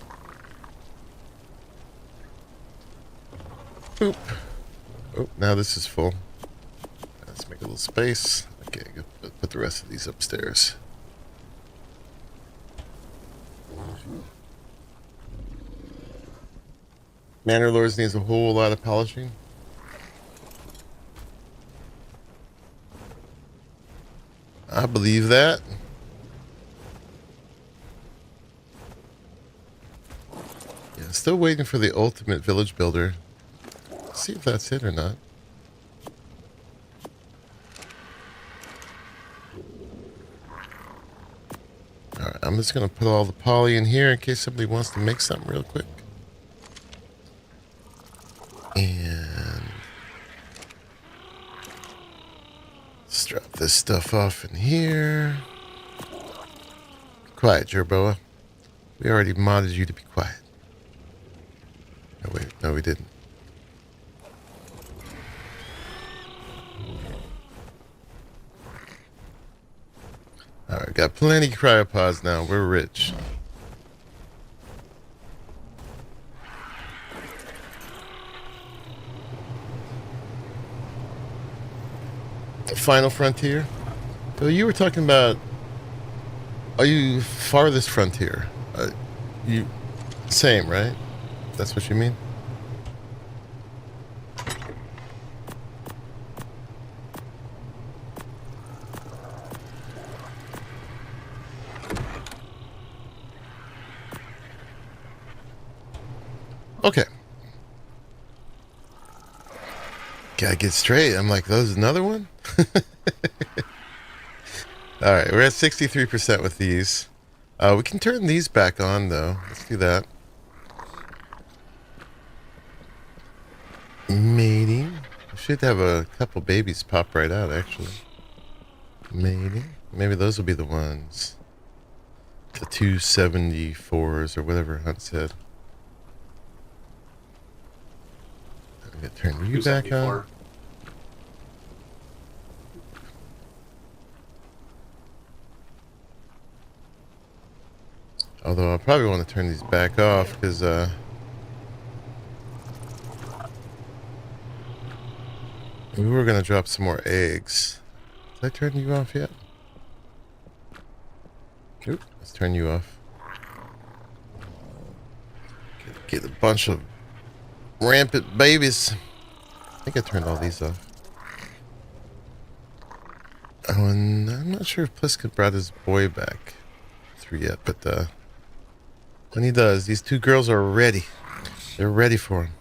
A: Oop. Oh, now this is full. Let's make a little space. Okay, put the rest of these upstairs. Manor-Lords needs a whole lot of polishing. I believe that. Yeah, still waiting for the ultimate village builder. Let's see if that's it or not. Alright, I'm just going to put all the poly in here in case somebody wants to make something real quick. And let's drop this stuff off in here. Quiet, Jerboa. We already modded you to be quiet. Oh, wait. No, we didn't. Alright, got plenty of cryopods now. We're rich. Final Frontier? So you were talking about... Are you Farthest Frontier? You... Same, right? That's what you mean? Okay. Gotta get straight. I'm like, there's another one? Alright, we're at 63% with these. We can turn these back on, though. Let's do that. Mating. We should have a couple babies pop right out, actually. Mating. Maybe those will be the ones. The 274s or whatever Hunt said. I'm gonna turn you back on. Although I probably want to turn these back off because we were gonna drop some more eggs. Did I turn you off yet? Oop, let's turn you off. Get a bunch of rampant babies. I think I turned all these off. Oh, and I'm not sure if Pliska brought his boy back through yet, but when he does, these two girls are ready. They're ready for him.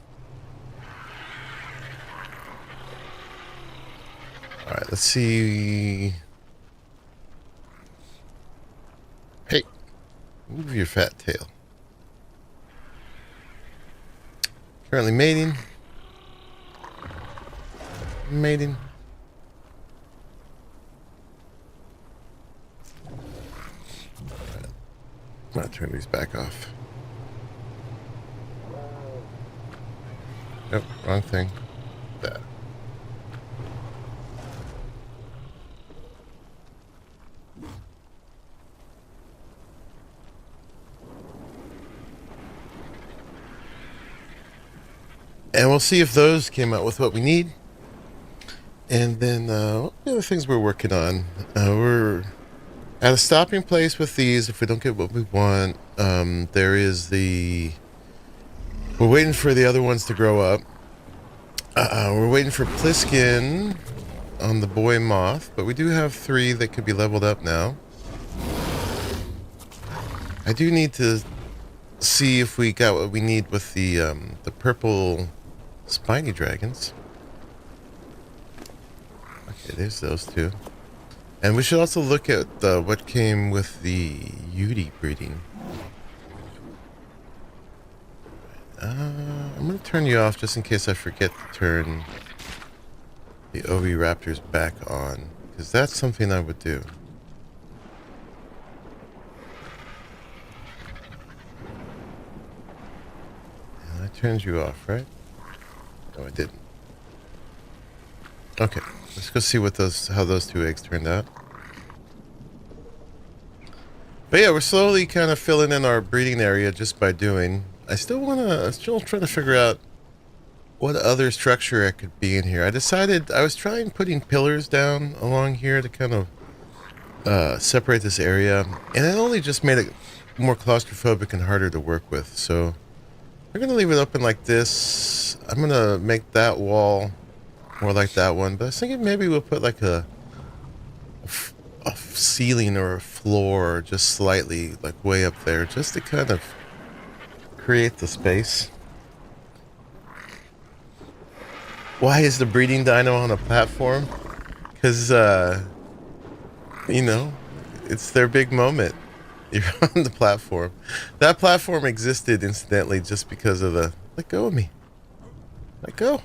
A: Alright, let's see. Hey, move your fat tail. Currently mating. Mating. Alright. I'm gonna turn these back off. Nope, wrong thing. That. And we'll see if those came out with what we need. And then, what are the other things we're working on? We're at a stopping place with these if we don't get what we want. There is the... We're waiting for the other ones to grow up. We're waiting for Pliskin on the boy moth, but we do have 3 that could be leveled up now. I do need to see if we got what we need with the purple spiny dragons. Okay, there's those 2. And we should also look at what came with the Yudi breeding. I'm going to turn you off just in case I forget to turn the OV Raptors back on, because that's something I would do. And I turned you off, right? No, I didn't. Okay, let's go see what how those 2 eggs turned out. But yeah, we're slowly kind of filling in our breeding area just by doing. I'm still trying to figure out what other structure I could be in here. I decided I was trying putting pillars down along here to kind of separate this area, and it only just made it more claustrophobic and harder to work with. So we're gonna leave it open like this. I'm gonna make that wall more like that one, but I was thinking maybe we'll put like a ceiling or a floor just slightly like way up there, just to kind of create the space. Why is the breeding dino on a platform? Because you know, it's their big moment. You're on the platform. That platform existed incidentally just because of the... Let go of me. Let go.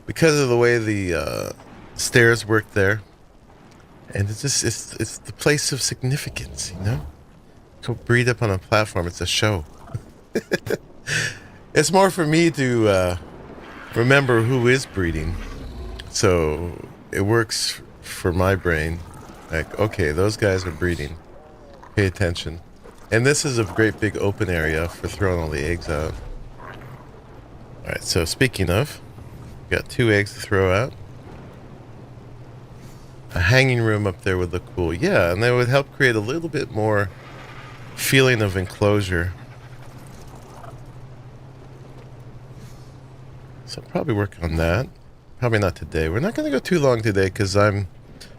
A: Because of the way the stairs worked there. And it's just, it's the place of significance, you know? Go breed up on a platform. It's a show. It's more for me to remember who is breeding. So it works for my brain. Like, okay, those guys are breeding. Pay attention. And this is a great big open area for throwing all the eggs out. Alright, so speaking of, we got 2 eggs to throw out. A hanging room up there would look cool. Yeah, and that would help create a little bit more feeling of enclosure. So I'll probably work on that. Probably not today. We're not going to go too long today because I'm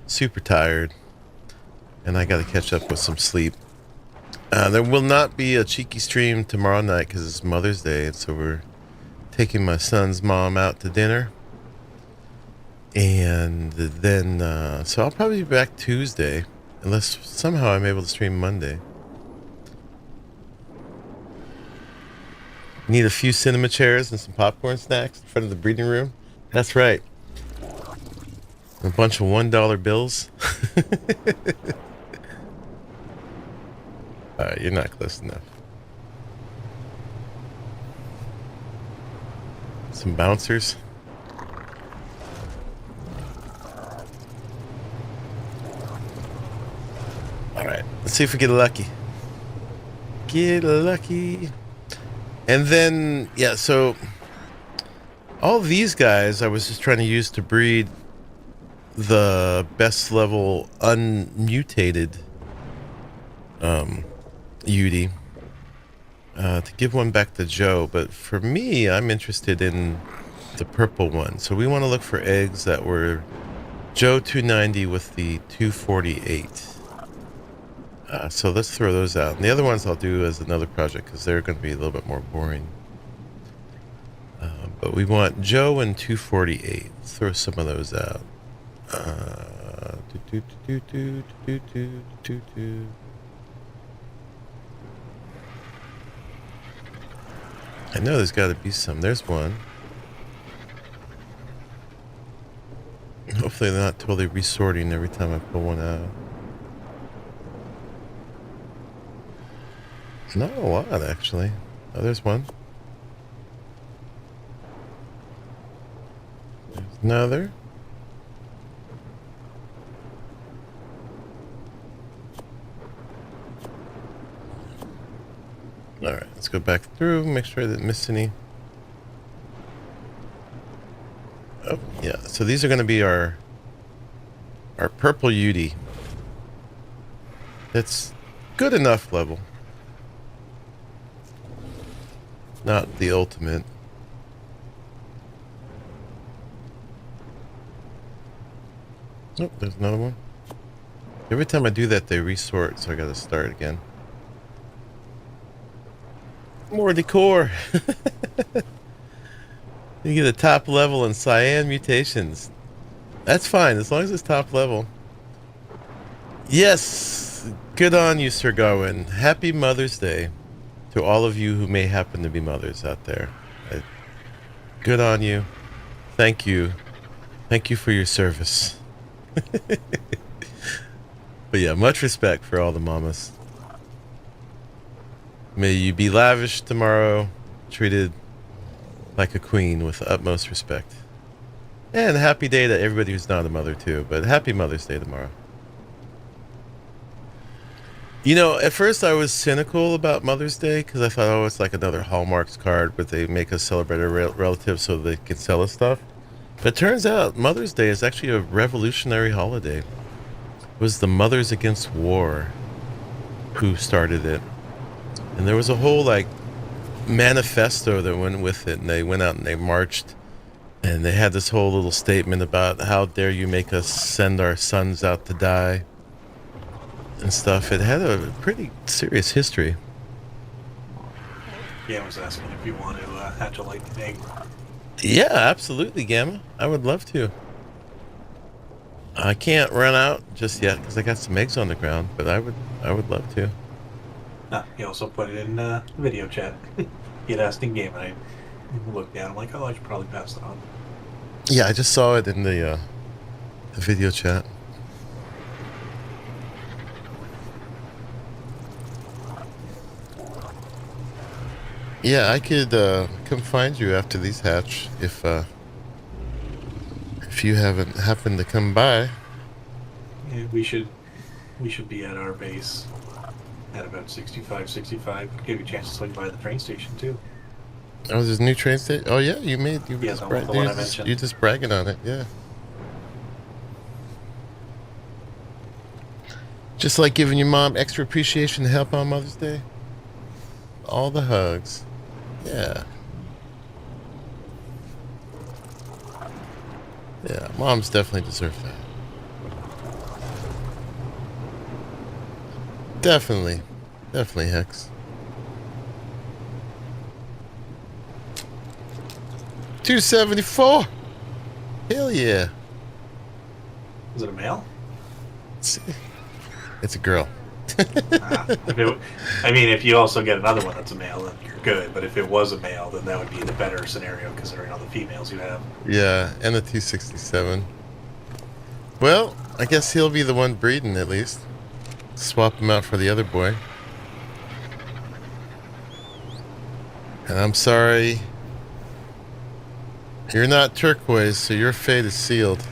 A: super tired. And I got to catch up with some sleep. There will not be a cheeky stream tomorrow night because it's Mother's Day. And so we're taking my son's mom out to dinner. And then, so I'll probably be back Tuesday. Unless somehow I'm able to stream Monday. Need a few cinema chairs and some popcorn snacks in front of the breeding room. That's right. A bunch of $1 bills. Alright, you're not close enough. Some bouncers. Alright, let's see if we get lucky. Get lucky. And then, yeah, so all these guys I was just trying to use to breed the best level unmutated Yudi to give one back to Joe. But for me, I'm interested in the purple one. So we want to look for eggs that were Joe 290 with the 248. So let's throw those out. And the other ones I'll do as another project because they're going to be a little bit more boring. But we want Joe and 248. Let's throw some of those out. Do, do, do, do, do, do, do. I know there's got to be some. There's one. Hopefully they're not totally resorting every time I pull one out. Not a lot, actually. Oh, there's one. There's another. Alright, let's go back through, make sure I didn't miss any. Oh, yeah, so these are going to be our purple Yudi. That's good enough level. Not the ultimate. Nope, there's another one. Every time I do that, they resort, so I gotta start again. More decor! You get a top level in cyan mutations. That's fine, as long as it's top level. Yes! Good on you, Sir Garwin. Happy Mother's Day to all of you who may happen to be mothers out there. Good on you. Thank you. Thank you for your service. But yeah, much respect for all the mamas. May you be lavish tomorrow, treated like a queen with the utmost respect. And a happy day to everybody who's not a mother too, but happy Mother's Day tomorrow. You know, at first I was cynical about Mother's Day because I thought, oh, it's like another Hallmarks card where they make us celebrate our relatives so they can sell us stuff. But it turns out Mother's Day is actually a revolutionary holiday. It was the Mothers Against War who started it. And there was a whole, like, manifesto that went with it. And they went out and they marched. And they had this whole little statement about how dare you make us send our sons out to die. And stuff. It had a pretty serious history.
B: Yeah, I was asking if you want to hatch a lightning egg.
A: Yeah, absolutely, Gamma. I would love to. I can't run out just yet because I got some eggs on the ground, but I would love to.
B: He also put it in video chat. He had asked in game, and I looked down. I'm like, oh, I should probably pass it on.
A: Yeah, I just saw it in the video chat. Yeah, I could come find you after these hatch if you haven't happened to come by.
B: Yeah, we should be at our base at about 65. Give you a chance to swing by the train station too.
A: Oh, there's a new train station. Oh yeah, you
B: Mentioned.
A: You just bragging on it, yeah. Just like giving your mom extra appreciation to help on Mother's Day. All the hugs. Yeah. Yeah, moms definitely deserve that. Definitely. Definitely, Hex. 274! Hell yeah.
B: Is it a male?
A: It's a girl.
B: If you also get another one that's a male, then you're good. But if it was a male, then that would be the better scenario, considering all the females you have.
A: Yeah, and a 267. Well, I guess he'll be the one breeding, at least. Swap him out for the other boy. And I'm sorry. You're not turquoise, so your fate is sealed.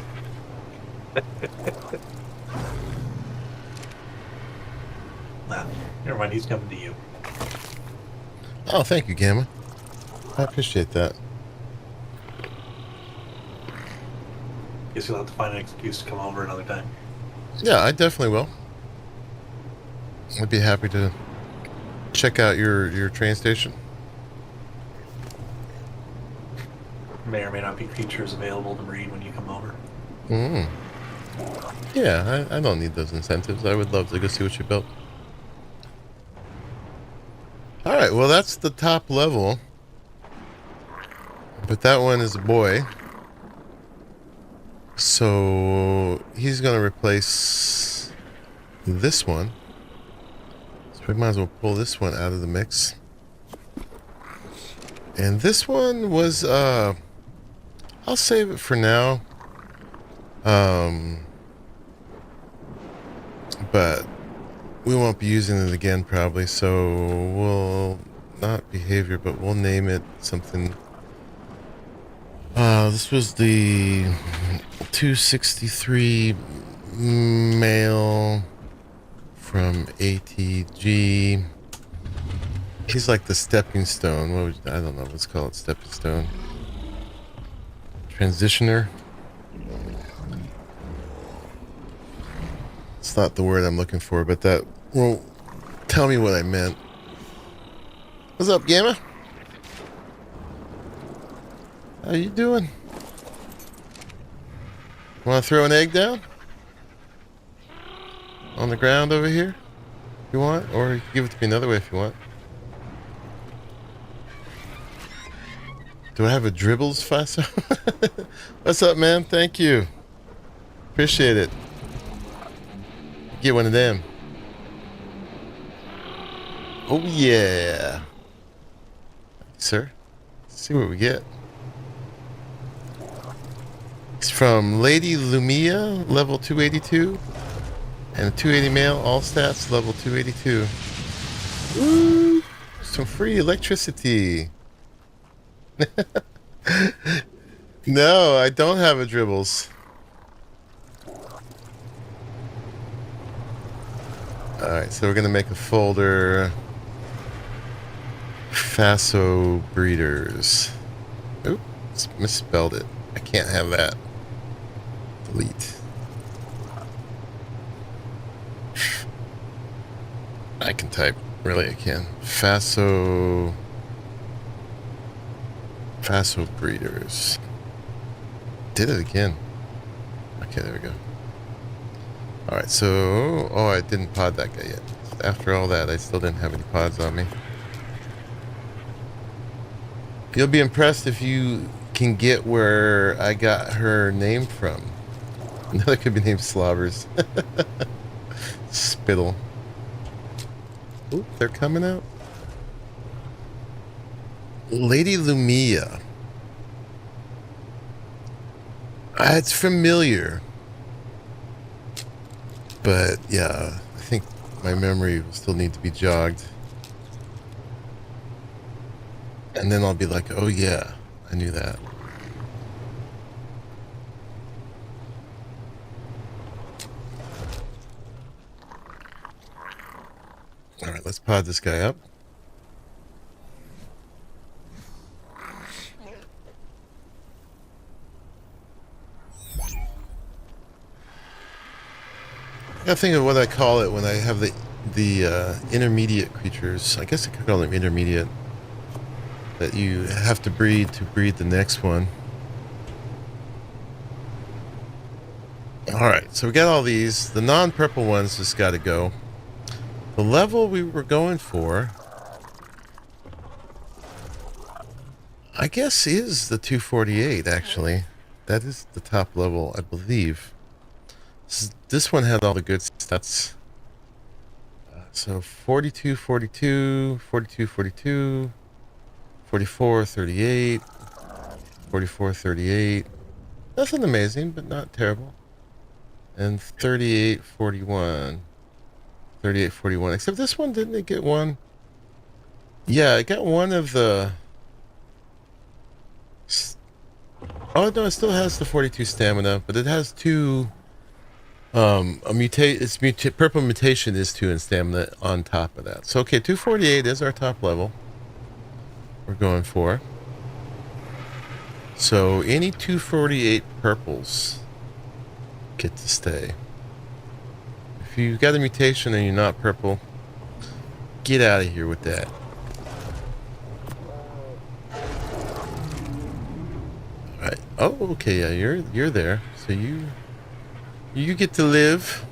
B: Never mind, he's coming to you.
A: Oh, thank you, Gamma. I appreciate that.
B: Guess you'll have to find an excuse to come over another time.
A: Yeah, I definitely will. I'd be happy to check out your train station.
B: May or may not be features available to breed when you come over.
A: Yeah, I don't need those incentives. I would love to go see what you built. Alright, well that's the top level. But that one is a boy. So he's going to replace this one. So we might as well pull this one out of the mix. And this one was, I'll save it for now. But we won't be using it again probably, so we'll not behavior, but we'll name it something. This was the 263 male from ATG. He's like the stepping stone. I don't know, let's call it stepping stone. Transitioner. It's not the word I'm looking for, but that won't tell me what I meant. What's up, Gamma? How you doing? Want to throw an egg down? On the ground over here? If you want? Or you can give it to me another way if you want. Do I have a dribbles, Faso? What's up, man? Thank you. Appreciate it. Get one of them. Oh, yeah. Sir, let's see what we get. It's from Lady Lumia, level 282. And a 280 male, all stats, level 282. Woo! Some free electricity. No, I don't have a dribbles. Alright, so we're going to make a folder. Faso breeders. Oops, misspelled it. I can't have that. Delete. I can type. Really, I can. Faso breeders. Did it again. Okay, there we go. Alright, so... Oh, I didn't pod that guy yet. After all that, I still didn't have any pods on me. You'll be impressed if you can get where I got her name from. Another could be named Slobbers. Spittle. Oop, they're coming out. Lady Lumia. It's familiar. But, yeah, I think my memory will still need to be jogged. And then I'll be like, oh yeah, I knew that. Alright, let's pod this guy up. I gotta think of what I call it when I have the intermediate creatures. I guess I could call them intermediate. That you have to breed the next one. Alright, so we got all these. The non-purple ones just gotta go. The level we were going for, I guess, is the 248, actually. That is the top level, I believe. This one had all the good stats. So 42, 42, 42, 42, 44, 38, 44, 38. Nothing amazing, but not terrible. And 38, 41. 38, 41. Except this one, didn't it get one? Yeah, it got one of the... Oh, no, it still has the 42 stamina, but it has two... purple mutation is 2 in stamina on top of that. So, okay, 248 is our top level we're going for. So, any 248 purples get to stay. If you've got a mutation and you're not purple, get out of here with that. Alright. Oh, okay, yeah, you're there. So you get to live.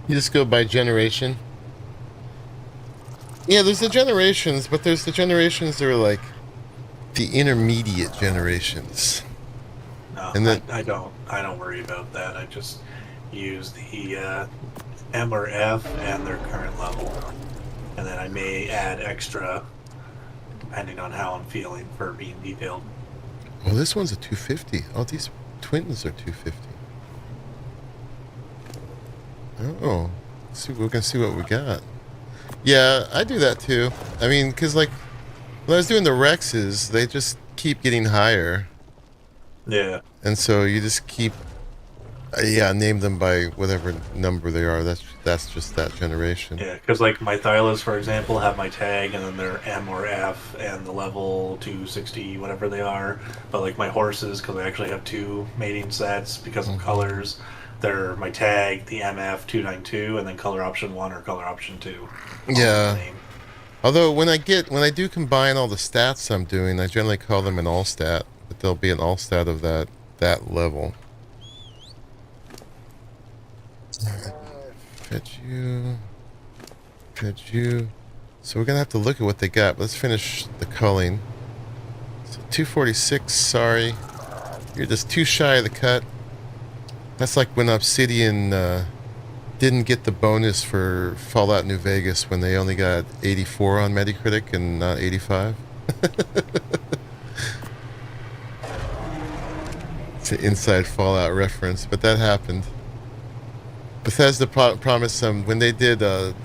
A: You just go by generation. Yeah, there's the generations, but there's the generations that are like the intermediate generations.
B: No,
A: And then,
B: I don't worry about that. I just use the M or F and their current level, and then I may add extra depending on how I'm feeling for being detailed.
A: oh, this one's a 250. Oh, these twins are 250. Oh, see, we're gonna see what we got. Yeah, I do that too. I mean, because like when I was doing the Rexes, they just keep getting higher,
B: Yeah.
A: and so you just keep, yeah, name them by whatever number they are. That's just that generation.
B: Yeah, because like my Thylas, for example, have my tag and then they're M or F and the level 260, whatever they are. But like my horses, because I actually have two mating sets because of colors, they're my tag, the MF 292, and then color option 1 or color option 2.
A: Yeah. Although when I do combine all the stats I'm doing, I generally call them an all stat, but they'll be an all stat of that level. Fetch you. So we're gonna have to look at what they got. Let's finish the culling. So 246. Sorry, you're just too shy of the cut. That's like when Obsidian didn't get the bonus for Fallout New Vegas when they only got 84 on Metacritic and not 85. It's an inside Fallout reference, but that happened. Bethesda promised them when they did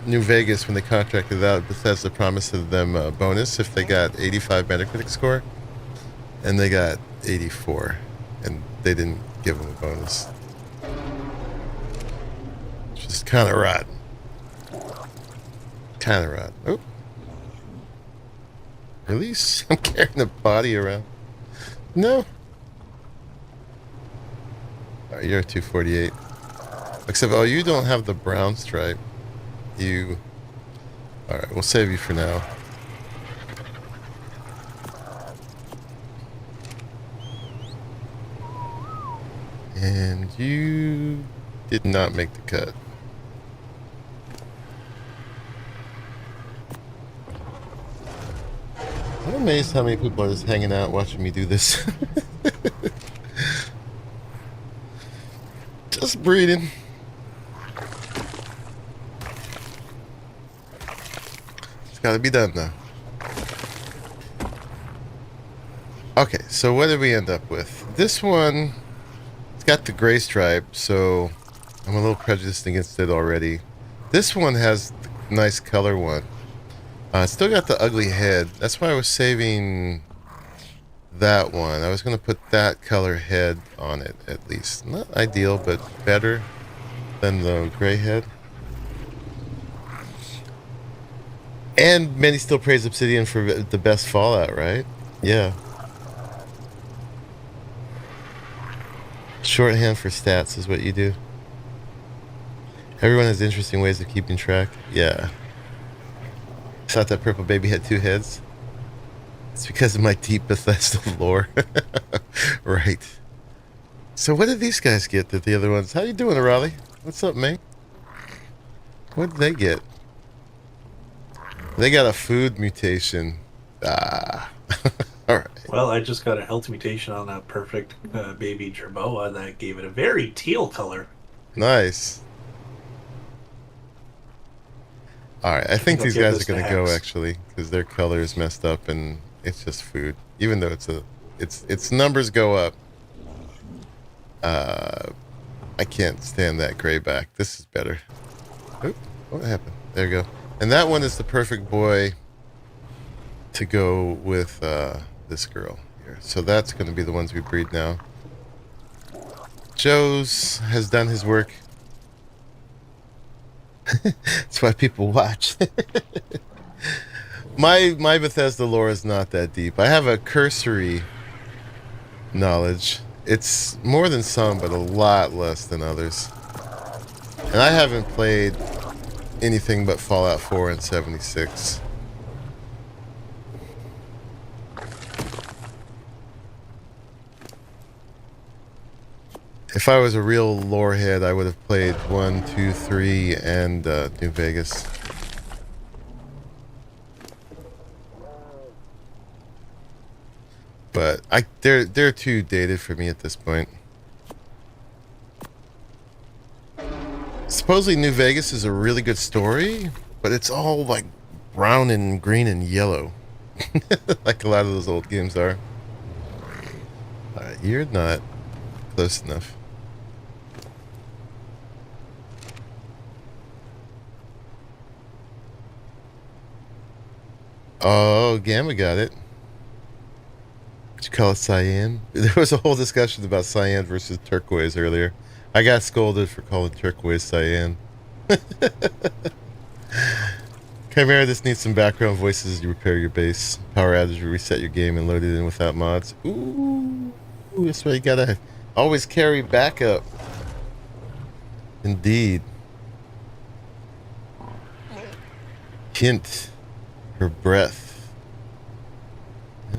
A: New Vegas, when they contracted it out, Bethesda promised them a bonus if they got 85 Metacritic score, and they got 84, and they didn't give them a bonus. Just kind of rotten. Kind of rotten. Oh. Release? I'm carrying a body around. No. Alright, you're a 248. Except, oh, you don't have the brown stripe. You... Alright, we'll save you for now. And you did not make the cut. I'm amazed how many people are just hanging out watching me do this. Just breeding. It's gotta be done now. Okay, so what did we end up with? This one, it's got the gray stripe, so I'm a little prejudiced against it already. This one has the nice color one. It's still got the ugly head. That's why I was saving that one. I was going to put that color head on it, at least. Not ideal, but better than the gray head. And many still praise Obsidian for the best Fallout, right? Yeah. Shorthand for stats is what you do. Everyone has interesting ways of keeping track. Yeah. I thought that purple baby had two heads. It's because of my deep Bethesda lore. Right. So what did these guys get that the other ones... How you doing, Arahli? What's up, mate? What did they get? They got a food mutation. Ah. Alright.
B: Well, I just got a health mutation on that perfect baby Jerboa that gave it a very teal color.
A: Nice. Alright, I think these guys are going to go, actually, because their color is messed up and it's just food. Even though its numbers go up. I can't stand that gray back. This is better. Oop, what happened? There you go. And that one is the perfect boy to go with this girl here. So that's going to be the ones we breed now. Joe's has done his work. That's why people watch. My Bethesda lore is not that deep. I have a cursory knowledge. It's more than some, but a lot less than others. And I haven't played anything but Fallout 4 and 76. If I was a real lore head, I would have played 1, 2, 3, and New Vegas. But they're too dated for me at this point. Supposedly New Vegas is a really good story, but it's all like brown and green and yellow. Like a lot of those old games are. You're not close enough. Oh, Gamma got it. Did you call it cyan? There was a whole discussion about cyan versus turquoise earlier. I got scolded for calling turquoise cyan. Chimera, this needs some background voices as you repair your base. Power outage, reset your game and load it in without mods. Ooh, that's why you gotta always carry backup. Indeed. Hint. Her breath.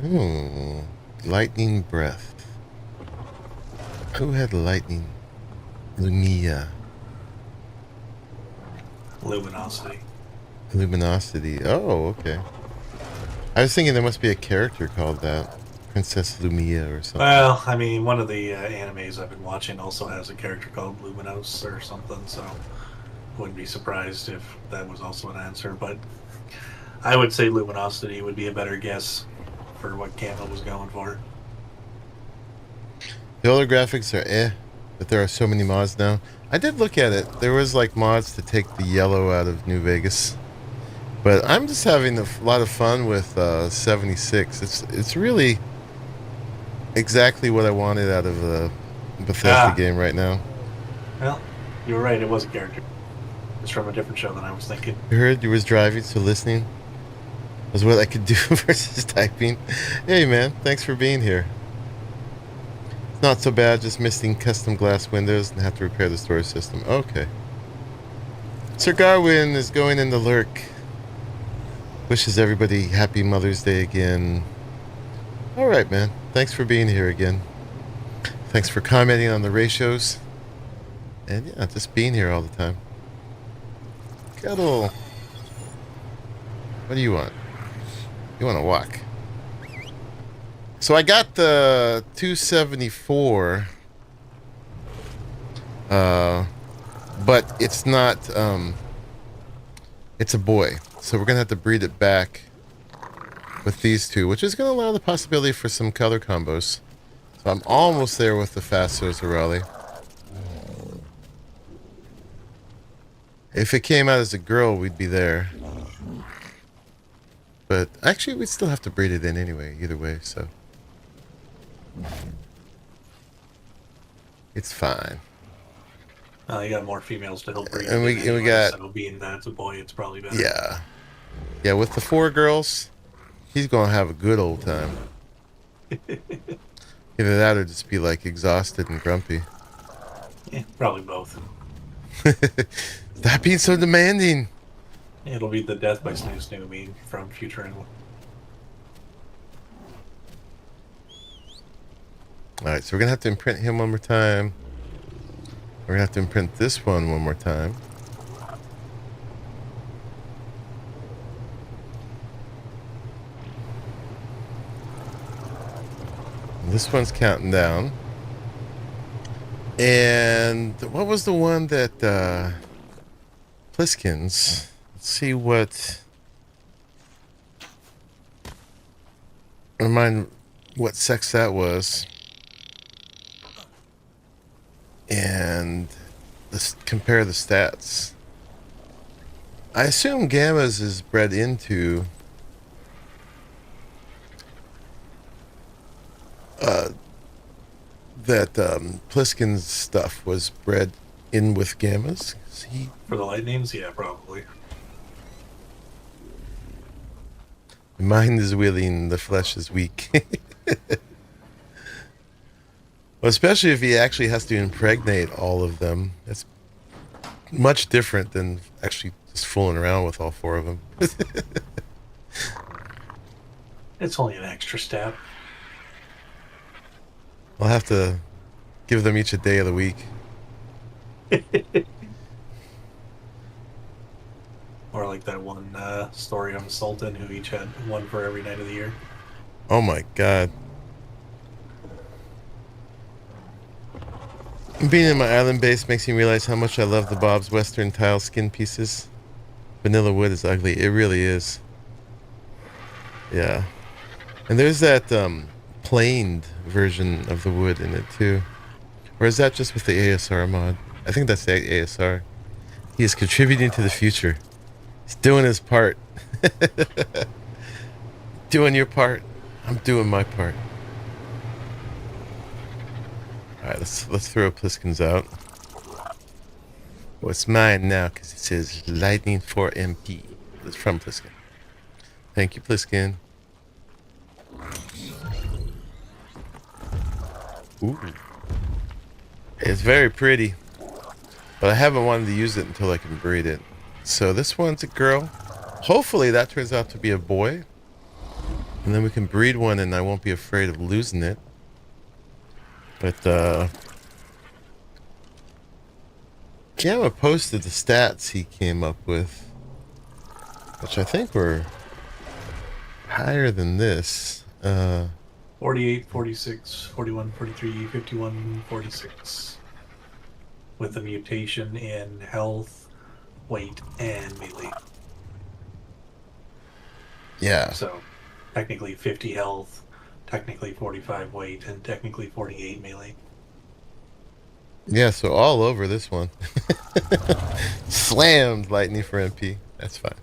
A: Ooh. Lightning breath. Who had lightning? Lumia.
B: Luminosity.
A: Luminosity. Oh, okay. I was thinking there must be a character called that. Princess Lumia or something.
B: Well, I mean, one of the animes I've been watching also has a character called Luminos or something, so wouldn't be surprised if that was also an answer. But I would say Luminosity would be a better guess for what Campbell was going for.
A: The older graphics are but there are so many mods now. I did look at it. There was like mods to take the yellow out of New Vegas. But I'm just having a lot of fun with 76. It's really exactly what I wanted out of a Bethesda game right now.
B: Well, you were right. It was a character. It's from a different show than I was thinking.
A: You heard you was driving, so listening was what I could do versus typing. Hey, man. Thanks for being here. It's not so bad, just missing custom glass windows and have to repair the storage system. Okay. Sir Garwin is going in the lurk. Wishes everybody happy Mother's Day again. All right, man. Thanks for being here again. Thanks for commenting on the ratios. And yeah, just being here all the time. Cuddle. What do you want? You want to walk? So I got the 274. But it's not... it's a boy. So we're going to have to breed it back with these two, which is going to allow the possibility for some color combos. So I'm almost there with the Oasisaurs Arahli. If it came out as a girl, we'd be there. But actually, we'd still have to breed it in anyway, either way, so. It's fine.
B: You got more females to help breed.
A: And we got...
B: So being that it's a boy, it's probably better.
A: Yeah. Yeah, with the 4 girls, he's going to have a good old time. Either that or just be, like, exhausted and grumpy.
B: Yeah, probably both.
A: Stop being so demanding.
B: It'll be the death by Snoo Snoo meme from Future Animal.
A: Alright, so we're going to have to imprint him one more time. We're going to have to imprint this one more time. And this one's counting down. And what was the one that Pliskins? Let's see what... Remind what sex that was. And let's compare the stats. I assume Gamma's is bred into that Pliskin's stuff was bred in with Gamma's.
B: For the lightnings, yeah, probably.
A: The mind is willing, the flesh is weak. Well, especially if he actually has to impregnate all of them. That's much different than actually just fooling around with all 4 of them.
B: It's only an extra step.
A: I'll have to give them each a day of the week.
B: Or like that one story on Sultan who each had one for every night of the year.
A: Oh my god. Being in my island base makes me realize how much I love the Bob's Western tile skin pieces. Vanilla wood is ugly. It really is. Yeah. And there's that planed version of the wood in it too. Or is that just with the ASR mod? I think that's the ASR. He is contributing to the future. He's doing his part. Doing your part. I'm doing my part. Alright, let's throw Pliskins out. Well, it's mine now because it says Lightning 4 MP. It's from Pliskin. Thank you, Pliskin. Ooh. It's very pretty. But I haven't wanted to use it until I can breed it. So this one's a girl. Hopefully that turns out to be a boy. And then we can breed one and I won't be afraid of losing it. But, Gamma posted the stats he came up with, which I think were higher than this.
B: 48, 46, 41, 43, 51, 46. With a mutation in health, weight, and melee.
A: Yeah.
B: So, technically 50 health, technically 45 weight, and technically 48 melee.
A: Yeah, so all over this one. Slammed Lightning for MP. That's fine.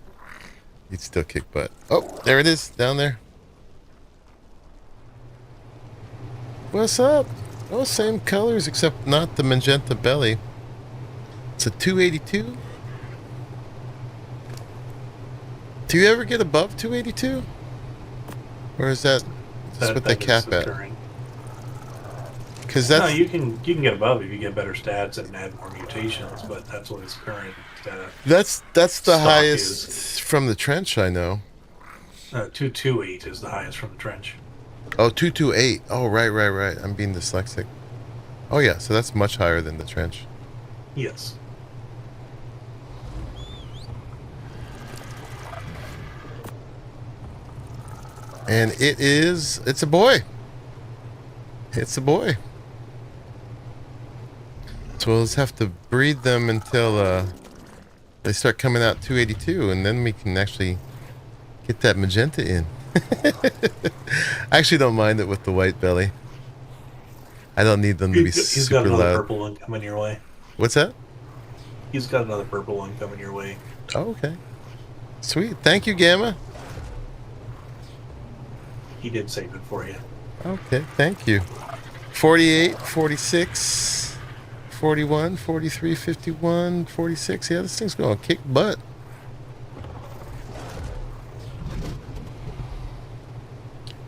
A: You'd still kick butt. Oh, there it is, down there. What's up? Oh, same colors except not the magenta belly. It's a 282. Do you ever get above 282? Or is that what they cap at? Because that's...
B: No, you can get above if you get better stats and add more mutations, but that's what its current
A: that's the highest
B: is.
A: From the trench, I know.
B: 228 is the highest from the trench.
A: Oh, 228. Oh, right. I'm being dyslexic. Oh, yeah, so that's much higher than the trench.
B: Yes.
A: And it's a boy. It's a boy. So we'll just have to breed them until they start coming out 282, and then we can actually get that magenta in. I actually don't mind it with the white belly. I don't need them to be
B: He's
A: super
B: got another
A: loud.
B: purple one coming your way.
A: What's that?
B: He's got another purple one coming your way.
A: Oh, okay. Sweet. Thank you, Gamma.
B: He did save it for you.
A: Okay, thank you. 48, 46, 41, 43, 51, 46. Yeah, this thing's going to kick butt.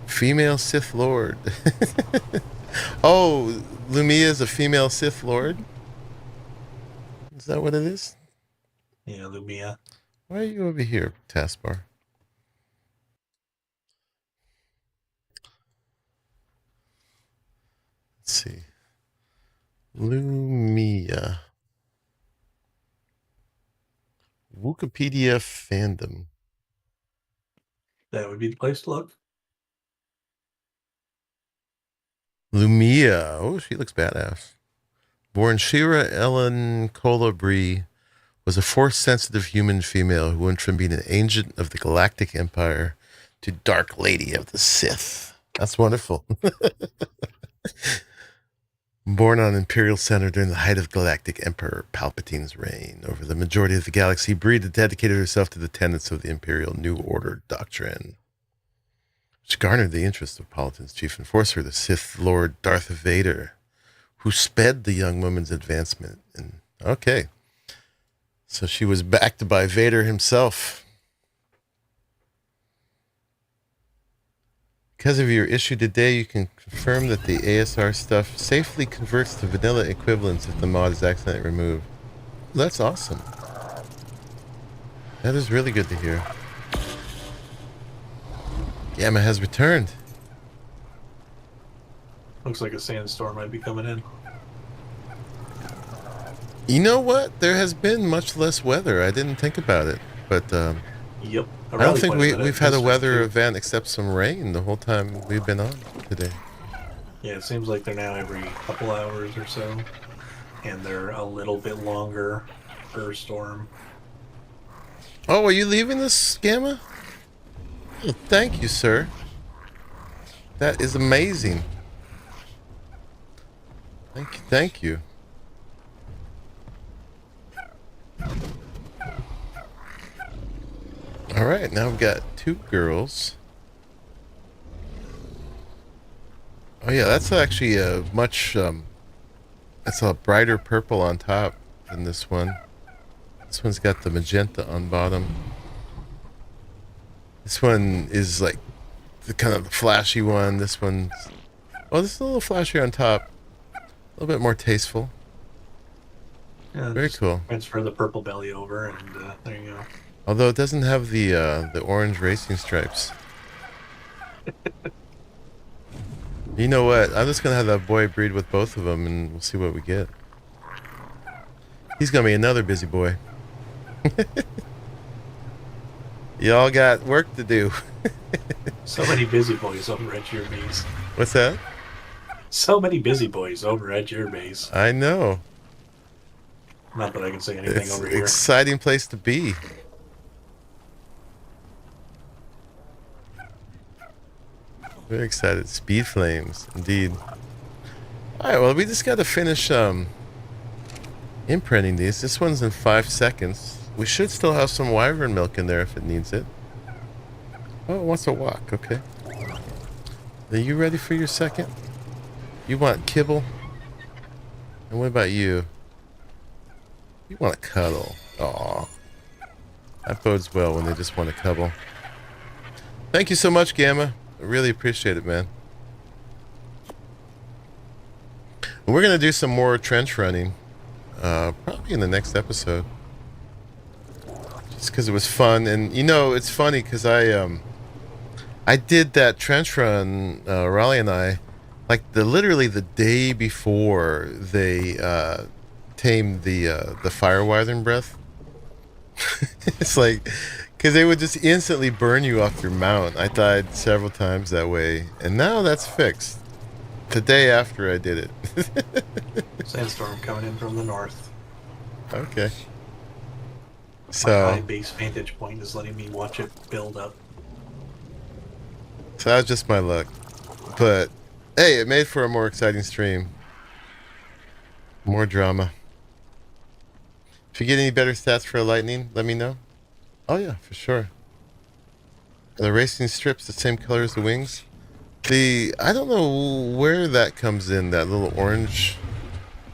A: Female Sith Lord. Oh, Lumia is a female Sith Lord? Is that what it is?
B: Yeah, Lumia.
A: Why are you over here, taskbar? Let's see. Lumia. Wikipedia fandom.
B: That would be the place to look.
A: Lumia. Oh, she looks badass. Born Shira Ellen Colabri, was a force-sensitive human female who went from being an agent of the Galactic Empire to Dark Lady of the Sith. That's wonderful. Born on Imperial Center during the height of Galactic Emperor Palpatine's reign over the majority of the galaxy, Breda dedicated herself to the tenets of the Imperial New Order doctrine, which garnered the interest of Palpatine's chief enforcer, the Sith Lord Darth Vader, who sped the young woman's advancement. And okay, so she was backed by Vader himself. Because of your issue today, you can confirm that the ASR stuff safely converts to vanilla equivalents if the mod is accidentally removed. That's awesome. That is really good to hear. Gamma has returned.
B: Looks like a sandstorm might be coming in.
A: You know what? There has been much less weather. I didn't think about it, but
B: Yep.
A: I don't think we've had a weather event except some rain the whole time we've been on today.
B: Yeah, it seems like they're now every couple hours or so. and they're a little bit longer per storm.
A: Oh, are you leaving this, Gamma? Oh, thank you, sir. That is amazing. Thank you, thank you. All right, now we've got 2 girls. Oh yeah, that's actually a much that's a brighter purple on top than this one. This one's got the magenta on bottom. This one is like the kind of flashy one. This one's, oh, this is a little flashier on top. A little bit more tasteful.
B: Yeah,
A: very cool.
B: Transfer the purple belly over, and there you go.
A: Although it doesn't have the orange racing stripes. You know what? I'm just gonna have that boy breed with both of them, and we'll see what we get. He's gonna be another busy boy. Y'all got work to do.
B: So many busy boys over at your base.
A: What's that?
B: So many busy boys over at your base.
A: I know.
B: Not that I can say anything
A: It's
B: over
A: an
B: here.
A: exciting place to be. Very excited. Speed flames, indeed. Alright, well, we just got to finish imprinting these. This one's in 5 seconds. We should still have some wyvern milk in there if it needs it. Oh, it wants to walk. Okay. Are you ready for your second? You want kibble? And what about you? You want to cuddle. Aw. That bodes well when they just want to cuddle. Thank you so much, Gamma. I really appreciate it, man. And we're going to do some more trench running. Probably in the next episode. Just because it was fun. And, you know, it's funny because I did that trench run, Arahli and I, like literally the day before they tamed the fire wyvern breath. It's like, because they would just instantly burn you off your mount. I died several times that way, and now that's fixed. The day after I did it.
B: Sandstorm coming in from the north.
A: Okay.
B: My
A: So
B: high base vantage point is letting me watch it build up.
A: that was just my luck. But hey, it made for a more exciting stream. More drama. If you get any better stats for a lightning, let me know. Oh yeah, for sure. Are the racing strips the same color as the wings? I don't know where that comes in, that little orange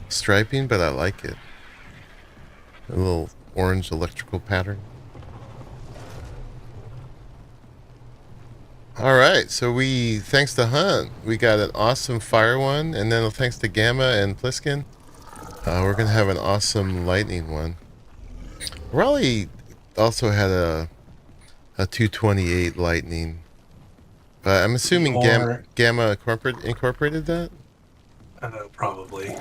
A: striping, but I like it. A little orange electrical pattern. Alright, so thanks to Hunt, we got an awesome fire one, and then thanks to Gamma and Pliskin, we're going to have an awesome lightning one. Arahli also had a 228 lightning. But I'm assuming Gamma incorporated that?
B: Probably. He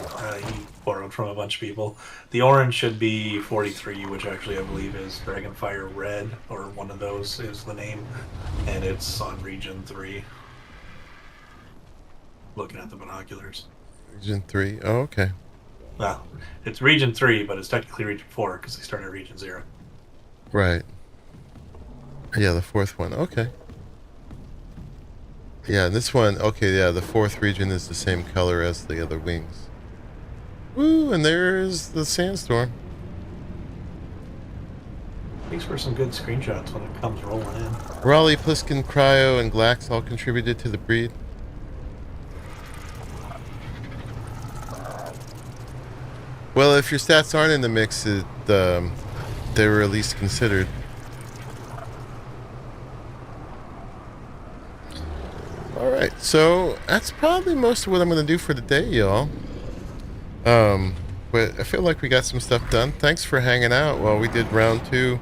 B: borrowed from a bunch of people. The orange should be 43, which actually I believe is Dragonfire Red, or one of those is the name. And it's on Region 3. Looking at the binoculars.
A: Region 3? Oh, okay.
B: Well, it's Region 3, but it's technically Region 4 because they started at Region 0.
A: Right. Yeah, the 4th one. Okay. Yeah, this one, okay, yeah, the 4th region is the same color as the other wings. Woo, and there's the sandstorm.
B: Thanks for some good screenshots when it comes rolling in.
A: Arahli, Pliskin, Cryo, and Glax all contributed to the breed. Well, if your stats aren't in the mix, they were at least considered. Alright, so that's probably most of what I'm going to do for today, y'all. But I feel like we got some stuff done. Thanks for hanging out while we did round 2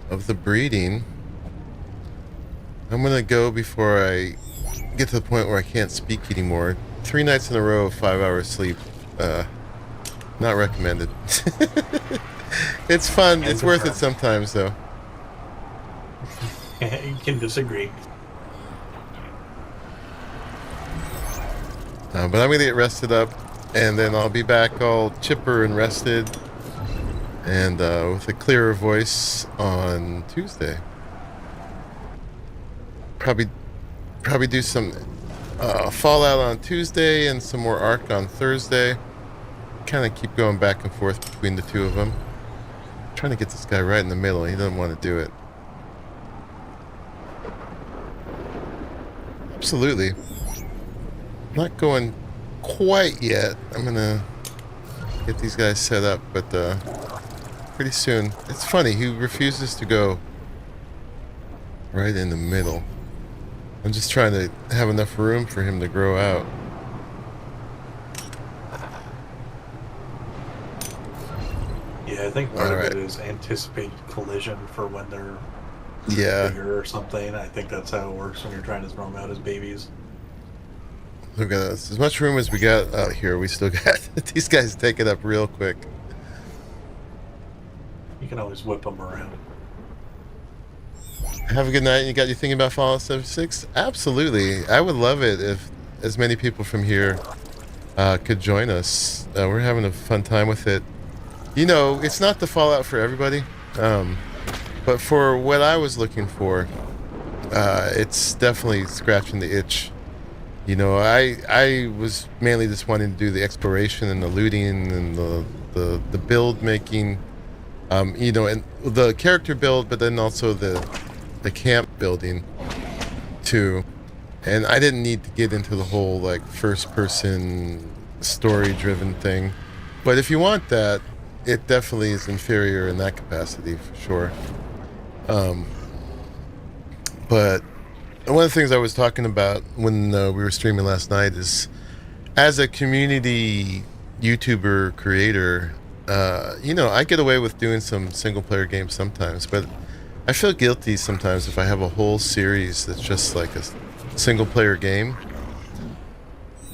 A: of the breeding. I'm going to go before I get to the point where I can't speak anymore. 3 nights in a row of 5 hours sleep. Not recommended. It's fun. It's worth it sometimes, though.
B: You can disagree.
A: But I'm going to get rested up. and then I'll be back all chipper and rested, and with a clearer voice on Tuesday. Probably do some Fallout on Tuesday and some more ARK on Thursday. Kind of keep going back and forth between the two of them. I'm trying to get this guy right in the middle. He doesn't want to do it. Absolutely. Not going quite yet. I'm gonna get these guys set up, but pretty soon. It's funny, he refuses to go right in the middle. I'm just trying to have enough room for him to grow out.
B: Yeah, I think part of it is anticipated collision for when they're bigger or something. I think that's how it works when you're trying to throw them out as babies.
A: Look at this. As much room as we got out here, we still got these guys take it up real quick.
B: You can always whip them around.
A: Have a good night. You got your thinking about Fallout 76? Absolutely. I would love it if as many people from here could join us. We're having a fun time with it. You know, it's not the Fallout for everybody, but for what I was looking for, it's definitely scratching the itch. You know, I was mainly just wanting to do the exploration and the looting and the build making, you know, and the character build, but then also the camp building too. And I didn't need to get into the whole like first person story driven thing. But if you want that, it definitely is inferior in that capacity for sure. But one of the things I was talking about when we were streaming last night is, as a community YouTuber creator, you know, I get away with doing some single player games sometimes, but I feel guilty sometimes if I have a whole series that's just like a single player game,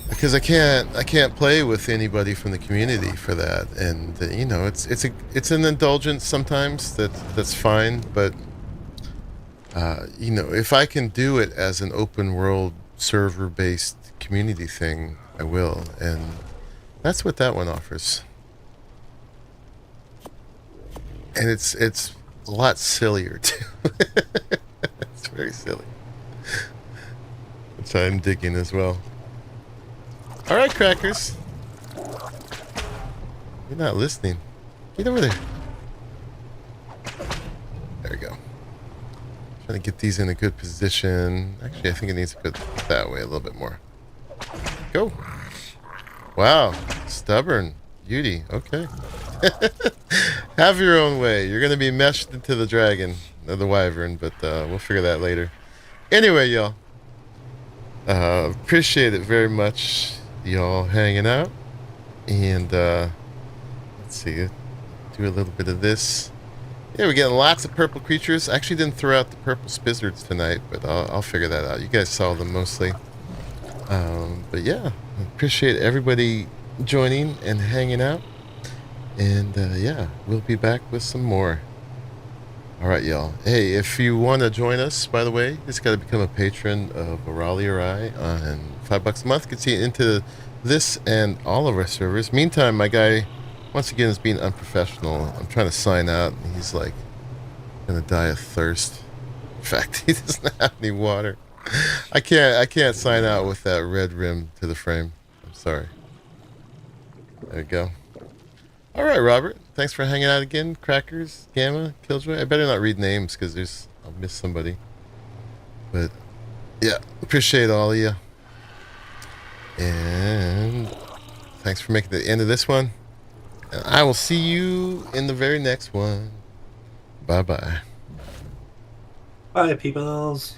A: because I can't play with anybody from the community for that. And you know, it's an indulgence sometimes that's fine, but you know, if I can do it as an open world server based community thing, I will, and that's what that one offers. And it's a lot sillier too. It's very silly, which I'm digging as well. All right, crackers, you're not listening. Get over there. There we go. Trying to get these in a good position. Actually, I think it needs to go that way a little bit more. Go. Wow, stubborn beauty. Okay. Have your own way. You're gonna be meshed into the dragon or the wyvern, but we'll figure that later. Anyway, y'all, appreciate it very much, y'all hanging out. And let's see, do a little bit of this. Yeah, we're getting lots of purple creatures. I actually didn't throw out the purple spizzards tonight, but I'll figure that out. You guys saw them mostly. But yeah, appreciate everybody joining and hanging out. And yeah, we'll be back with some more. All right, y'all. Hey, if you want to join us, by the way, you just got to become a patron of Arahli or I, and $5 a month gets you into this and all of our servers. Meantime, my guy, once again, is being unprofessional. I'm trying to sign out, and he's like gonna die of thirst. In fact, he doesn't have any water. I can't sign out with that red rim to the frame. I'm sorry. There you go. All right, Robert. Thanks for hanging out again. Crackers, Gamma, Killjoy. I better not read names because I'll miss somebody. But yeah, appreciate all of you. And thanks for making the end of this one. And I will see you in the very next one. Bye-bye.
B: Bye, peoples.